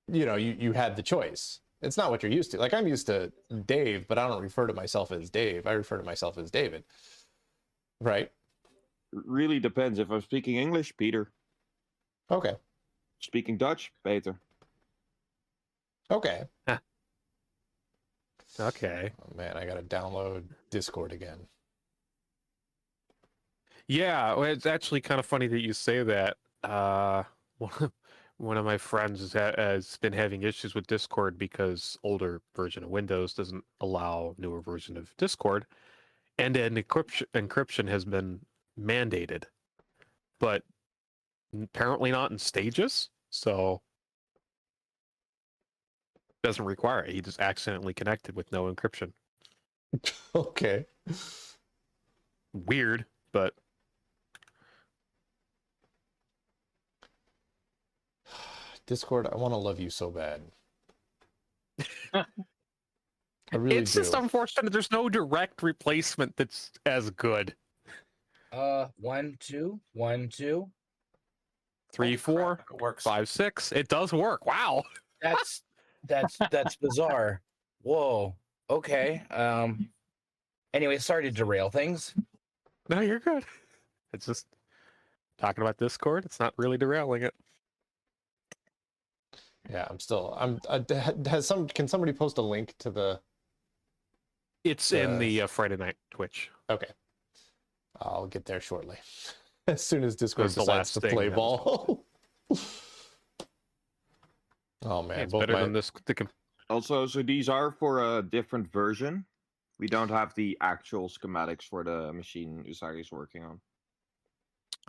you had the choice? It's not what you're used to. Like, I'm used to Dave, but I don't refer to myself as Dave. I refer to myself as David. Right? Really depends. If I'm speaking English, Peter. Okay. Speaking Dutch, Peter. Okay. Okay. Oh, man, I got to download Discord again. Yeah, well, it's actually kind of funny that you say that. One of my friends has been having issues with Discord because older version of Windows doesn't allow newer version of Discord, and then encryption has been mandated, but apparently not in stages, so doesn't require it. He just accidentally connected with no encryption. Okay. Weird, but Discord, I want to love you so bad. I really it's do. just unfortunate there's no direct replacement that's as good. 1 2 1 2 3 4 it works. 5 6. It does work. Wow. That's bizarre. Whoa. Okay. Anyway, sorry to derail things. No, you're good. It's just talking about Discord. It's not really derailing it. Yeah, can somebody post a link to the? It's in the Friday night Twitch. Okay. I'll get there shortly. As soon as Discord That's the decides last to thing play that was- ball. Oh man, It's better than this. Also, so these are for a different version. We don't have the actual schematics for the machine Usari's working on.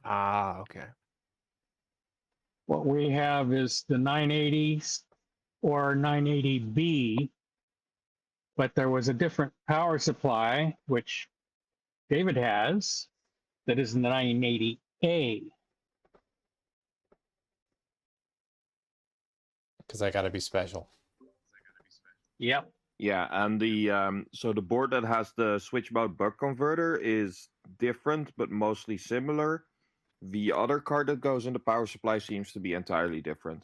Ah, okay. What we have is the 980 or 980B, but there was a different power supply, which David has, that is the 980A. Because I got to be special. Yep. Yeah, and the so the board that has the switch mode buck converter is different, but mostly similar. The other card that goes in the power supply seems to be entirely different.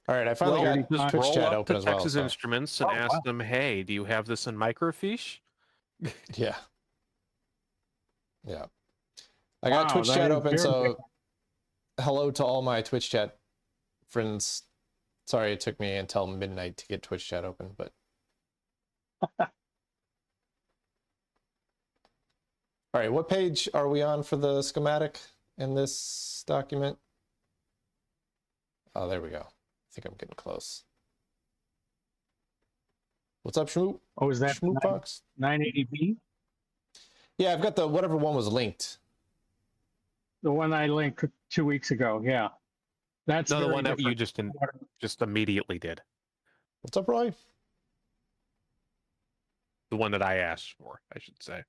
All right, I finally got just Twitch roll chat up open to as well. Texas so- Instruments and ask them, "Hey, do you have this in microfiche?" Yeah. Yeah. I got Wow, Twitch that chat is open, very so different. hello to all my Twitch chat friends. Sorry it took me until midnight to get Twitch chat open, but all right, what page are we on for the schematic in this document? Oh, there we go. I think I'm getting close. What's up, Shmoop? Oh, is that Shmoop Fox? 980B? Yeah, I've got the whatever one was linked. The one I linked 2 weeks ago. Yeah. That's No, the very one that you different. just immediately did. What's up, Roy? The one that I asked for, I should say.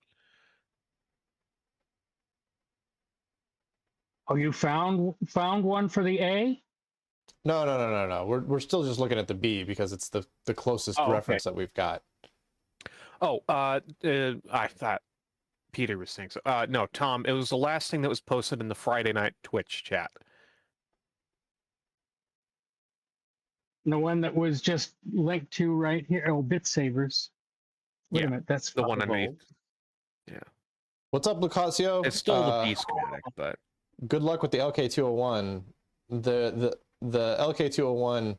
Oh, you found one for the A? No. We're still just looking at the B because it's the closest Oh, okay. reference that we've got. Oh, I thought Peter was saying so. No, Tom, it was the last thing that was posted in the Friday night Twitch chat. The one that was just linked to right here. Oh, Bit Savers. Wait Yeah, a minute, that's the one underneath. Evolved. Yeah. What's up, Lucasio? It's still the B schematic, but good luck with the LK201. The LK201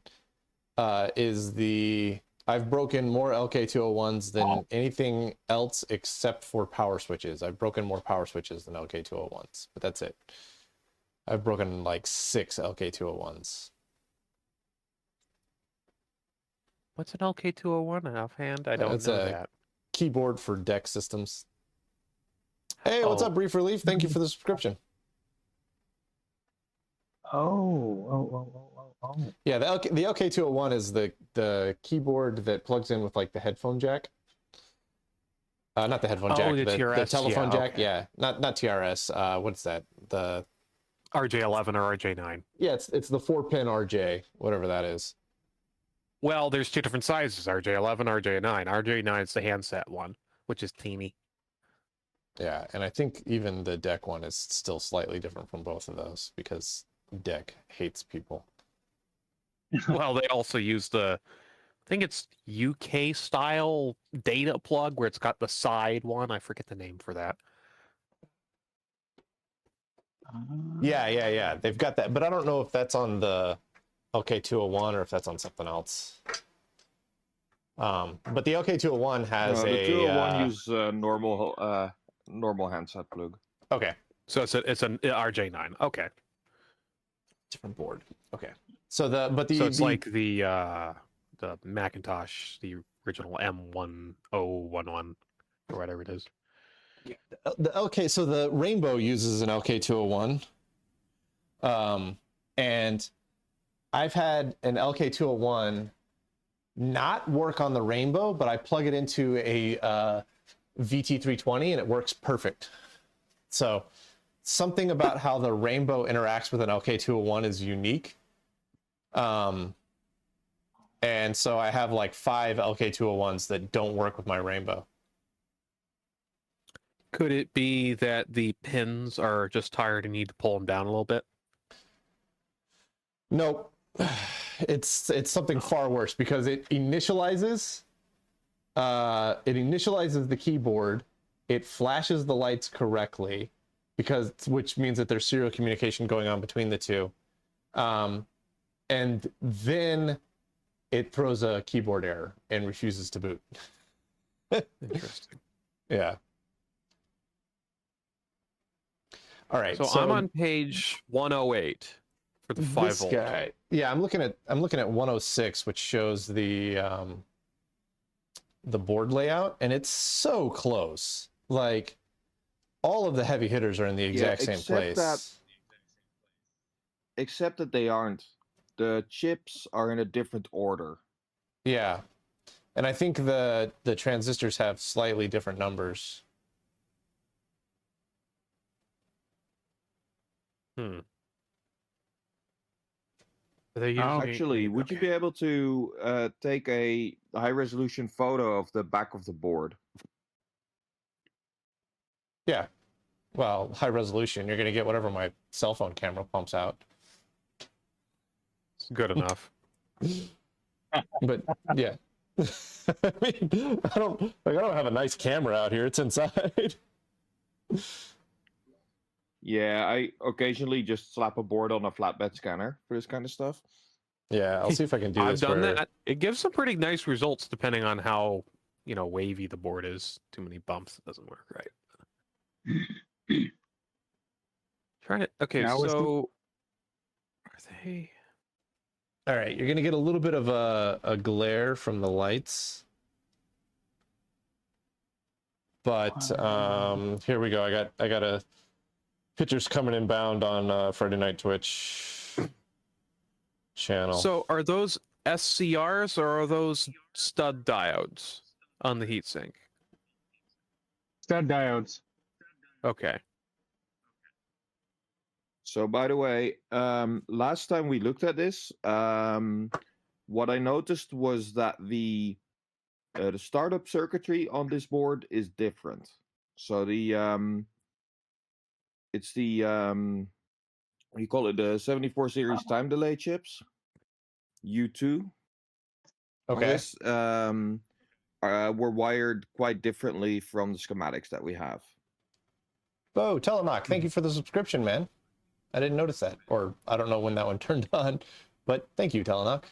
is the I've broken more LK201s than anything else except for power switches. I've broken more power switches than LK201s, but that's it. I've broken like 6 LK201s. what's an LK201 offhand? I don't It's know a that. keyboard for DEC systems. Hey, what's Oh. up, Brief Relief? Thank you for the subscription. Oh. Yeah, the LK201 is the keyboard that plugs in with like the headphone jack. Not the headphone jack, the the TRS, telephone yeah, jack. okay. Yeah, not TRS. What's that? The RJ11 or RJ9. yeah, it's the 4-pin RJ, whatever that is. Well, there's 2 different sizes, RJ11, RJ9. RJ9 is the handset one, which is teeny. Yeah, and I think even the DEC one is still slightly different from both of those because DEC hates people. Well, they also use I think it's UK style data plug where it's got the side one. I forget the name for that. Yeah. They've got that, but I don't know if that's on the LK201 or if that's on something else. But the LK201 has the a 201 use normal handset plug. Okay, So it's an RJ9. Okay. different board. Okay, so it's like the Macintosh, the original M1011 or whatever it is. the LK. So the Rainbow uses an LK201, and I've had an LK201 not work on the Rainbow, but I plug it into a VT320 and it works perfect. So something about how the Rainbow interacts with an LK201 is unique. And so I have like 5 LK201s that don't work with my Rainbow. Could it be that the pins are just tired and need to pull them down a little bit? Nope. It's something far worse because it initializes the keyboard, it flashes the lights correctly, which means that there's serial communication going on between the two, and then it throws a keyboard error and refuses to boot. Interesting. Yeah. All right. So I'm on page 108 for the 5 volt. Guy, yeah, I'm looking at 106, which shows the board layout, and it's so close. Like all of the heavy hitters are in the exact same place. Except that they aren't. The chips are in a different order. Yeah, and I think the transistors have slightly different numbers. Actually, would you be able to take a high-resolution photo of the back of the board? Yeah. Well, high resolution, you're going to get whatever my cell phone camera pumps out. It's good enough. But yeah. I mean, I don't have a nice camera out here. It's inside. Yeah, I occasionally just slap a board on a flatbed scanner for this kind of stuff. Yeah, I'll see if I can do I've this. done that. It gives some pretty nice results depending on how, wavy the board is. Too many bumps, it doesn't work right. Trying to. Okay, Now so are they? All right, you're gonna get a little bit of a glare from the lights, but here we go. I got a pictures coming inbound on Friday Night Twitch channel. So are those SCRs or are those stud diodes on the heatsink? Stud diodes. Okay. So, by the way, last time we looked at this, what I noticed was that the startup circuitry on this board is different. So it's the what do you call it? The 74 series time delay chips, U2. Okay. This were wired quite differently from the schematics that we have. Oh, Telemark, thank you for the subscription, man. I didn't notice that, or I don't know when that one turned on, but thank you, Telemark.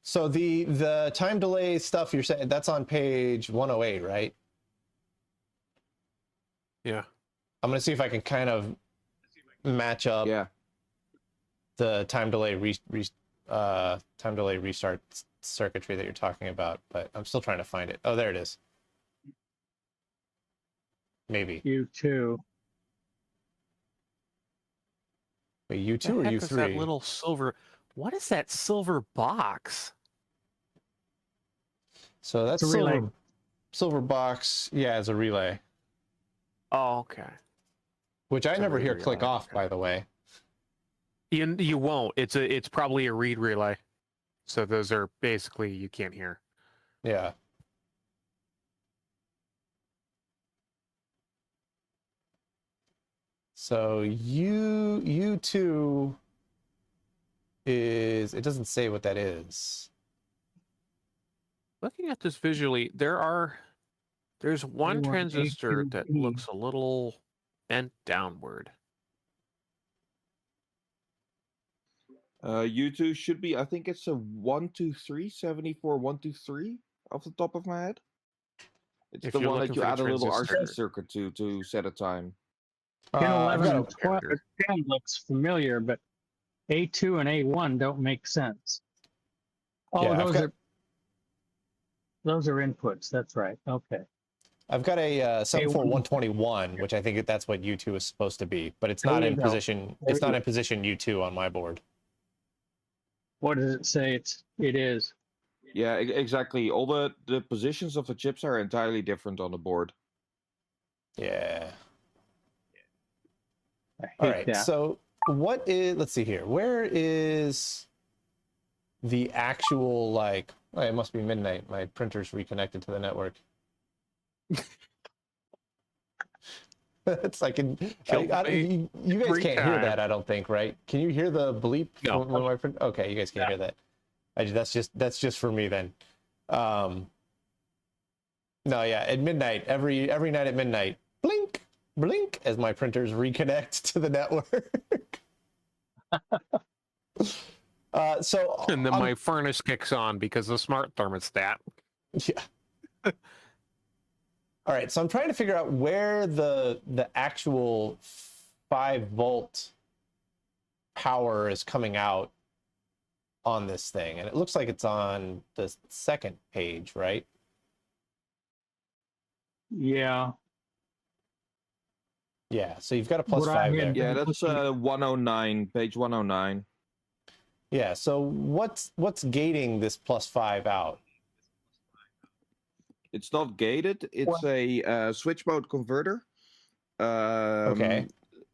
So the time delay stuff you're saying, that's on page 108, right? Yeah. I'm going to see if I can kind of match up the time delay restart circuitry that you're talking about, but I'm still trying to find it. Oh, there it is. Maybe. U2. Wait, U2 The or heck U3? is that little silver? What is that silver box? So that's It's a relay. silver box. Yeah, it's a relay. Oh, okay. Which I It's a never read hear relay, click off, okay. by the way. You won't. It's probably a read relay. So those are basically you can't hear. Yeah. So U2 is, it doesn't say what that is. Looking at this visually, there's one A1, transistor A2, that B. looks a little bent downward. U2 should be, I think it's a 123, 74 123 off the top of my head. It's If the you're one that looking you for the add a little RC transistor. circuit to set a time. 10, 11, got and a- 12, 10 looks familiar, but A2 and A1 don't make sense. Oh, Yeah, those are inputs. That's right. Okay. I've got a 74121, which I think that's what U2 is supposed to be, but it's There not you in go. position. There It's you not go. in position U2 on my board. What does it say? It is. Yeah, exactly. All the positions of the chips are entirely different on the board. Yeah. I hate All right. that. So what is? Let's see here. Where is the actual like? Oh, it must be midnight. My printer's reconnected to the network. It's like you guys every can't hear time. that. I don't think, right? Can you hear the bleep? No. When my print? Okay, you guys can't hear that. That's just for me then. No, yeah. At midnight, every night at midnight, blink, blink, as my printers reconnect to the network. So And then my furnace kicks on because of the smart thermostat. Yeah. All right, so I'm trying to figure out where the actual 5-volt power is coming out on this thing, and it looks like it's on the second page, right? Yeah. Yeah. So you've got a plus What I 5 there. had Yeah, been that's looking- 109, page 109. Yeah. So what's gating this plus 5 out? It's not gated. It's a switch mode converter. Okay.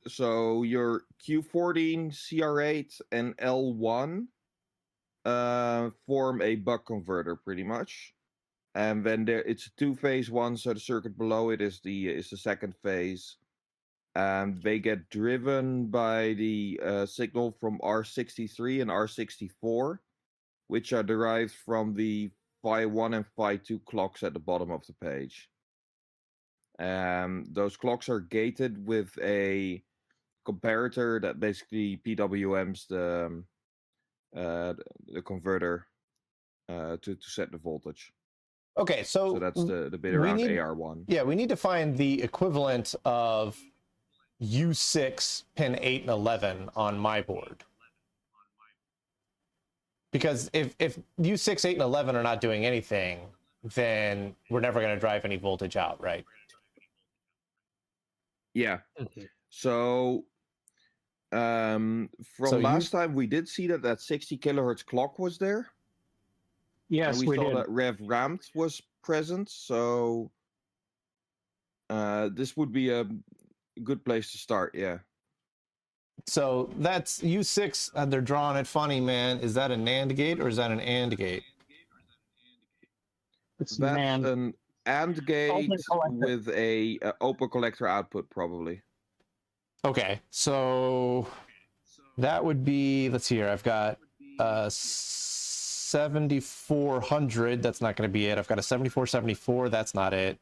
So your Q14, CR8, and L1 form a buck converter pretty much, and then it's a two-phase one. So the circuit below it is the second phase, and they get driven by the signal from R63 and R64, which are derived from the Phi1 and Phi2 clocks at the bottom of the page. Those clocks are gated with a comparator that basically PWMs the converter to set the voltage. Okay. So that's the bit around AR1. Yeah, we need to find the equivalent of U6 pin 8 and 11 on my board. Because if U6, 8, and 11 are not doing anything, then we're never going to drive any voltage out, right? Yeah. So from So last time we did see that 60 kilohertz clock was there. Yes, and we saw did. that rev ramped was present. So this would be a good place to start. Yeah. So that's U6. They're drawing it funny, man. Is that a NAND gate or is that an AND gate? It's That's NAND. an AND gate Open collector. with a open collector output, probably. Okay, so that would be, let's see here, I've got 7400, that's not going to be it. I've got a 7474, that's not it.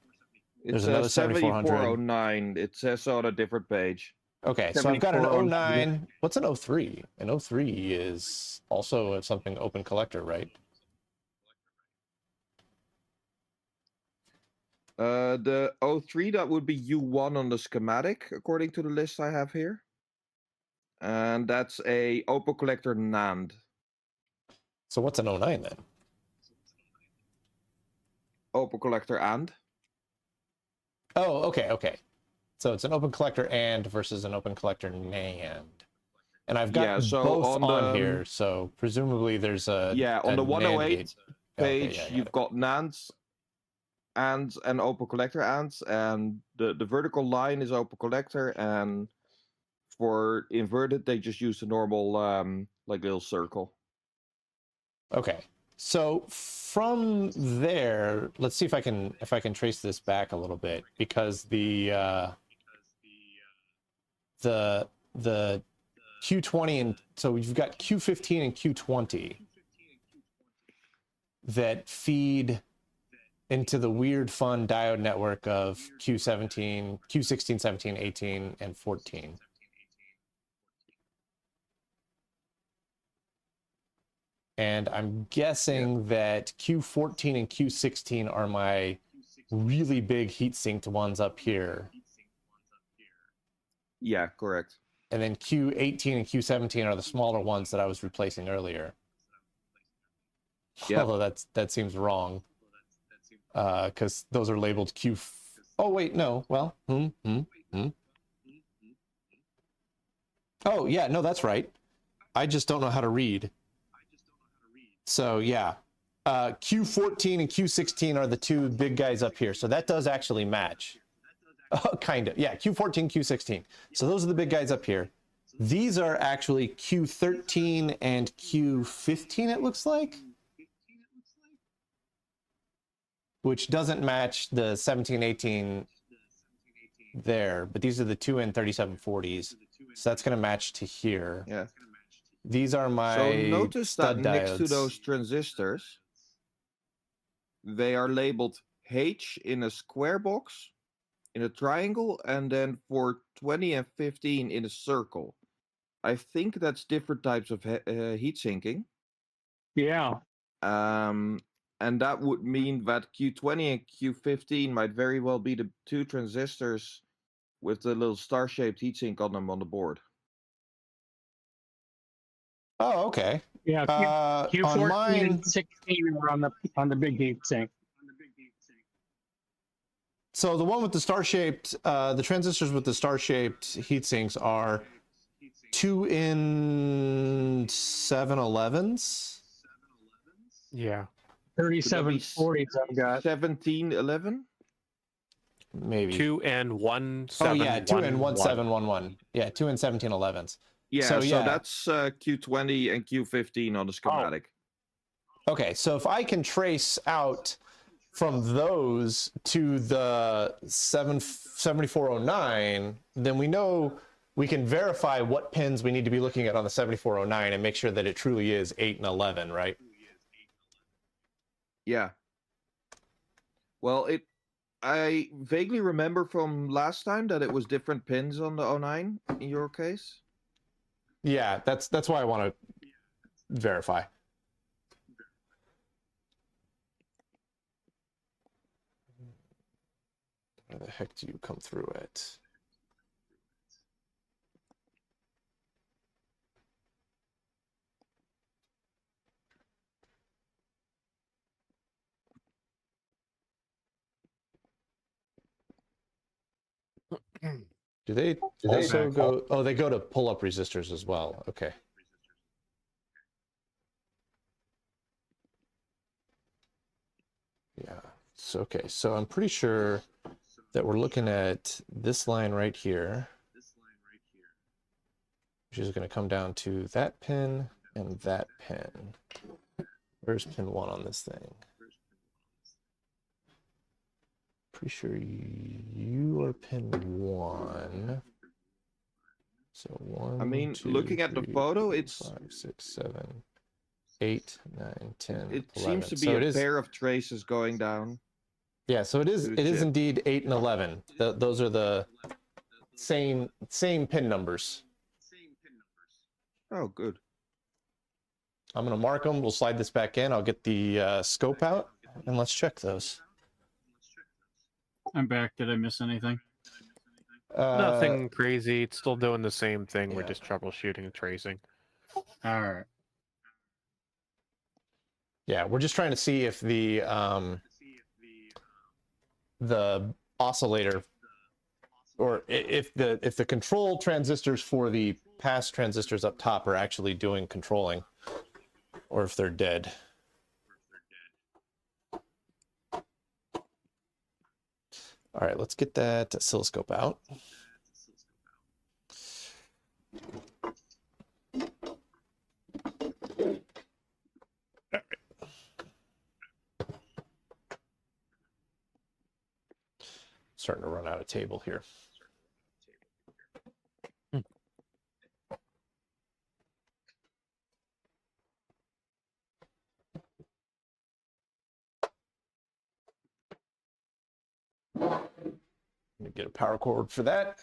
There's It's another a 7400. 7409. It says so on a different page. Okay, so I've got an 7409. 09. What's an 03? An 03 is also something open collector, right? The 03, that would be U1 on the schematic, according to the list I have here. And that's a open collector NAND. So what's an 09 then? Open collector AND. Oh, okay, okay. So it's an open collector AND versus an open collector NAND. And I've got both on here, so presumably there's a... Yeah, on the 108 page, okay, you've got NANDs, ANDs, and open collector ANDs, and the vertical line is open collector, and for inverted, they just use the normal, like, little circle. Okay. So from there, let's see if I can trace this back a little bit, because the Q20 and so we've got Q15 and Q20 that feed into the weird fun diode network of Q17, Q16, 17, 18, and 14. And I'm guessing that Q14 and Q16 are my really big heat sinked ones up here. Yeah, correct. And then Q18 and Q17 are the smaller ones that I was replacing earlier. Yep. Although that seems wrong. Because those are labeled Q... Oh, wait, no. Well, Oh, yeah, no, that's right. I just don't know how to read. So, yeah. Q14 and Q16 are the two big guys up here. So that does actually match. Kind of. Yeah, Q14, Q16. So those are the big guys up here. These are actually Q13 and Q15, it looks like. Which doesn't match the 17, 18 there. But these are the 2N3740s. So that's going to match to here. Yeah. These are my So notice that stud next to diodes. those transistors, they are labeled H in a square box, in a triangle, and then for 20 and 15 in a circle. I think that's different types of heat sinking. Yeah. And that would mean that Q20 and Q15 might very well be the two transistors with the little star-shaped heatsink on them on the board. Oh, okay. Yeah. Q14 on mine, and 16 are on the big heat sink. so the one with the star-shaped, the transistors with the star-shaped heat sinks are 2N711s. Yeah. 3740s I've got. 1711? Maybe. 2N1711. Oh, yeah, 2N1711. Yeah, 2N1711s. Yeah, So, yeah. That's Q20 and Q15 on the schematic. Okay, so if I can trace out from those to the 7409, then we know we can verify what pins we need to be looking at on the 7409 and make sure that it truly is 8 and 11, right? Yeah. Well, I vaguely remember from last time that it was different pins on the 09 in your case. Yeah, that's why I want to verify. Where the heck do you come through it? Do they also go? Oh, they go to pull-up resistors as well. Okay. Yeah. So, okay. So I'm pretty sure that we're looking at this line right here, which is going to come down to that pin and that pin. Where's pin 1 on this thing? Pretty sure you are pin 1. So 1. I mean, 2, looking at the 3, photo, 4, it's 5, 6, 7, 8, 9, 10, it 11. seems to be so a it is, pair of traces going down. Yeah, so it is. to It the is chip. indeed 8 and 11. Those are the same pin numbers. Oh, good. I'm gonna mark them. We'll slide this back in. I'll get the scope out and let's check those. I'm back. Did I miss anything? Nothing crazy. It's still doing the same thing. We're yeah. just troubleshooting and tracing. All right. Yeah, we're just trying to see if the oscillator, or if the control transistors for the pass transistors up top are actually doing controlling, or if they're dead. All right, let's get that oscilloscope out. Starting to run out of table here. Let me get a power cord for that.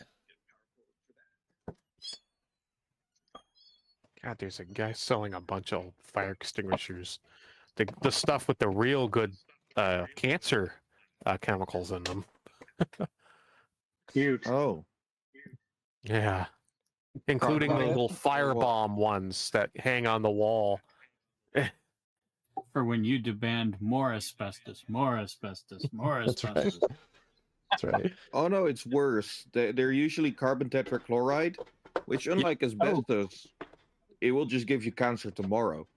God, there's a guy selling a bunch of fire extinguishers. The stuff with the real good cancer chemicals in them. Cute. Oh, Yeah. Including the Carbide? little firebomb ones that hang on the wall. For when you demand more asbestos, more asbestos, more That's right. asbestos. That's right. oh no, it's worse. They're usually carbon tetrachloride, which, unlike asbestos, it will just give you cancer tomorrow.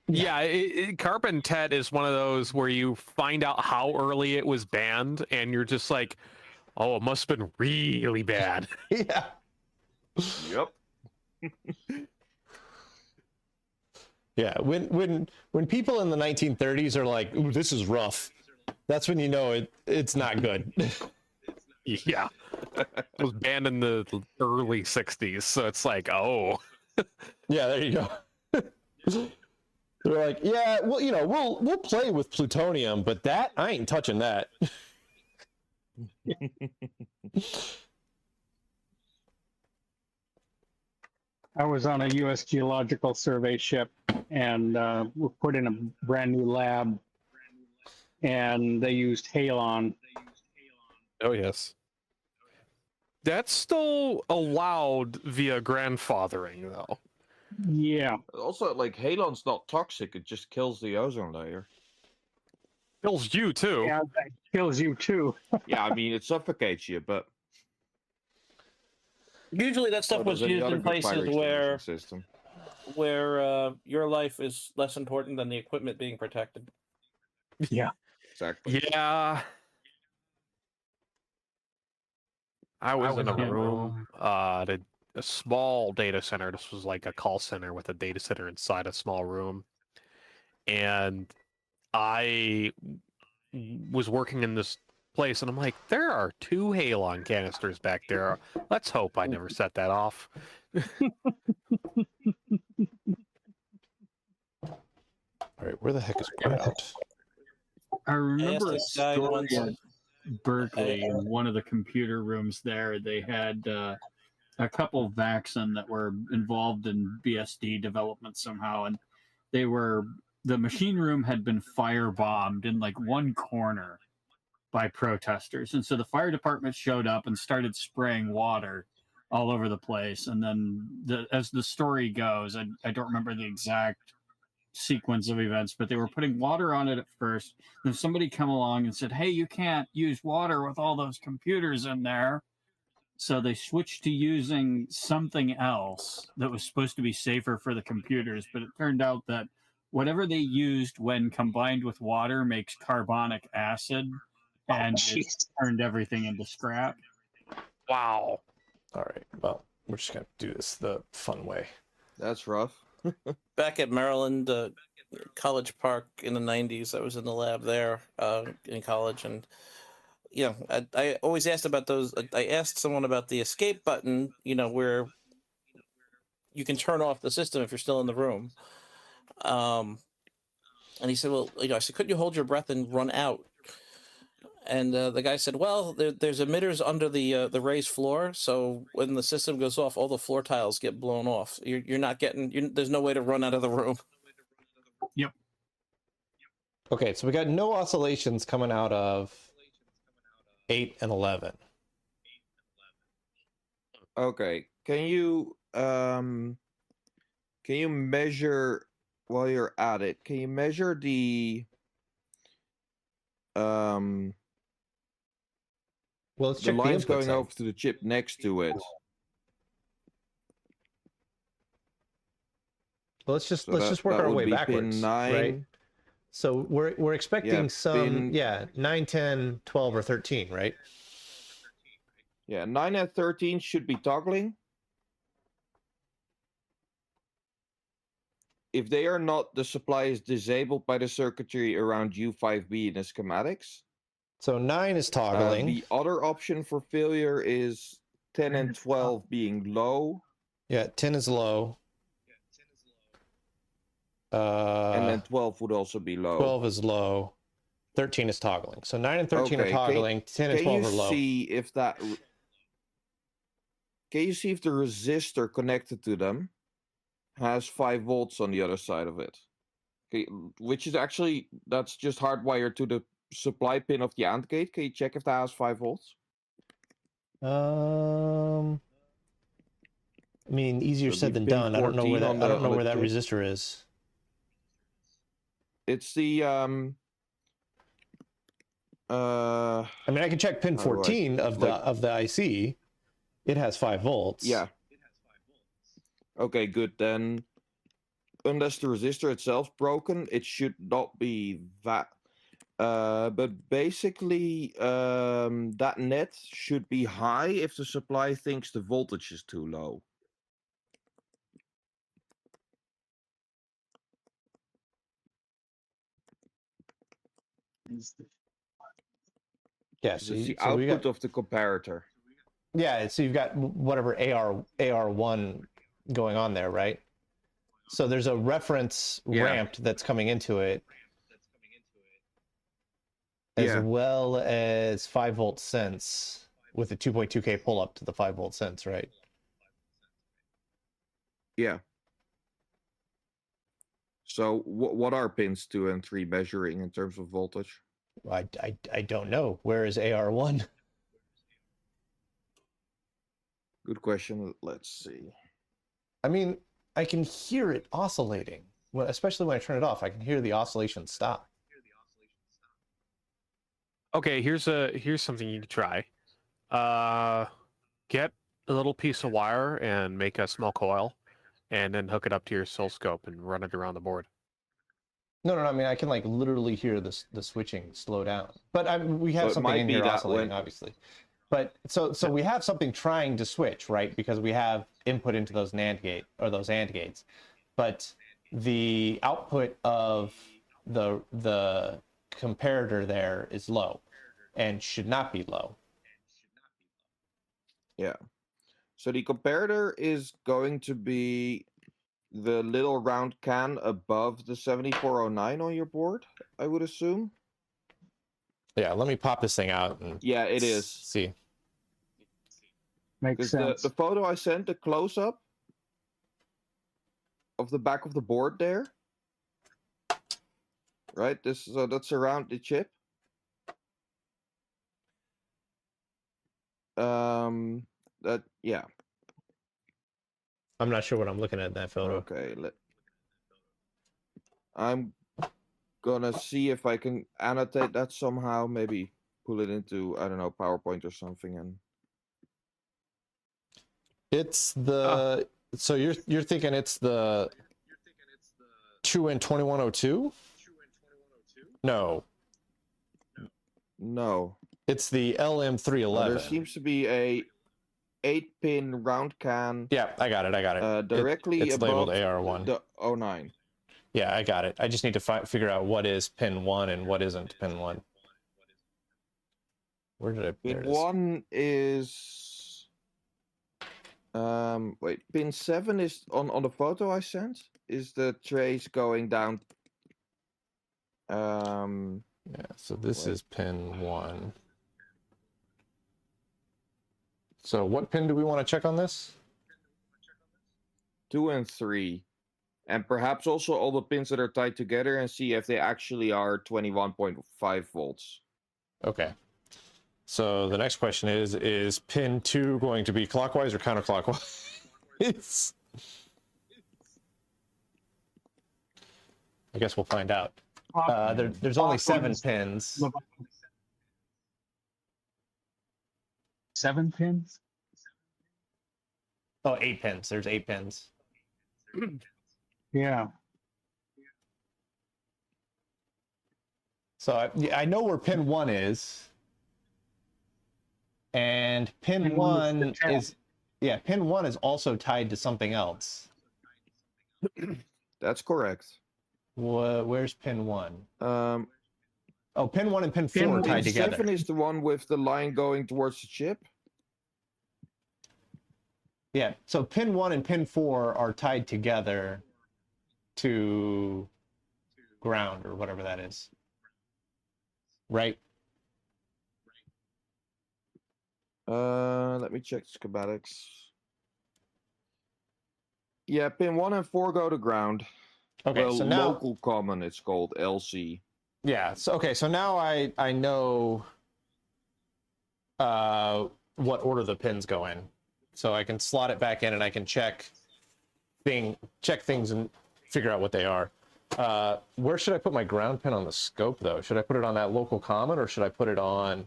Yeah, carbon tet is one of those where you find out how early it was banned, and you're just like, oh, it must have been really bad. Yeah. Yep. Yeah. When people in the 1930s are like, "Ooh, this is rough," that's when you know it's not good. Yeah. It was banned in the early 60s, so it's like, oh. Yeah, there you go. They're like, yeah, well, you know, we'll play with plutonium, but that I ain't touching that. I was on a U.S. Geological Survey ship, and we put in a brand new lab, and they used halon. Oh, yes. That's still allowed via grandfathering, though. Yeah. Also, like, halon's not toxic; it just kills the ozone layer. Kills you, too. Yeah, that kills you too. Yeah, I mean, it suffocates you, but Usually that stuff so was does any used other in good fire places where extinguishing system. your life is less important than the equipment being protected. Yeah. Exactly. Yeah. I was in a room at a small data center. This was like a call center with a data center inside a small room. And I was working in this place, and I'm like, there are 2 halon canisters back there. Let's hope I never set that off. All right, where the heck is Grout? I remember a this guy story once- at Berkeley in one of the computer rooms there. They had a couple Vaxxon that were involved in BSD development somehow, and the machine room had been firebombed in like one corner by protesters, and so the fire department showed up and started spraying water all over the place. And then, as the story goes, I don't remember the exact sequence of events, but they were putting water on it at first. Then somebody come along and said, "Hey, you can't use water with all those computers in there." So they switched to using something else that was supposed to be safer for the computers, but it turned out that whatever they used when combined with water makes carbonic acid, and it turned everything into scrap. Wow. All right, well, we're just gonna do this the fun way. That's rough. Back at Maryland, College Park in the 90s, I was in the lab there in college, and I always asked about those. I asked someone about the escape button, where you can turn off the system if you're still in the room. And he said, well, I said, couldn't you hold your breath and run out? And the guy said, well, there's emitters under the raised floor, so when the system goes off, all the floor tiles get blown off. You're not getting. There's no way to run out of the room. Yep. Okay, so we got no oscillations coming out of 8 and 11. Okay, can you measure while you're at it? Can you measure the Well, let's the check the lines input going side. over to the chip next to it? Well, let's just So work that our would way be backwards, pin 9. right? So we're expecting some pin- 9, 10, 12, or 13, right? Yeah, 9 and 13 should be toggling. If they are not, the supply is disabled by the circuitry around U5B in the schematics. So 9 is toggling. The other option for failure is 10 and 12 being low. Yeah, 10 is low. And then 12 would also be low. 12 is low. 13 is toggling. So 9 and 13 are Okay, toggling. 10 and 12 are low. Can you see if the resistor connected to them has 5 volts on the other side of it? Okay, which is actually, that's just hardwired to the supply pin of the AND gate. Can you check if that has 5 volts? I mean, easier So said the than pin done. I don't know where 14 that on the that chip. resistor is. It's the I mean, I can check pin how do I- 14 of the IC. It has 5 volts. Yeah. Okay, good. Then, unless the resistor itself broken, it should not be that. But basically, that net should be high if the supply thinks the voltage is too low. Yeah, It's so, the so we output got, of the comparator. yeah, so you've got whatever AR1 going on there, right? So there's a reference ramped that's coming into it, as well as 5 volt sense with a 2.2K pull up to the 5 volt sense, right? Yeah. So what are pins 2 and 3 measuring in terms of voltage? I don't know. Where is AR1? Good question. Let's see. I mean, I can hear it oscillating. Well, especially when I turn it off, I can hear the oscillation stop. Okay, here's something you can try. Get a little piece of wire and make a small coil, and then hook it up to your oscilloscope and run it around the board. No, I mean, I can like literally hear the switching slow down. But we have something in here oscillating, obviously. But so we have something trying to switch, right? Because we have input into those NAND gate or those AND gates. But the output of the comparator there is low and should not be low. Yeah. So the comparator is going to be the little round can above the 7409 on your board, I would assume. Yeah, let me pop this thing out. And yeah, it is. See. Makes sense. The photo I sent, the close-up of the back of the board there, right? That's around the chip. Yeah. I'm not sure what I'm looking at in that photo. Okay, I'm gonna see if I can annotate that somehow. Maybe pull it into, I don't know, PowerPoint or something. And it's the so you're thinking it's the 2N2102? No. No. It's the LM311. There seems to be a 8-pin round can. Yeah, I got it. Directly it's above labeled AR1. the 09. Yeah, I got it. I just need to figure out what is pin 1 and what isn't pin 1. Where did I? There Pin it is. 1 is wait, pin 7 is on the photo I sent. Is the trace going down? Yeah, so this wait. is pin 1. So what pin do we want to check on this? 2 and 3. And perhaps also all the pins that are tied together and see if they actually are 21.5 volts. Okay. So the next question is pin 2 going to be clockwise or counterclockwise? I guess we'll find out. There's only 7 pins. 7 pins? Oh, 8 pins. There's 8 pins. Yeah. So I know where pin 1 is. And pin 1 is, yeah, pin 1 is also tied to something else. That's correct. Where's pin 1? Um, Oh, pin 1 and pin 4 are pin tied together. 7 is the one with the line going towards the chip. Yeah, so pin 1 and pin 4 are tied together to ground or whatever that is. Right? Let me check schematics. Yeah, pin 1 and 4 go to ground. Okay, well, so now local common it's called, LC. yeah, so okay, so now I know what order the pins go in. So I can slot it back in and I can check things and figure out what they are. Where should I put my ground pin on the scope though? Should I put it on that local common or should I put it on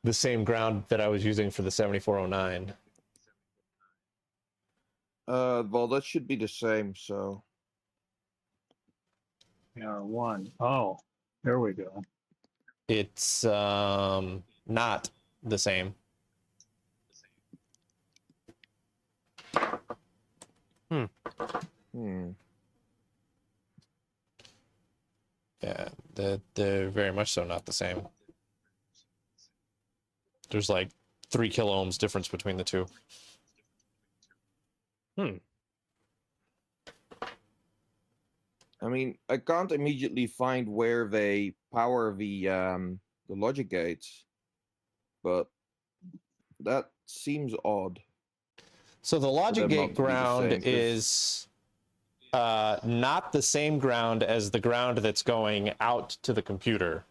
the same ground that I was using for the 7409? Well, that should be the same, so. R1. Oh, there we go. It's not the same. Yeah, they're very much so not the same. There's like 3 kilo ohms difference between the two. I mean, I can't immediately find where they power the logic gates, but that seems odd. So the logic them not gate to be the ground same, 'cause- is not the same ground as the ground that's going out to the computer.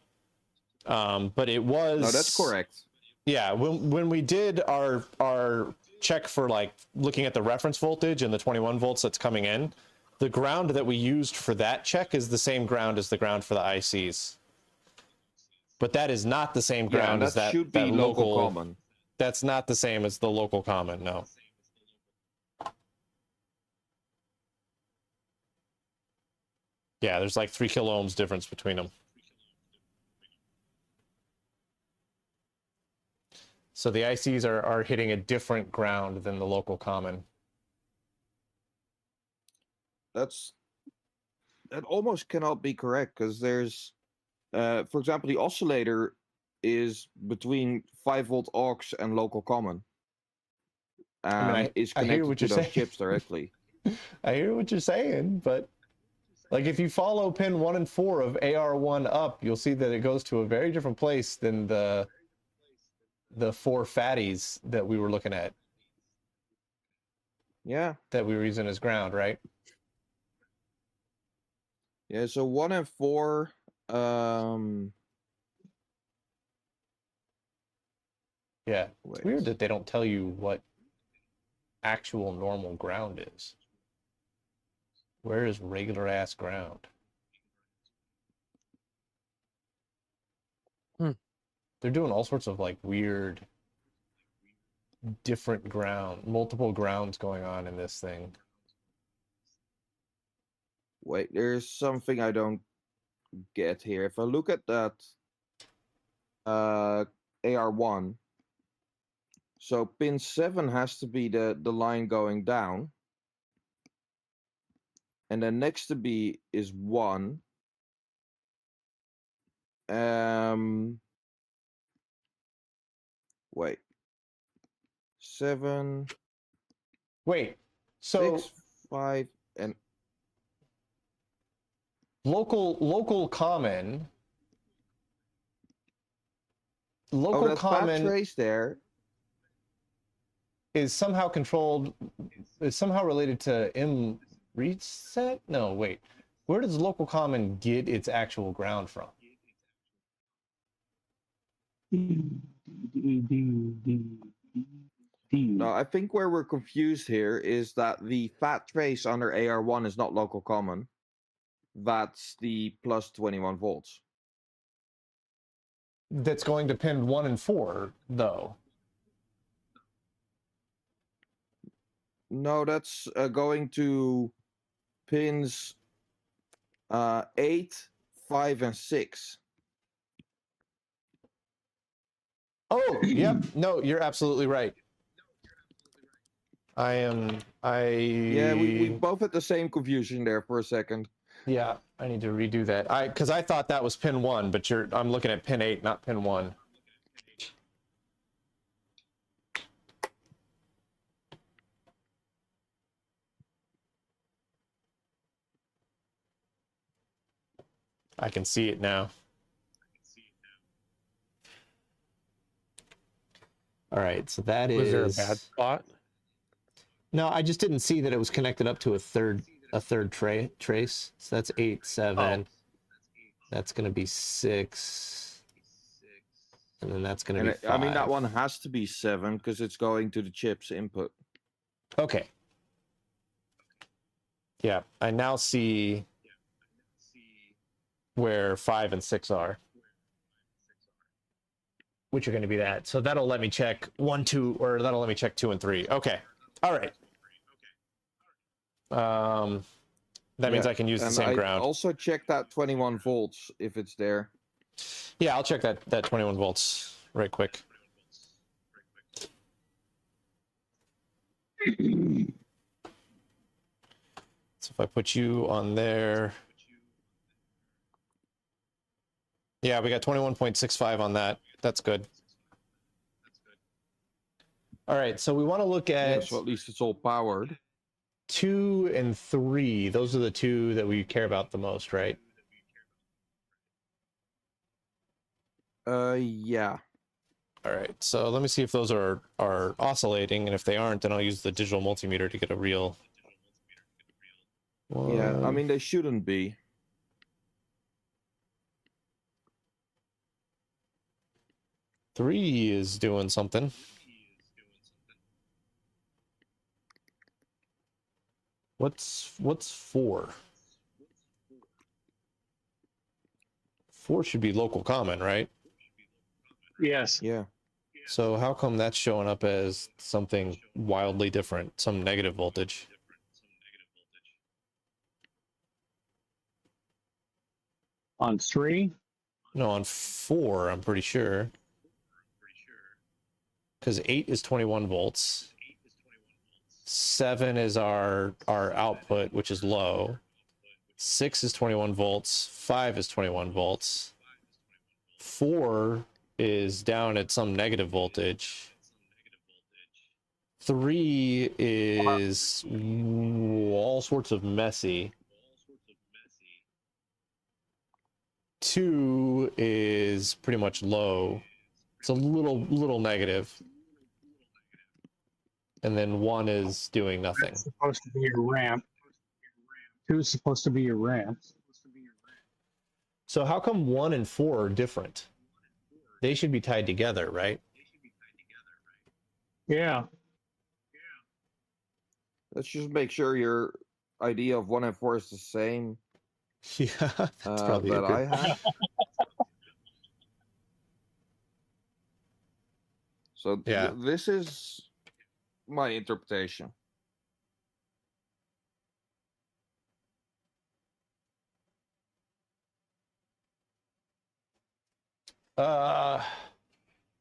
But it was. No, that's correct. Yeah, when we did our check for like looking at the reference voltage and the 21 volts that's coming in, the ground that we used for that check is the same ground as the ground for the ICs. But that is not the same ground as that should be that local common. That's not the same as the local common, no. Yeah, there's like 3 kilo ohms difference between them. So the ICs are hitting a different ground than the local common. That almost cannot be correct because there's, for example, the oscillator is between 5-volt aux and local common. Is connected to those chips directly. I hear what you're saying, but like if you follow pin 1 and 4 of AR1 up, you'll see that it goes to a very different place than the 4 fatties that we were looking at. Yeah. That we were using as ground, right? Yeah, so 1 and 4, yeah, it's weird that they don't tell you what actual normal ground is. Where is regular ass ground? They're doing all sorts of like weird, different multiple grounds going on in this thing. Wait, there's something I don't get here. If I look at that AR1, so pin 7 has to be the line going down. And then next to be is 1. Wait. 7, Wait. So 6, 5, and local common. oh, Local that fat common trace there. is somehow controlled, is somehow related to M reset? No, wait. Where does local common get its actual ground from? No, I think where we're confused here is that the fat trace under AR1 is not local common. That's the plus 21 volts. That's going to pin 1 and 4, though. No, that's going to pins 8, 5, and 6. Oh, yep. No, you're absolutely right. Yeah, we both had the same confusion there for a second. Yeah, I need to redo that. Because I thought that was pin 1, but I'm looking at pin 8, not pin 1. I can see it now. All right, so that Was is. there a bad spot? No, I just didn't see that it was connected up to a third trace. So that's 8, 7. Oh. That's going to be 6. And then that's going to be 5. I mean, that one has to be 7 because it's going to the chip's input. Okay. Yeah, I now see where 5 and 6 are, which are going to be that. So that'll let me check 1, 2, or that'll let me check 2 and 3. Okay. All right. That means I can use the same ground. Also check that 21 volts if it's there. Yeah, I'll check that 21 volts right quick. So if I put you on there. Yeah, we got 21.65 on that. That's good. All right, so we want to look at. Yeah, so at least it's all powered. 2 and 3. Those are the two that we care about the most, right? Yeah. All right, so let me see if those are oscillating, and if they aren't, then I'll use the digital multimeter to get a real. Yeah, I mean, they shouldn't be. Three is doing something. What's 4? 4 should be local common, right? Yes. Yeah. So how come that's showing up as something wildly different, some negative voltage? On 3? No, on 4, I'm pretty sure. Because 8 is 21 volts. 7 is our output, which is low. 6 is 21 volts. 5 is 21 volts. 4 is down at some negative voltage. 3 is all sorts of messy. 2 is pretty much low. It's a little negative. And then 1 is doing nothing. It's supposed to be your ramp. 2 is supposed to be your ramp. So how come 1 and 4 are different? They should be tied together, right? Yeah. Let's just make sure your idea of 1 and 4 is the same. Yeah, that's probably that a good... I have. So yeah, this is my interpretation. Yeah,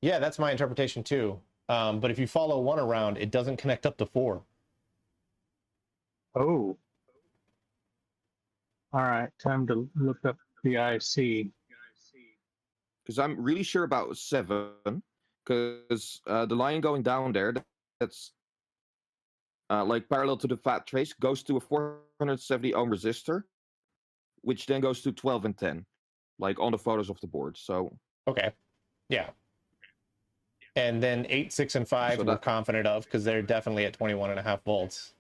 that's my interpretation too. But if you follow 1 around, it doesn't connect up to 4. Oh. All right, time to look up the IC. Because I'm really sure about 7. because the line going down there, that's like parallel to the fat trace, goes to a 470 ohm resistor, which then goes to 12 and 10, like on the photos of the board. So Okay. Yeah. And then 8, 6, and 5 So we're that- confident of because they're definitely at 21.5 volts.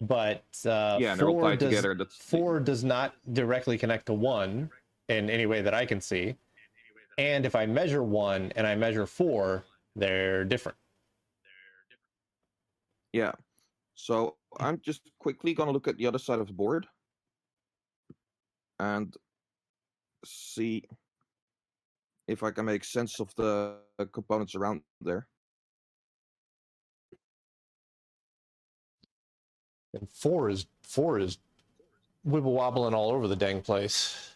But yeah, and they're all 4 tied does together. That's 4 does not directly connect to 1 in any way that I can see. And if I measure 1 and I measure 4, they're different. Yeah. So I'm just quickly gonna look at the other side of the board and see if I can make sense of the components around there. And 4 is wibble wobbling all over the dang place.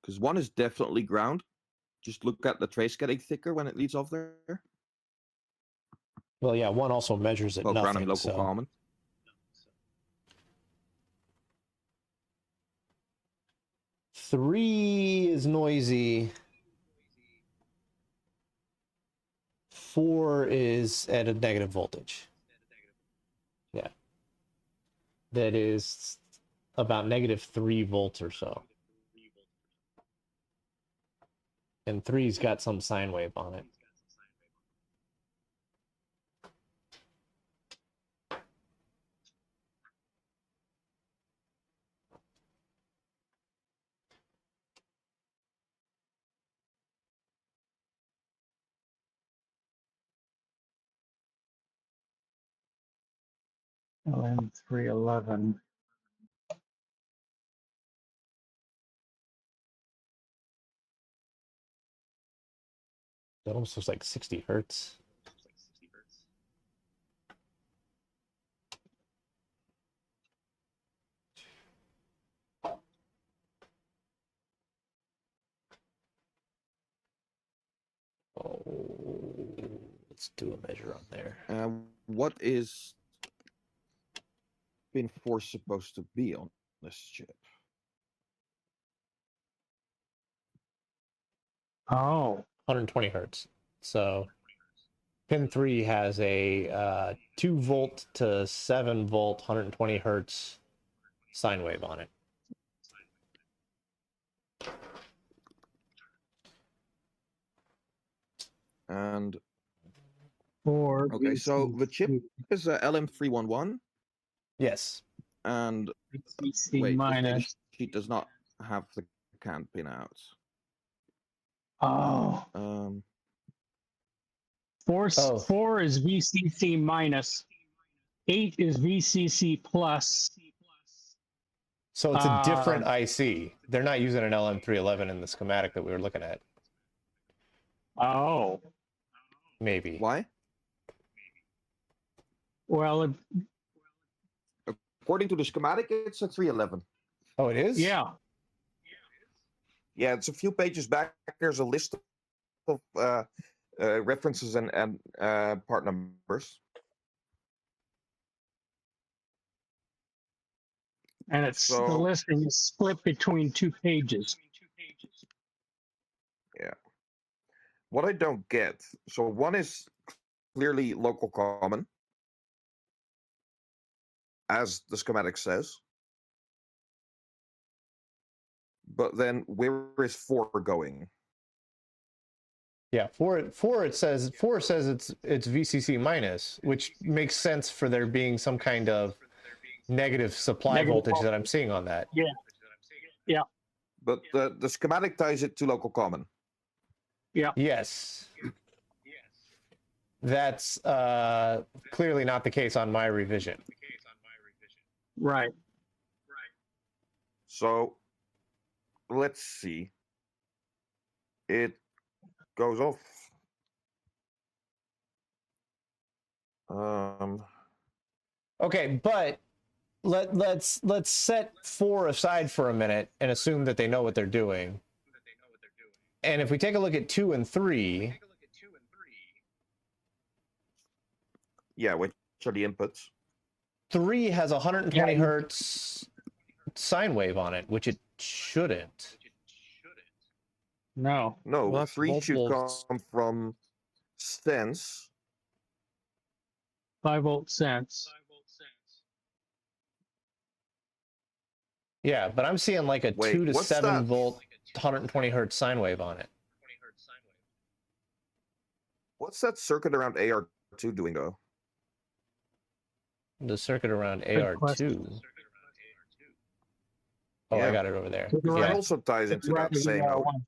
Because 1 is definitely ground. Just look at the trace getting thicker when it leads off there. Well, yeah, 1 also measures at Well, ground nothing. and local So. common. Three is noisy. 4 is at a negative voltage. Yeah. That is about negative 3 volts or so. And 3's got some sine wave on it. LM311. That almost looks like 60 hertz. Oh, let's do a measure on there. What is pin 4 supposed to be on this chip? Oh, 120 hertz. So pin 3 has a 2 volt to 7 volt 120 hertz sine wave on it. And or okay, so the chip is a LM311, Yes. and VCC wait, this minus. data sheet does not have the CAN pin out. Oh, Um, 4, Oh. 4 is VCC minus. 8 is VCC plus. So it's a different IC. They're not using an LM311 in the schematic that we were looking at. Oh, Maybe. why? well, According to the schematic, it's a 311. Oh, it is? yeah. Yeah, it's a few pages back. There's a list of references and part numbers. And it's the So- listing is split between 2 pages. Yeah. What I don't get, so 1 is clearly local common, as the schematic says. But then where is 4 going? Yeah, 4 says it's VCC minus, which makes sense for there being some kind of negative supply Negative voltage that I'm seeing on that. But the schematic ties it to local common. Yes. That's clearly not the case on my revision. Right. So let's see. It goes off. Okay, but let's set 4 aside for a minute and assume that they know what they're doing. And if we take a look at 2 and 3, Yeah, which are the inputs? 3 has 120 Yeah. hertz sine wave on it, which it shouldn't. No. No, Well, that's 3 should multiple- come from sense. 5-volt sense. Yeah, but I'm seeing like a Wait, 2 to what's 7 that? volt 120 hertz sine wave on it. What's that circuit around AR2 doing though? The circuit around Good AR2. question. Oh, I Yeah. got it over there. To the That right- also ties to into the right that of same the node. R1.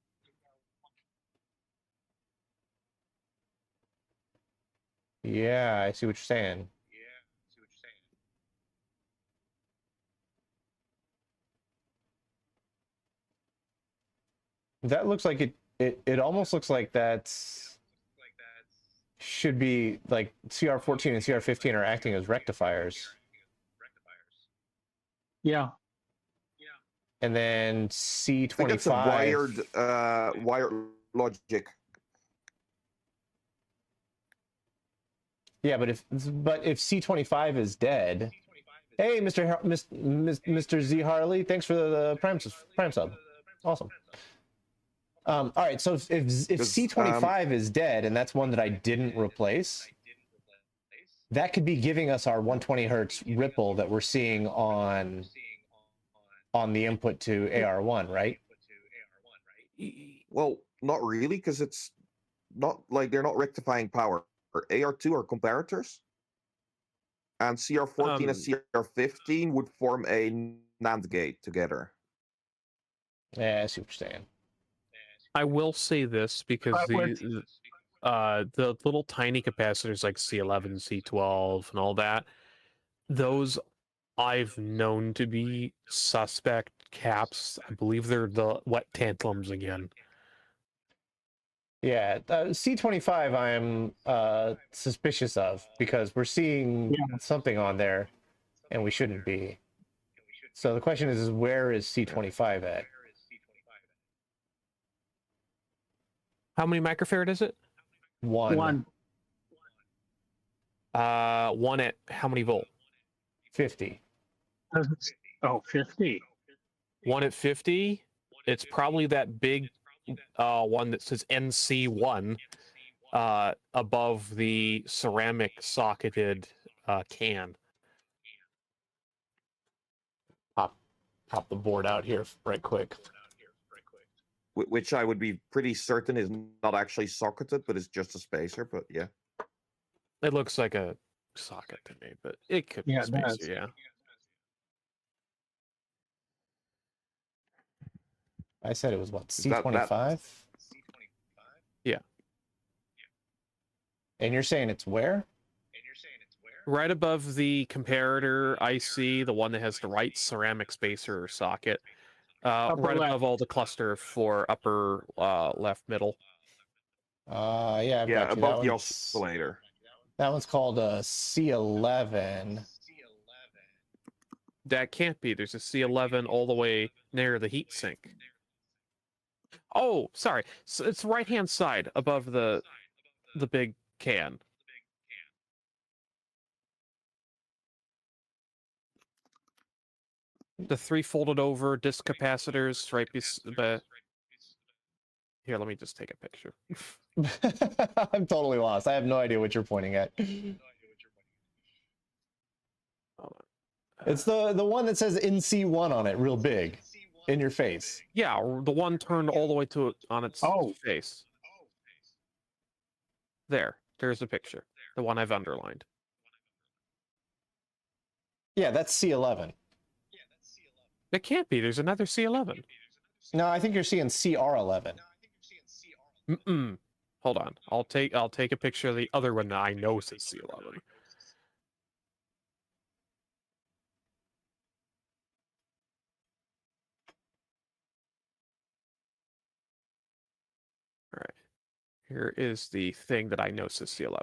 Yeah, I see what you're saying. That looks like it almost looks like that's should be like CR14 and CR15 are acting as rectifiers. Yeah. And then I think C25 it's a wired logic. Yeah, but if C25 is dead, hey, Mr. Z Harley, thanks for the prime sub, awesome. All right, so if C25 is dead and that's one that I didn't replace, that could be giving us our 120 hertz ripple that we're seeing on the input to AR1, right? Well, not really, because it's not like they're not rectifying power. AR2 are comparators, and CR14 and CR15 would form a NAND gate together. Yeah, I see what you're saying. I will say this because the little tiny capacitors like C11, C12, and all that, those I've known to be suspect caps. I believe they're the wet tantalums again. Yeah, C25 I'm suspicious of because we're seeing something on there and we shouldn't be. So the question is where is C25 at? How many microfarad is it? One. One at how many volt? 50. Oh, 50. One at 50? It's probably that big one that says NC1 above the ceramic socketed can. Pop the board out here right quick. Which I would be pretty certain is not actually socketed, but it's just a spacer. But yeah, It looks like a socket to me, but it could be a spacer, yeah. I said it was what, C25? Yeah. And you're saying it's where? Right above the comparator IC, the one that has the right ceramic spacer or socket. Right left. above all the cluster for upper left middle. Yeah, I've got you. above the oscillator. That one's called a C11. That can't be. There's a C11 all the way near the heatsink. Oh, sorry. So it's right hand side above the big can. The 3 folded over disc capacitors right here, let me just take a picture. I'm totally lost. I have no idea what you're pointing at. It's the one that says NC1 on it, real big, in your face. Yeah, the one turned all the way on its face. There's the picture. The one I've underlined. Yeah, that's C11. It can't be. There's another C11. No, I think you're seeing CR11. Hold on. I'll take a picture of the other one that I know says C11. All right. Here is the thing that I know says C11.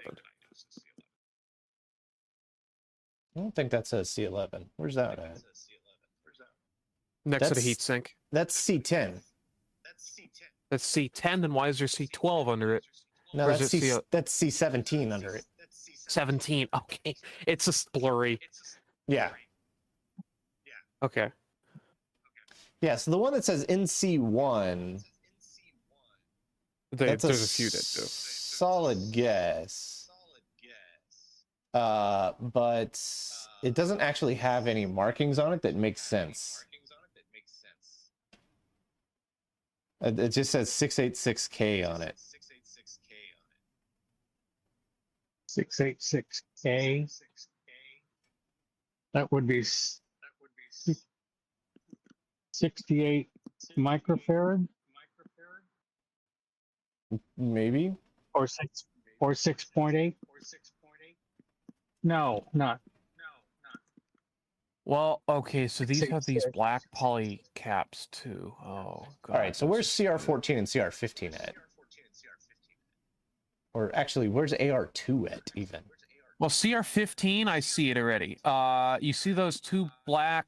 I don't think that says C11. Where's that at? Next to the heatsink. That's C10. That's C10, then why is there C12 under it? No, Or that's is it that's C17 under it. 17. Okay, it's just blurry. Yeah. Okay. Yeah, so the one that says NC1, that's There's a few that do. solid guess. But it doesn't actually have any markings on it that makes sense. It just says 686K on it. 686K. That would be 68 microfarad Maybe. or 6.8. No, not. Well, okay, so these have these 686. black poly caps too. Oh, God. All right, so where's CR14 and CR15 at? Or actually, where's AR2 at even? Well, CR15, I see it already. You see those two black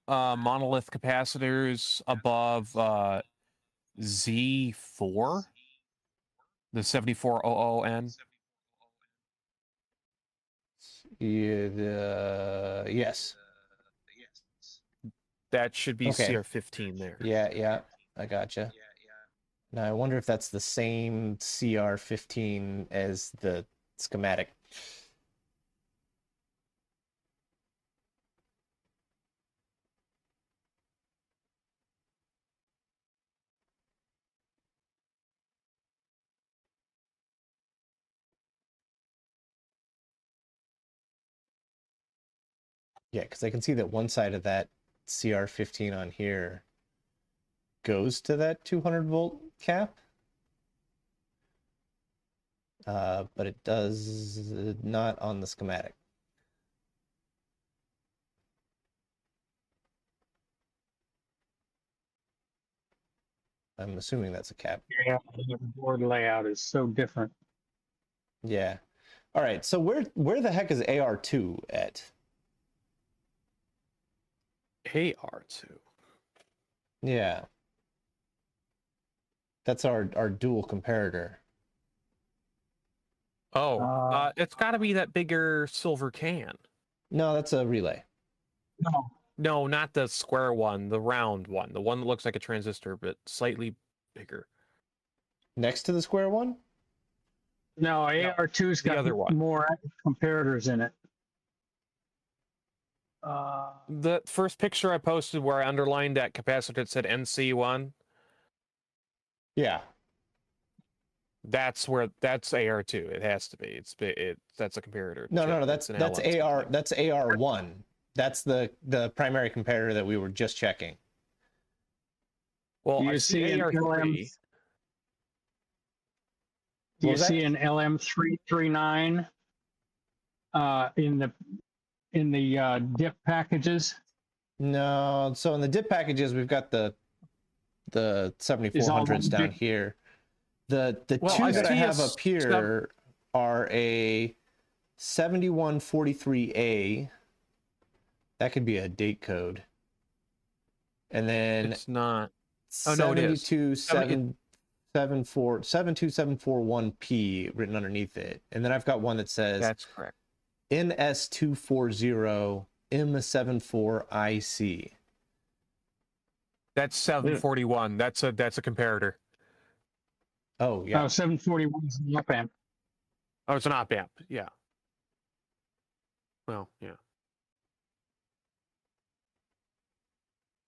monolith capacitors above Z4? The 7400N? Yeah, yes. That should be Okay. CR15 there. Yeah, I gotcha. Now I wonder if that's the same CR15 as the schematic. Yeah, because I can see that one side of that CR15 on here goes to that 200 volt cap. But it does not on the schematic. I'm assuming that's a cap. Yeah, the board layout is so different. Yeah. All right, so where the heck is AR2 at? AR2. Yeah. That's our dual comparator. Oh, it's got to be that bigger silver can. No, that's a relay. No, No, not the square one, the round one. The one that looks like a transistor, but slightly bigger. Next to the square one? no, AR2's the got other one. more comparators in it. The first picture I posted where I underlined that capacitor that said NC1, Yeah. that's AR2. It has to be. That's a comparator. No, chip. that's It's an LM AR. something. That's AR1. That's the primary comparator that we were just checking. Well, Do I you see see an AR3. LM? Do What you was that? see an LM339 in the dip packages? No, so in the dip packages we've got the 7400s down here. The Well, two I that I see a have up here are a 7143A. That could be a date code. And then It's not. Oh, no, it is. 72741P written underneath it. And then I've got one that says That's correct. NS240 M74IC. That's 741. That's a comparator. Oh, yeah. Oh, 741 is an op amp. Oh, it's an op amp. Yeah. Well, yeah.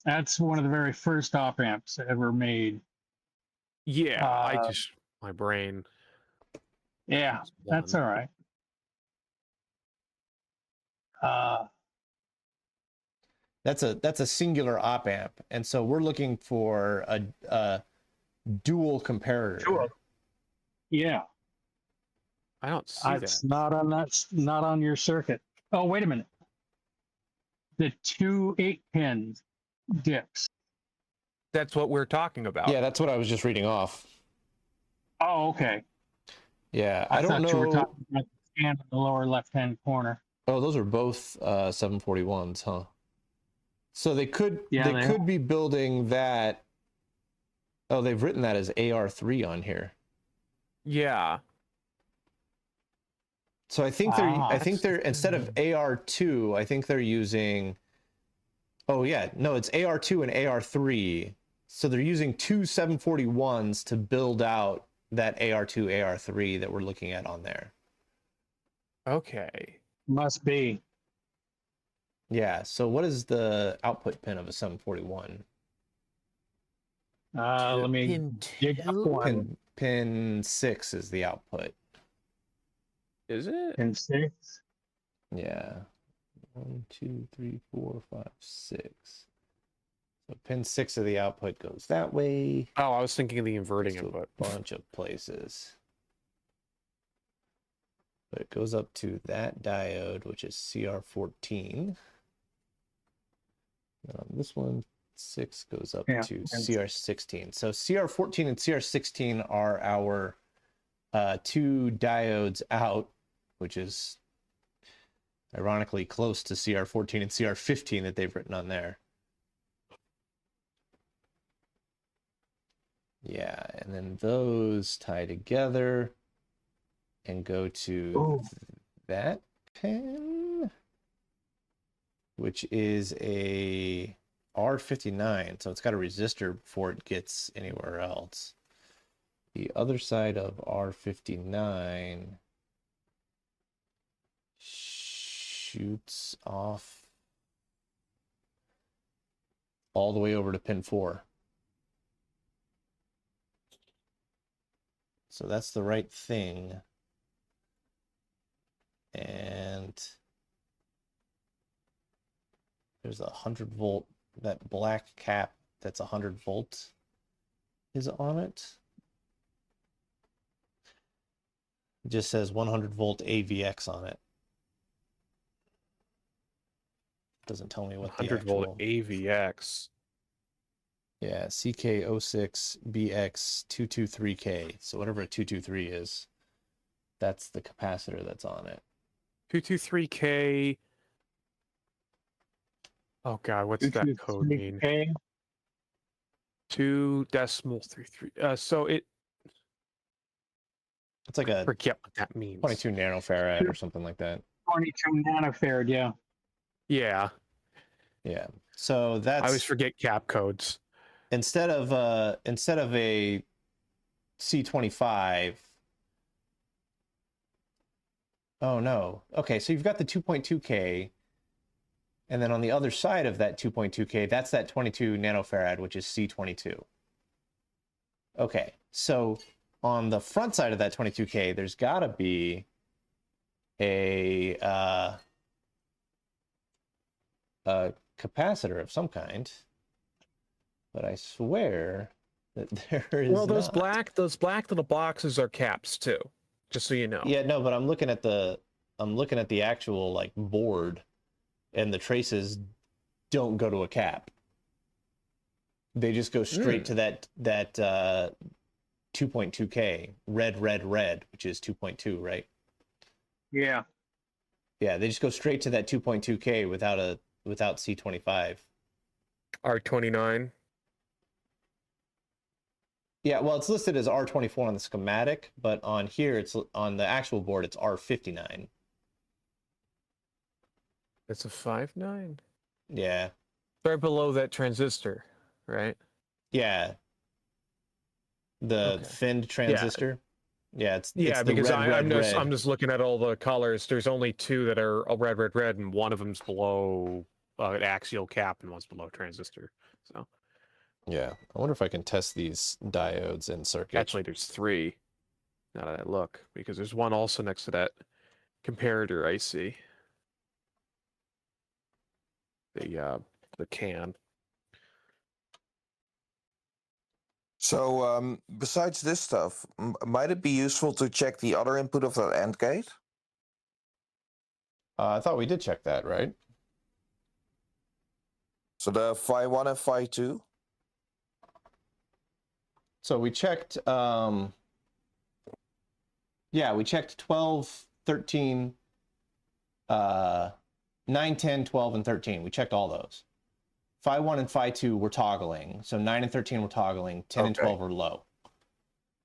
That's one of the very first op amps ever made. Yeah, my brain. Yeah, that's all right. That's a singular op amp, and so we're looking for a dual comparator. Sure. Yeah, I don't see it's that. not on your circuit. Oh, wait a minute. The two 8-pin dips. That's what we're talking about. Yeah, that's what I was just reading off. Oh, okay. Yeah, I don't thought know. you were talking about the scan in the lower left-hand corner. Oh, those are both 741s, huh? So they could be building that. Oh, they've written that as AR3 on here. Yeah. So I think they're instead of AR2, I think they're using. Oh yeah, no, it's AR2 and AR3. So they're using two 741s to build out that AR2, AR3 that we're looking at on there. Okay. Must be. Yeah. So what is the output pin of a 741? Let me Pin dig up 2? one. Pin 6 is the output. Is it? Pin 6. Yeah. 1, 2, 3, 4, 5, 6. So pin 6 of the output goes that way. Oh, I was thinking of the inverting To input. a bunch of places. But it goes up to that diode, which is CR14. This one, 6 goes up to CR16. So CR14 and CR16 are our two diodes out, which is ironically close to CR14 and CR15 that they've written on there. Yeah, and then those tie together and go to that pin, which is a R59. So it's got a resistor before it gets anywhere else. The other side of R59 shoots off all the way over to pin 4. So that's the right thing. And there's a 100 volt, that black cap that's 100 volt is on it. It just says 100 volt AVX on it. Doesn't tell me what the 100 actual volt AVX. Yeah, CK06BX223K. So whatever a 223 is, that's the capacitor that's on it. 223K. Oh God, what's that code mean? 2.33. So it's like a forget what that means. 22 nanofarad or something like that. 22 nanofarad, yeah. Yeah. Yeah. So that's I always forget cap codes. Instead of a C25. Oh no. Okay, so you've got the 2.2K, and then on the other side of that 2.2K, that's that 22 nanofarad, which is C22. Okay, so on the front side of that 22K, there's got to be a capacitor of some kind. But I swear that there is those not. black little boxes are caps too, just so you know. Yeah, no, but I'm looking at the actual like board, and the traces don't go to a cap. They just go straight to that 2.2K, red, which is 2.2, right? Yeah. Yeah, they just go straight to that 2.2K without C25. R29. Yeah, well, it's listed as R24 on the schematic, but on here, it's on the actual board, it's R59. It's a 5.9. Yeah. Right below that transistor, right? Yeah. The finned transistor. Yeah, it's because the I'm red. just looking at all the colors. There's only two that are red, and one of them's below an axial cap, and one's below transistor. So. Yeah, I wonder if I can test these diodes in circuit. Actually, there's 3. Now that I look, because there's one also next to that comparator IC. The can. So besides this stuff, might it be useful to check the other input of that AND gate? I thought we did check that, right? So the phi 1 and phi 2? So we checked, we checked 12, 13, 9, 10, 12, and 13. We checked all those. Phi 1 and Phi 2 were toggling. So 9 and 13 were toggling. 10 and 12 were low.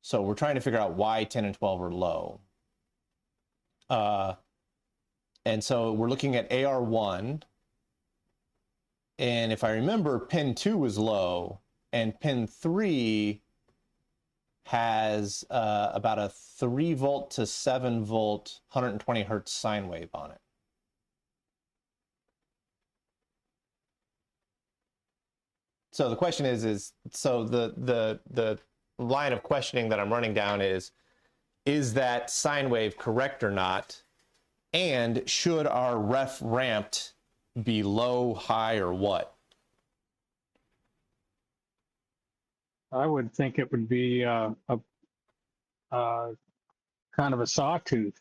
So we're trying to figure out why 10 and 12 are low. And so we're looking at AR1. And if I remember, pin 2 was low, and pin 3 has about a 3 volt to 7 volt 120 hertz sine wave on it. So the question is so the line of questioning that I'm running down is that sine wave correct or not? And should our ref ramped be low, high, or what? I would think it would be a kind of a sawtooth.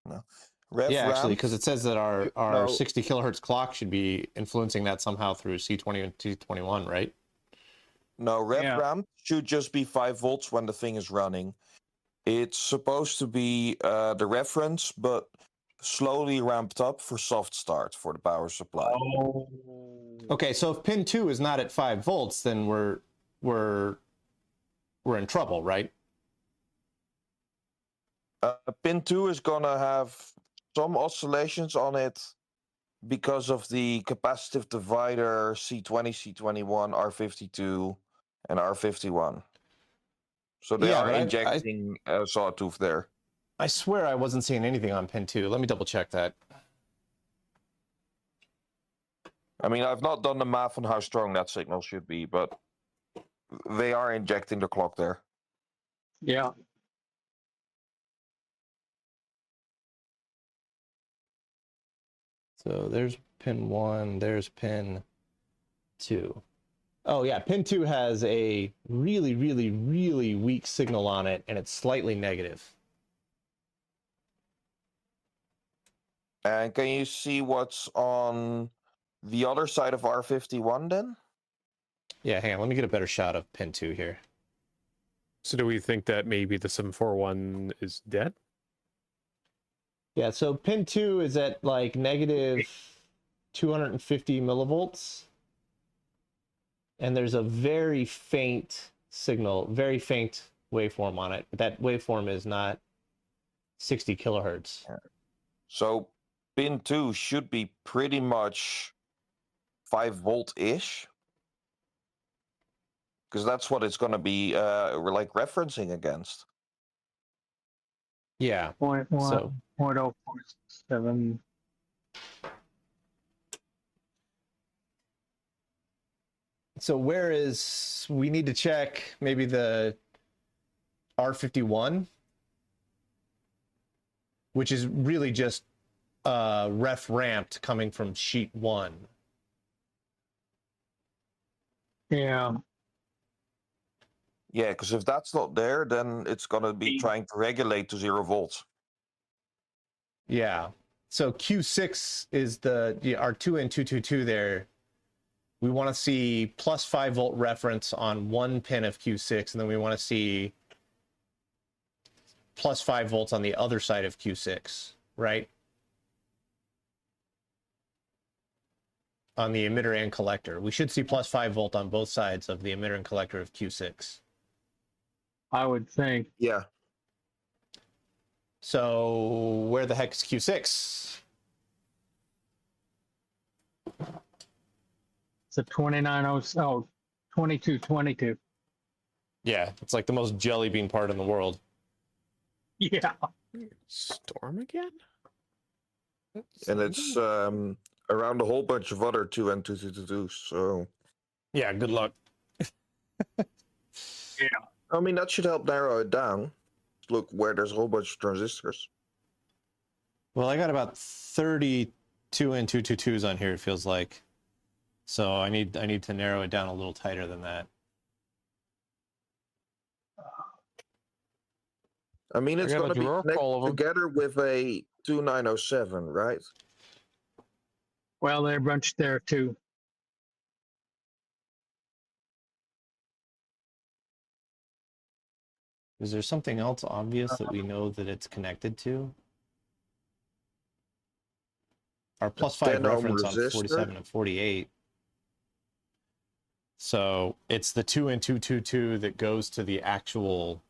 No. Rev Yeah, actually, ramp. because it says that our No. 60 kilohertz clock should be influencing that somehow through C20 and T21, right? No, rev Yeah. ramp should just be 5 volts when the thing is running. It's supposed to be the reference, but slowly ramped up for soft start for the power supply. Oh. Okay, so if pin 2 is not at 5 volts, then we're in trouble, right? Pin 2 is gonna have some oscillations on it because of the capacitive divider C20, C21, R52, and R51. So they Yeah, are but injecting a sawtooth there. I swear I wasn't seeing anything on pin 2. Let me double check that. I mean, I've not done the math on how strong that signal should be, but they are injecting the clock there. Yeah. So there's pin 1, there's pin 2. Oh yeah, pin 2 has a really, really, really weak signal on it, and it's slightly negative. And can you see what's on the other side of R51 then? Yeah, hang on, let me get a better shot of pin 2 here. So do we think that maybe the 741 is dead? Yeah, so pin 2 is at like negative 250 millivolts. And there's a very faint signal, very faint waveform on it. But that waveform is not 60 kilohertz. So pin 2 should be pretty much 5 volt-ish. Because that's what it's going to be like referencing against. Yeah. 0.1, So 0.047. So where is, we need to check maybe the R51, which is really just ref ramped coming from sheet 1. Yeah. Yeah, because if that's not there, then it's going to be trying to regulate to 0 volts. Yeah. So Q6 is the our 2N222 there. We want to see plus 5 volt reference on one pin of Q6, and then we want to see plus 5 volts on the other side of Q6, right? On the emitter and collector. We should see plus 5 volt on both sides of the emitter and collector of Q6. I would think. Yeah. So where the heck is Q6? It's a 2222. Yeah, it's like the most jelly bean part in the world. Yeah. Storm again? And it's around a whole bunch of other 2N222s, so... Yeah, good luck. Yeah. I mean, that should help narrow it down. Look where there's a whole bunch of transistors. Well, I got about 30 2N222s on here, it feels like. So I need to narrow it down a little tighter than that. I mean, it's I got going to a be drawer full of connected 'em. together with a 2907, right? Well, they're bunched there too. Is there something else obvious that we know that it's connected to? Our plus 5 10 ohm reference on resistor. 47 and 48. So it's the 2N222 that goes to the actual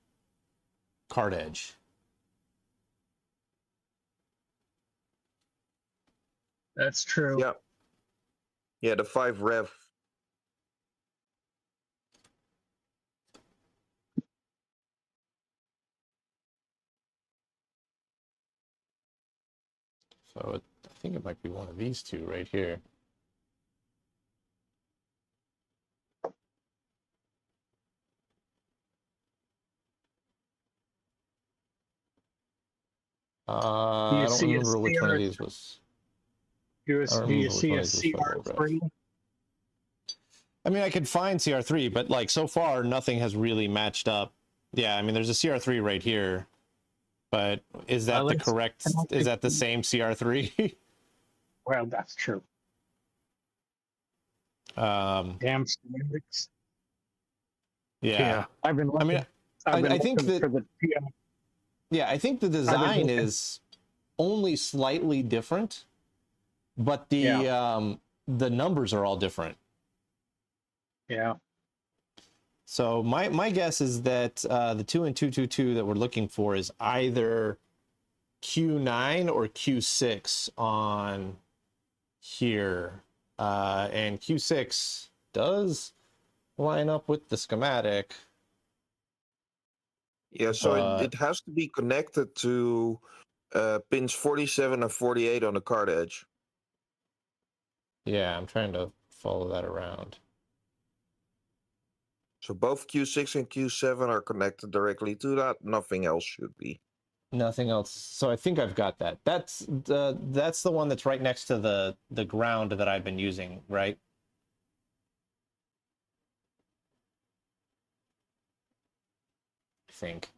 card edge. That's true. Yeah. Yeah, the 5 rev. So I think it might be one of these two right here. Do you I don't see a remember which one of CR these was. Do I don't you remember which see one a of these was 5-volt rev. CR3? I mean, I could find CR3, but like so far, nothing has really matched up. Yeah, I mean, there's a CR3 right here, but is that the correct? Is that the same CR3? Well, that's true. Damn schematics. Yeah. I've been looking. I mean, I've been I think looking that. for the TI. Yeah, I think the design is only slightly different, but the numbers are all different. Yeah. So my guess is that the 2 and 222 that we're looking for is either Q9 or Q6 on here, and Q6 does line up with the schematic. Yeah, so it has to be connected to pins 47 and 48 on the card edge. Yeah, I'm trying to follow that around. So both Q6 and Q7 are connected directly to that. Nothing else should be. Nothing else. So I think I've got that. That's the one that's right next to the ground that I've been using, right? I think.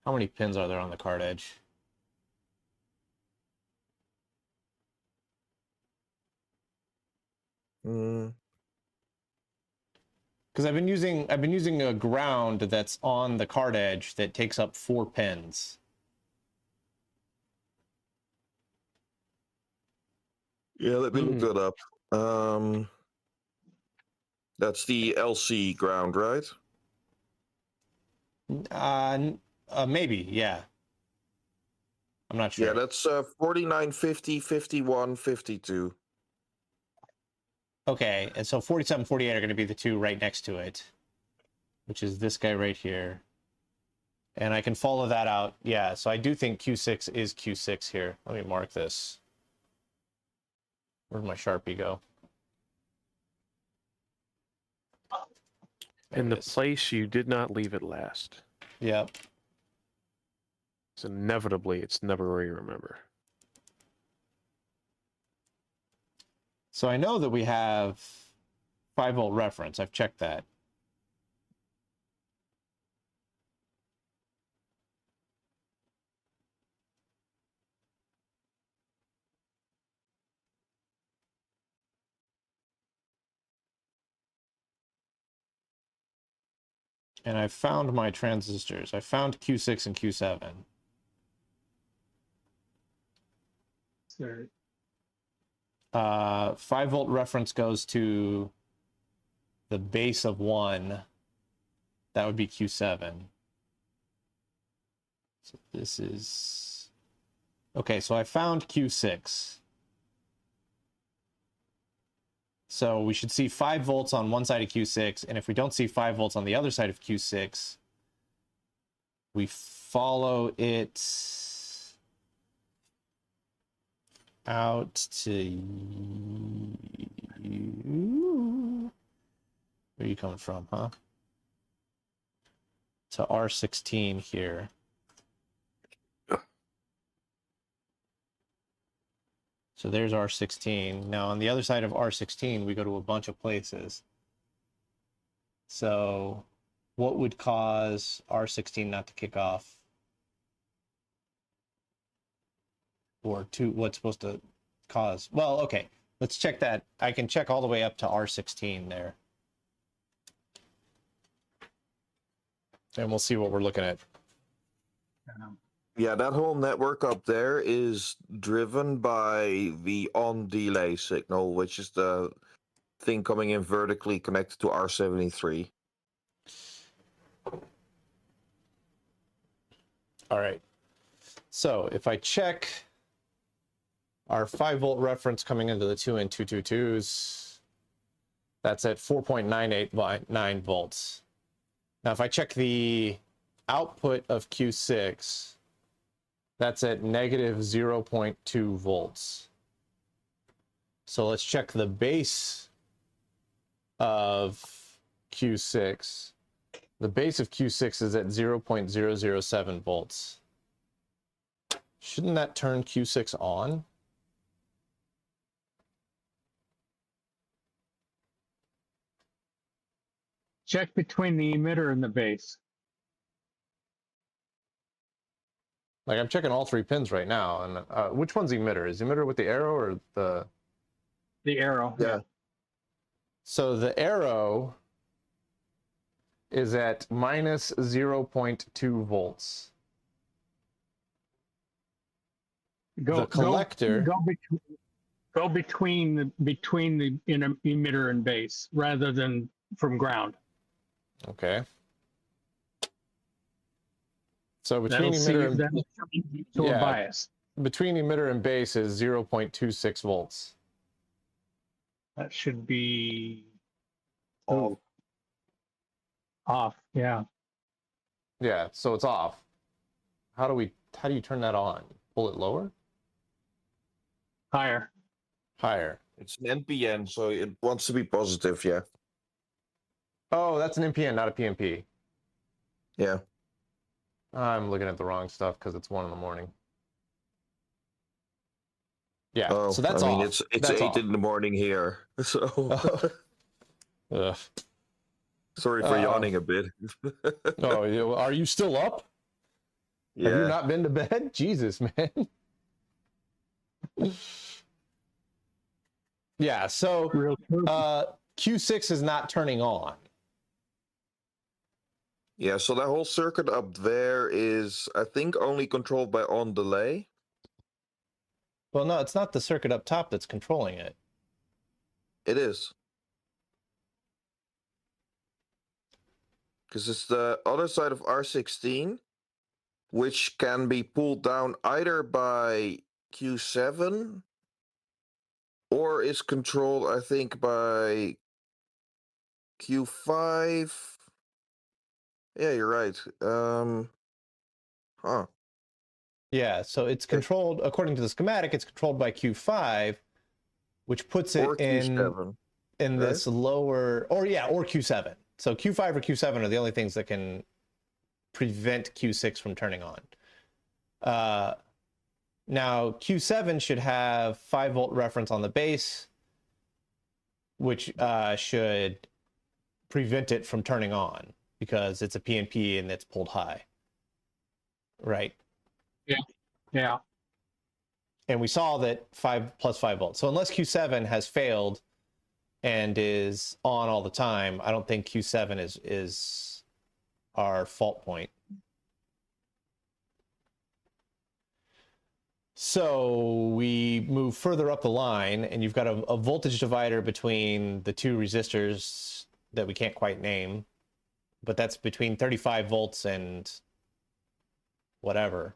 How many pins are there on the card edge? Because I've been using a ground that's on the card edge that takes up 4 pins. Yeah, let me look that up. That's the LC ground, right? Maybe, yeah. I'm not sure. Yeah, that's 49, 50, 51, 52. Okay, and so 47, 48 are going to be the two right next to it, which is this guy right here. And I can follow that out. Yeah, so I do think Q6 is Q6 here. Let me mark this. Where'd my Sharpie go? In the place you did not leave it last. Yep. So inevitably, it's never where you remember. So I know that we have 5-volt reference. I've checked that. And I found my transistors. I found Q6 and Q7. Sorry. 5-volt reference goes to the base of 1. That would be Q7. So this is... Okay, so I found Q6. So we should see 5 volts on one side of Q6, and if we don't see 5 volts on the other side of Q6, we follow it out to... Where are you coming from, huh? To R16 here. So there's R16. Now on the other side of R16, we go to a bunch of places. So what would cause R16 not to kick off? Or what's supposed to cause? Well, okay, let's check that. I can check all the way up to R16 there. And we'll see what we're looking at. Yeah, that whole network up there is driven by the on delay signal, which is the thing coming in vertically connected to R73. All right. So if I check our 5-volt reference coming into the 2N 222s, that's at 4.989 volts. Now, if I check the output of Q6, that's at negative 0.2 volts. So let's check the base of Q6. The base of Q6 is at 0.007 volts. Shouldn't that turn Q6 on? Check between the emitter and the base. Like I'm checking all 3 pins right now, and which one's emitter? Is emitter with the arrow or the arrow? Yeah. So the arrow is at minus 0.2 volts. The collector. Go between the emitter and base rather than from ground. Okay. So between emitter and a bias. Between emitter and base is 0.26 volts. That should be Off. Off. Yeah. Yeah, so it's off. How do you turn that on? Pull it lower? Higher. Higher. It's an NPN, so it wants to be positive, yeah. Oh, that's an NPN, not a PNP. Yeah. I'm looking at the wrong stuff because it's 1 in the morning. Yeah, Oh, so that's off. it's that's 8 off. in the morning here, so Ugh. sorry for yawning a bit. Oh, are you still up? Yeah. Have you not been to bed? Jesus, man. Yeah, so Q6 is not turning on. Yeah, so that whole circuit up there is, I think, only controlled by on delay. Well, no, it's not the circuit up top that's controlling it. It is. Because it's the other side of R16, which can be pulled down either by Q7 or is controlled, I think, by Q5. Yeah, you're right. Huh. Yeah, so it's controlled, according to the schematic, it's controlled by Q5, which puts it Or Q7, in right? this lower, or Q7. So Q5 or Q7 are the only things that can prevent Q6 from turning on. Now, Q7 should have 5-volt reference on the base, which should prevent it from turning on because it's a PNP and it's pulled high. Right? Yeah. Yeah. And we saw that 5 plus 5 volts. So unless Q7 has failed and is on all the time, I don't think Q7 is our fault point. So we move further up the line, and you've got a voltage divider between the 2 resistors that we can't quite name, but that's between 35 volts and whatever.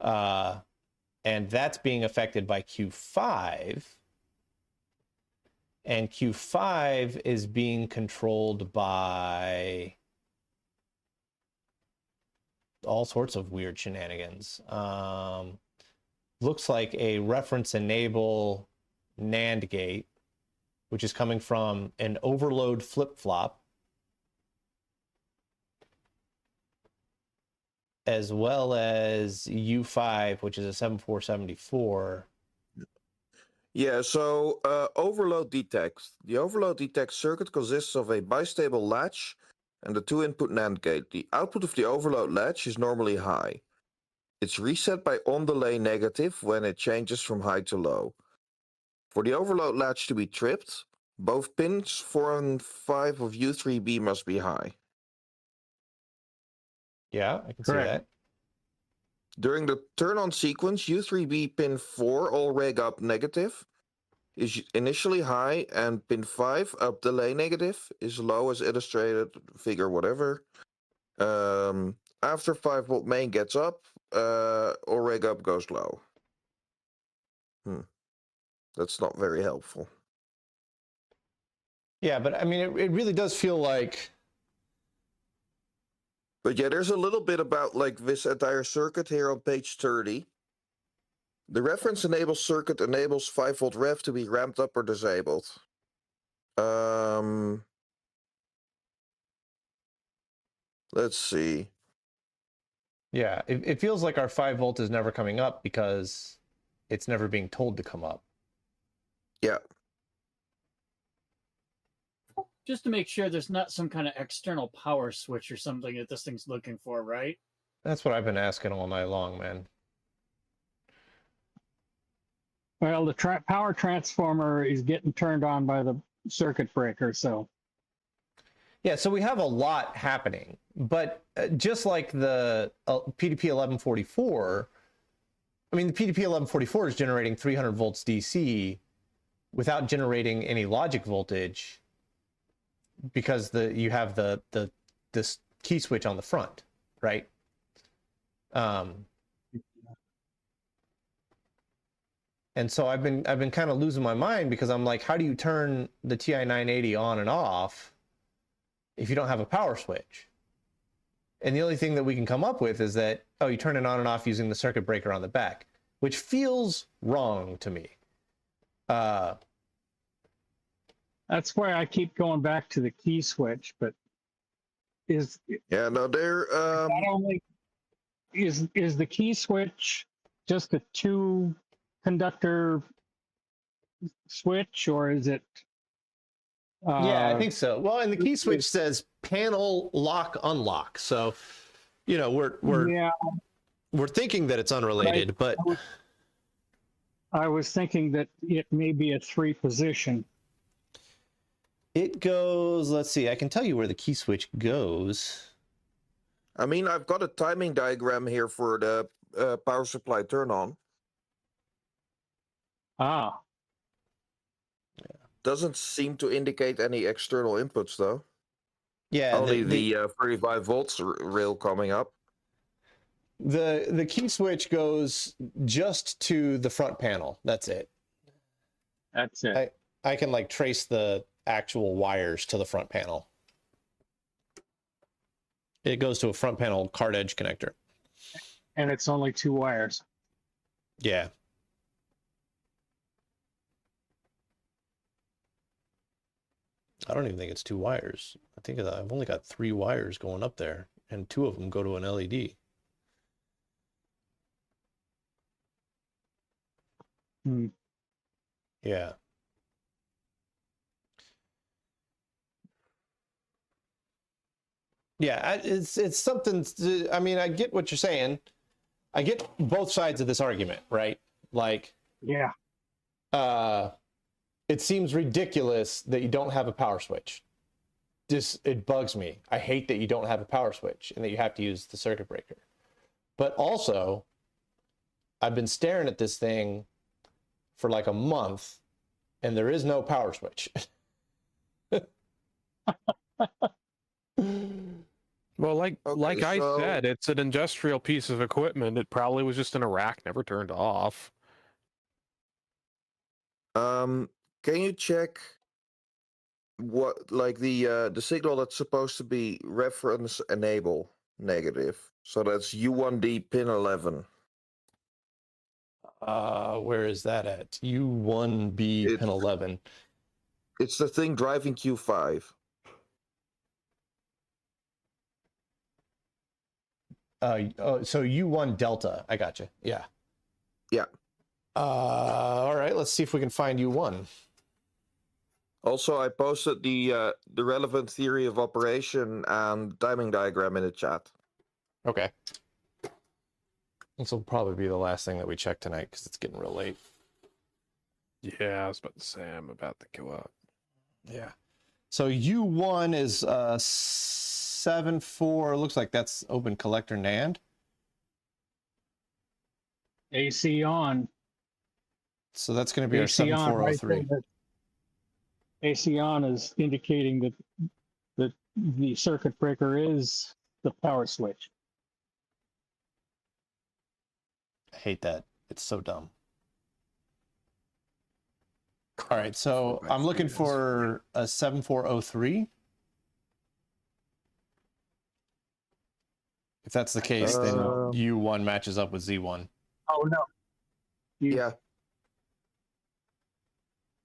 And that's being affected by Q5. And Q5 is being controlled by all sorts of weird shenanigans. Looks like a reference enable NAND gate, which is coming from an overload flip-flop, as well as U5, which is a 7474. Yeah, so overload detect. The overload detect circuit consists of a bistable latch and a 2-input NAND gate. The output of the overload latch is normally high. It's reset by on delay negative when it changes from high to low. For the overload latch to be tripped, both pins 4 and 5 of U3B must be high. Yeah, I can see that. During the turn-on sequence, U3B pin 4, all reg up negative, is initially high, and pin 5, up delay negative, is low as illustrated, figure whatever. After 5-volt main gets up, all reg up goes low. That's not very helpful. Yeah, but I mean, it really does feel like. But yeah, there's a little bit about like this entire circuit here on page 30. The reference enabled circuit enables 5-volt ref to be ramped up or disabled. Let's see. Yeah, it feels like our 5-volt is never coming up because it's never being told to come up. Yeah. Just to make sure there's not some kind of external power switch or something that this thing's looking for, right? That's what I've been asking all night long, man. Well, the power transformer is getting turned on by the circuit breaker, so. Yeah, so we have a lot happening, but just like the PDP 1144, I mean, the PDP 1144 is generating 300 volts DC without generating any logic voltage because you have this key switch on the front, right? And so I've been kind of losing my mind because I'm like, how do you turn the TI-980 on and off if you don't have a power switch? And the only thing that we can come up with is that, oh, you turn it on and off using the circuit breaker on the back, which feels wrong to me. That's why I keep going back to the key switch, but yeah, no, there not only is the key switch just a 2 conductor switch, or is it yeah, I think so. Well, and the key switch says panel lock unlock, so you know we're thinking that it's unrelated, but I was thinking that it may be a 3 position. It goes, let's see, I can tell you where the key switch goes. I mean, I've got a timing diagram here for the power supply turn on. Ah. Yeah. Doesn't seem to indicate any external inputs, though. Yeah. Only the 35 volts rail coming up. The key switch goes just to the front panel. That's it. That's it. I can like trace the actual wires to the front panel. It goes to a front panel card edge connector. And it's only 2 wires. Yeah. I don't even think it's 2 wires. I think I've only got 3 wires going up there, and 2 of them go to an LED. Yeah. Yeah, it's something. I mean, I get what you're saying. I get both sides of this argument, right? Like, yeah. It seems ridiculous that you don't have a power switch. It bugs me. I hate that you don't have a power switch and that you have to use the circuit breaker. But also, I've been staring at this thing for like a month, and there is no power switch. Well, like I said, it's an industrial piece of equipment. It probably was just in a rack, never turned off. Can you check what, like the signal that's supposed to be reference enable negative? So that's U1D pin 11. Where is that at? U1B pin 11. It's the thing driving Q5. So U1 Delta. I got you. Yeah. Yeah. All right. Let's see if we can find U1. Also, I posted the relevant theory of operation and timing diagram in the chat. Okay. This will probably be the last thing that we check tonight because it's getting real late. Yeah, I was about to say I'm about to go up. Yeah. So U1 is 7.4. Looks like that's open collector NAND. AC on. So that's going to be our 7403. Right, AC on is indicating that the circuit breaker is the power switch. I hate that. It's so dumb. All right, so I'm looking for a 7403. If that's the case, then U1 matches up with Z1. Oh no. Yeah.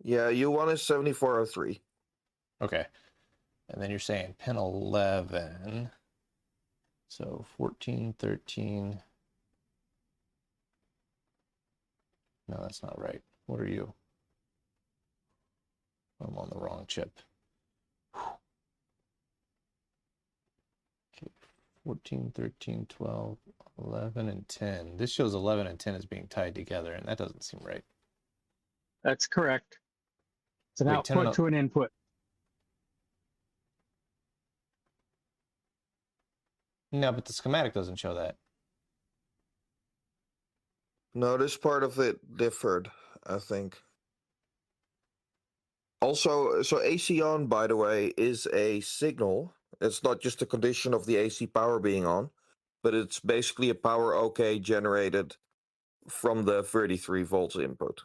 Yeah, U1 is 7403. Okay. And then you're saying pin 11. So 14, 13. No, that's not right. What are you? I'm on the wrong chip. Okay. 14, 13, 12, 11, and 10. This shows 11 and 10 as being tied together, and that doesn't seem right. That's correct. It's an Wait, 10 output and to an input. No, but the schematic doesn't show that. No, this part of it differed, I think. Also, so AC on, by the way, is a signal. It's not just a condition of the AC power being on, but it's basically a power OK generated from the 33 volts input.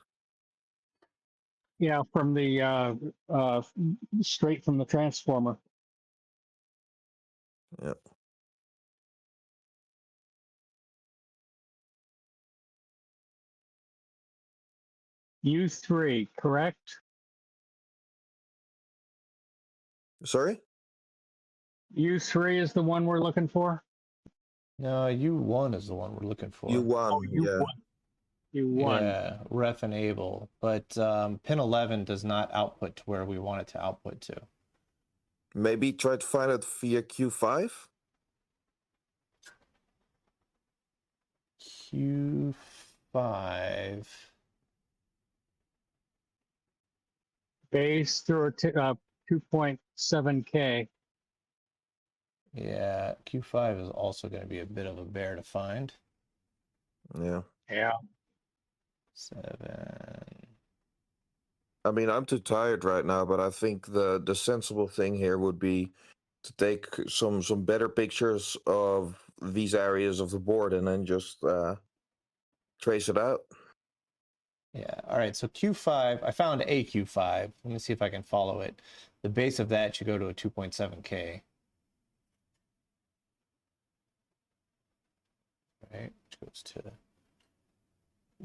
Yeah, from the straight from the transformer. Yep. U3, correct? Sorry? U3 is the one we're looking for? No, U1 is the one we're looking for. U1, yeah. U1. Yeah, ref enable. But pin 11 does not output to where we want it to output to. Maybe try to find it via Q5? Q5. Base through a 2.7K. Yeah, Q5 is also going to be a bit of a bear to find. Yeah. Yeah. 7. I mean, I'm too tired right now, but I think the sensible thing here would be to take some better pictures of these areas of the board and then just trace it out. Yeah, all right, so Q5, I found a Q5. Let me see if I can follow it. The base of that should go to a 2.7K. Right, which goes to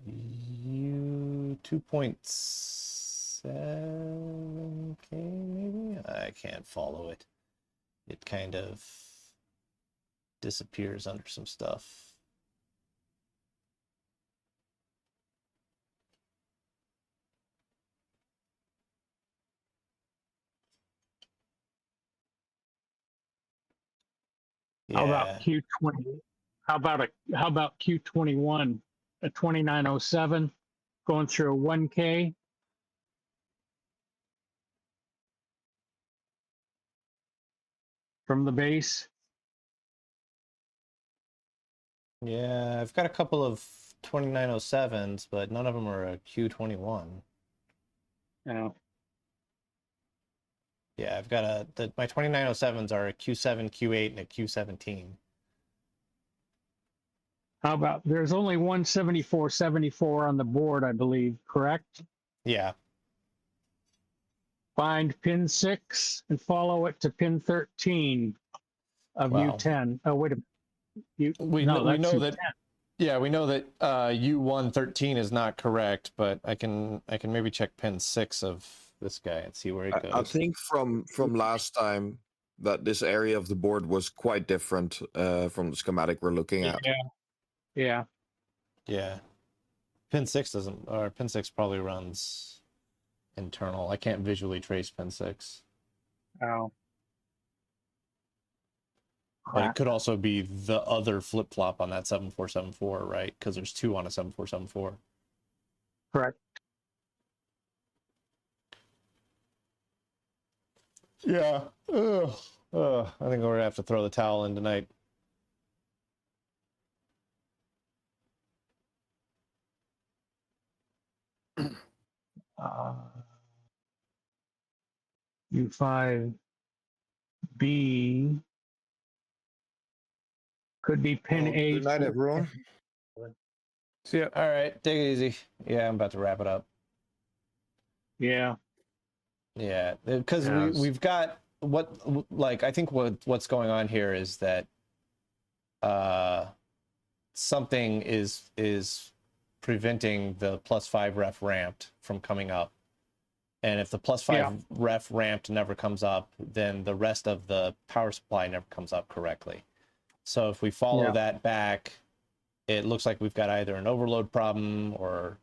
U 2.7K maybe? I can't follow it. It kind of disappears under some stuff. How about Q20? How about Q21, a 2907 going through a 1K? From the base? Yeah, I've got a couple of 2907s, but none of them are a Q21. No. Yeah, I've got my 2907s are a Q7, Q8, and a Q17. How about, there's only one 7474 on the board, I believe, correct? Yeah. Find pin 6 and follow it to pin 13 of U10. Oh, wait a minute. We know that. Yeah, we know that U113 is not correct, but I can maybe check pin 6 of this guy and see where it goes. I think from last time that this area of the board was quite different from the schematic we're looking at. Yeah. Pin 6 doesn't, or pin 6 probably runs internal. I can't visually trace pin 6. Oh. But it could also be the other flip-flop on that 7474, right? Because there's 2 on a 7474. Correct. Yeah. I think we're gonna have to throw the towel in tonight. U5B could be pin 8. Good night, everyone. See ya. All right, take it easy. Yeah, I'm about to wrap it up. Yeah. Yeah, because Yeah, we've got I think what's going on here is that something is preventing the +5 ref ramped from coming up. And if the +5 ref ramped never comes up, then the rest of the power supply never comes up correctly. So if we follow that back, it looks like we've got either an overload problem or,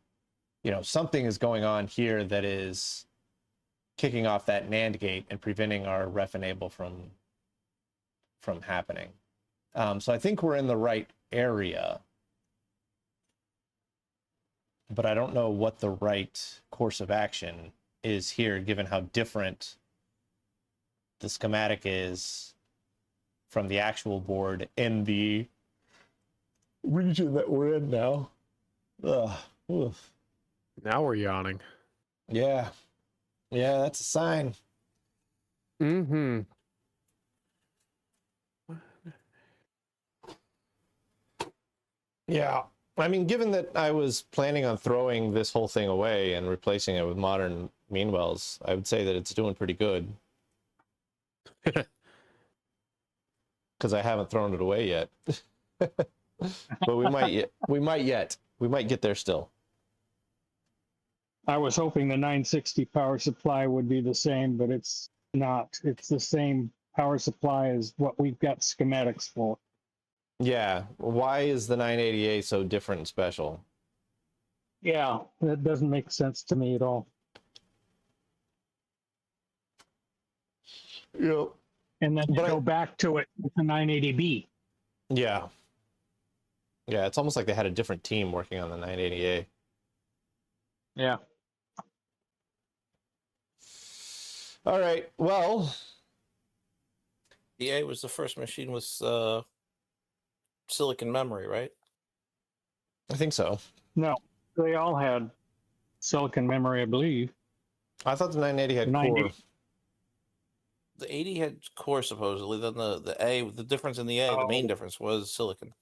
something is going on here that is kicking off that NAND gate and preventing our ref enable from happening. So I think we're in the right area, but I don't know what the right course of action is here, given how different the schematic is from the actual board in the region that we're in now. Ugh. Oof. now we're yawning. Yeah, that's a sign. Mm-hmm. Yeah, I mean, given that I was planning on throwing this whole thing away and replacing it with modern Meanwells, I would say that it's doing pretty good. Because I haven't thrown it away yet. But we might get there still. I was hoping the 960 power supply would be the same, but it's not. It's the same power supply as what we've got schematics for. Yeah, why is the 980A so different and special? Yeah, that doesn't make sense to me at all. Yep. And then go back to it with the 980B. Yeah, it's almost like they had a different team working on the 980A. Yeah. All right, well, EA was the first machine with silicon memory, right? I think so. No, they all had silicon memory, I believe. I thought the 980 had 90. core. The 80 had core supposedly. Then the A, the difference in the A, the main difference was silicon.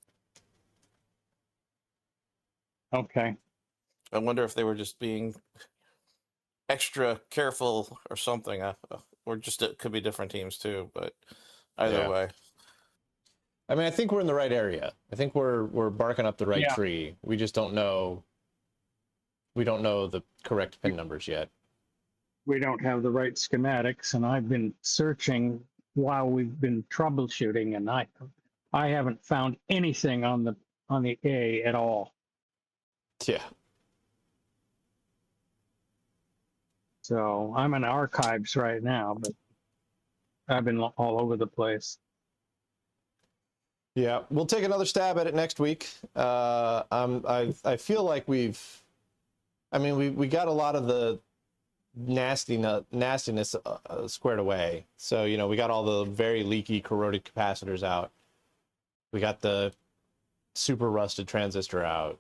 Okay. I wonder if they were just being extra careful or something, or just it could be different teams too. But either way, I mean, I think we're in the right area. I think we're barking up the right tree. We just don't know. We don't know the correct pin numbers yet. We don't have the right schematics, and I've been searching while we've been troubleshooting, and I haven't found anything on the A at all. Yeah. So I'm in archives right now, but I've been all over the place. Yeah, we'll take another stab at it next week. I feel like we got a lot of the nastiness squared away. So, we got all the very leaky, corroded capacitors out. We got the super rusted transistor out.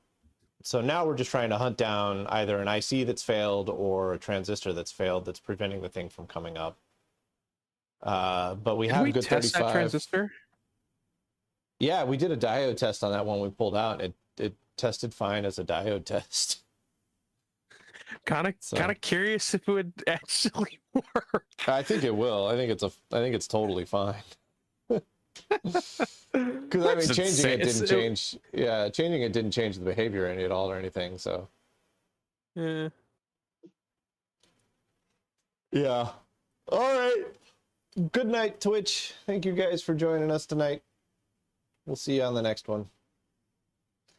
So now we're just trying to hunt down either an IC that's failed or a transistor that's failed that's preventing the thing from coming up. But we have a good 35. That transistor? Yeah, we did a diode test on that one we pulled out. It tested fine as a diode test. Kind of curious if it would actually work. I think it will. I think it's totally fine. Because I mean, changing it didn't change. Yeah, changing it didn't change the behavior any at all or anything. So. Yeah. Yeah. All right. Good night, Twitch. Thank you guys for joining us tonight. We'll see you on the next one.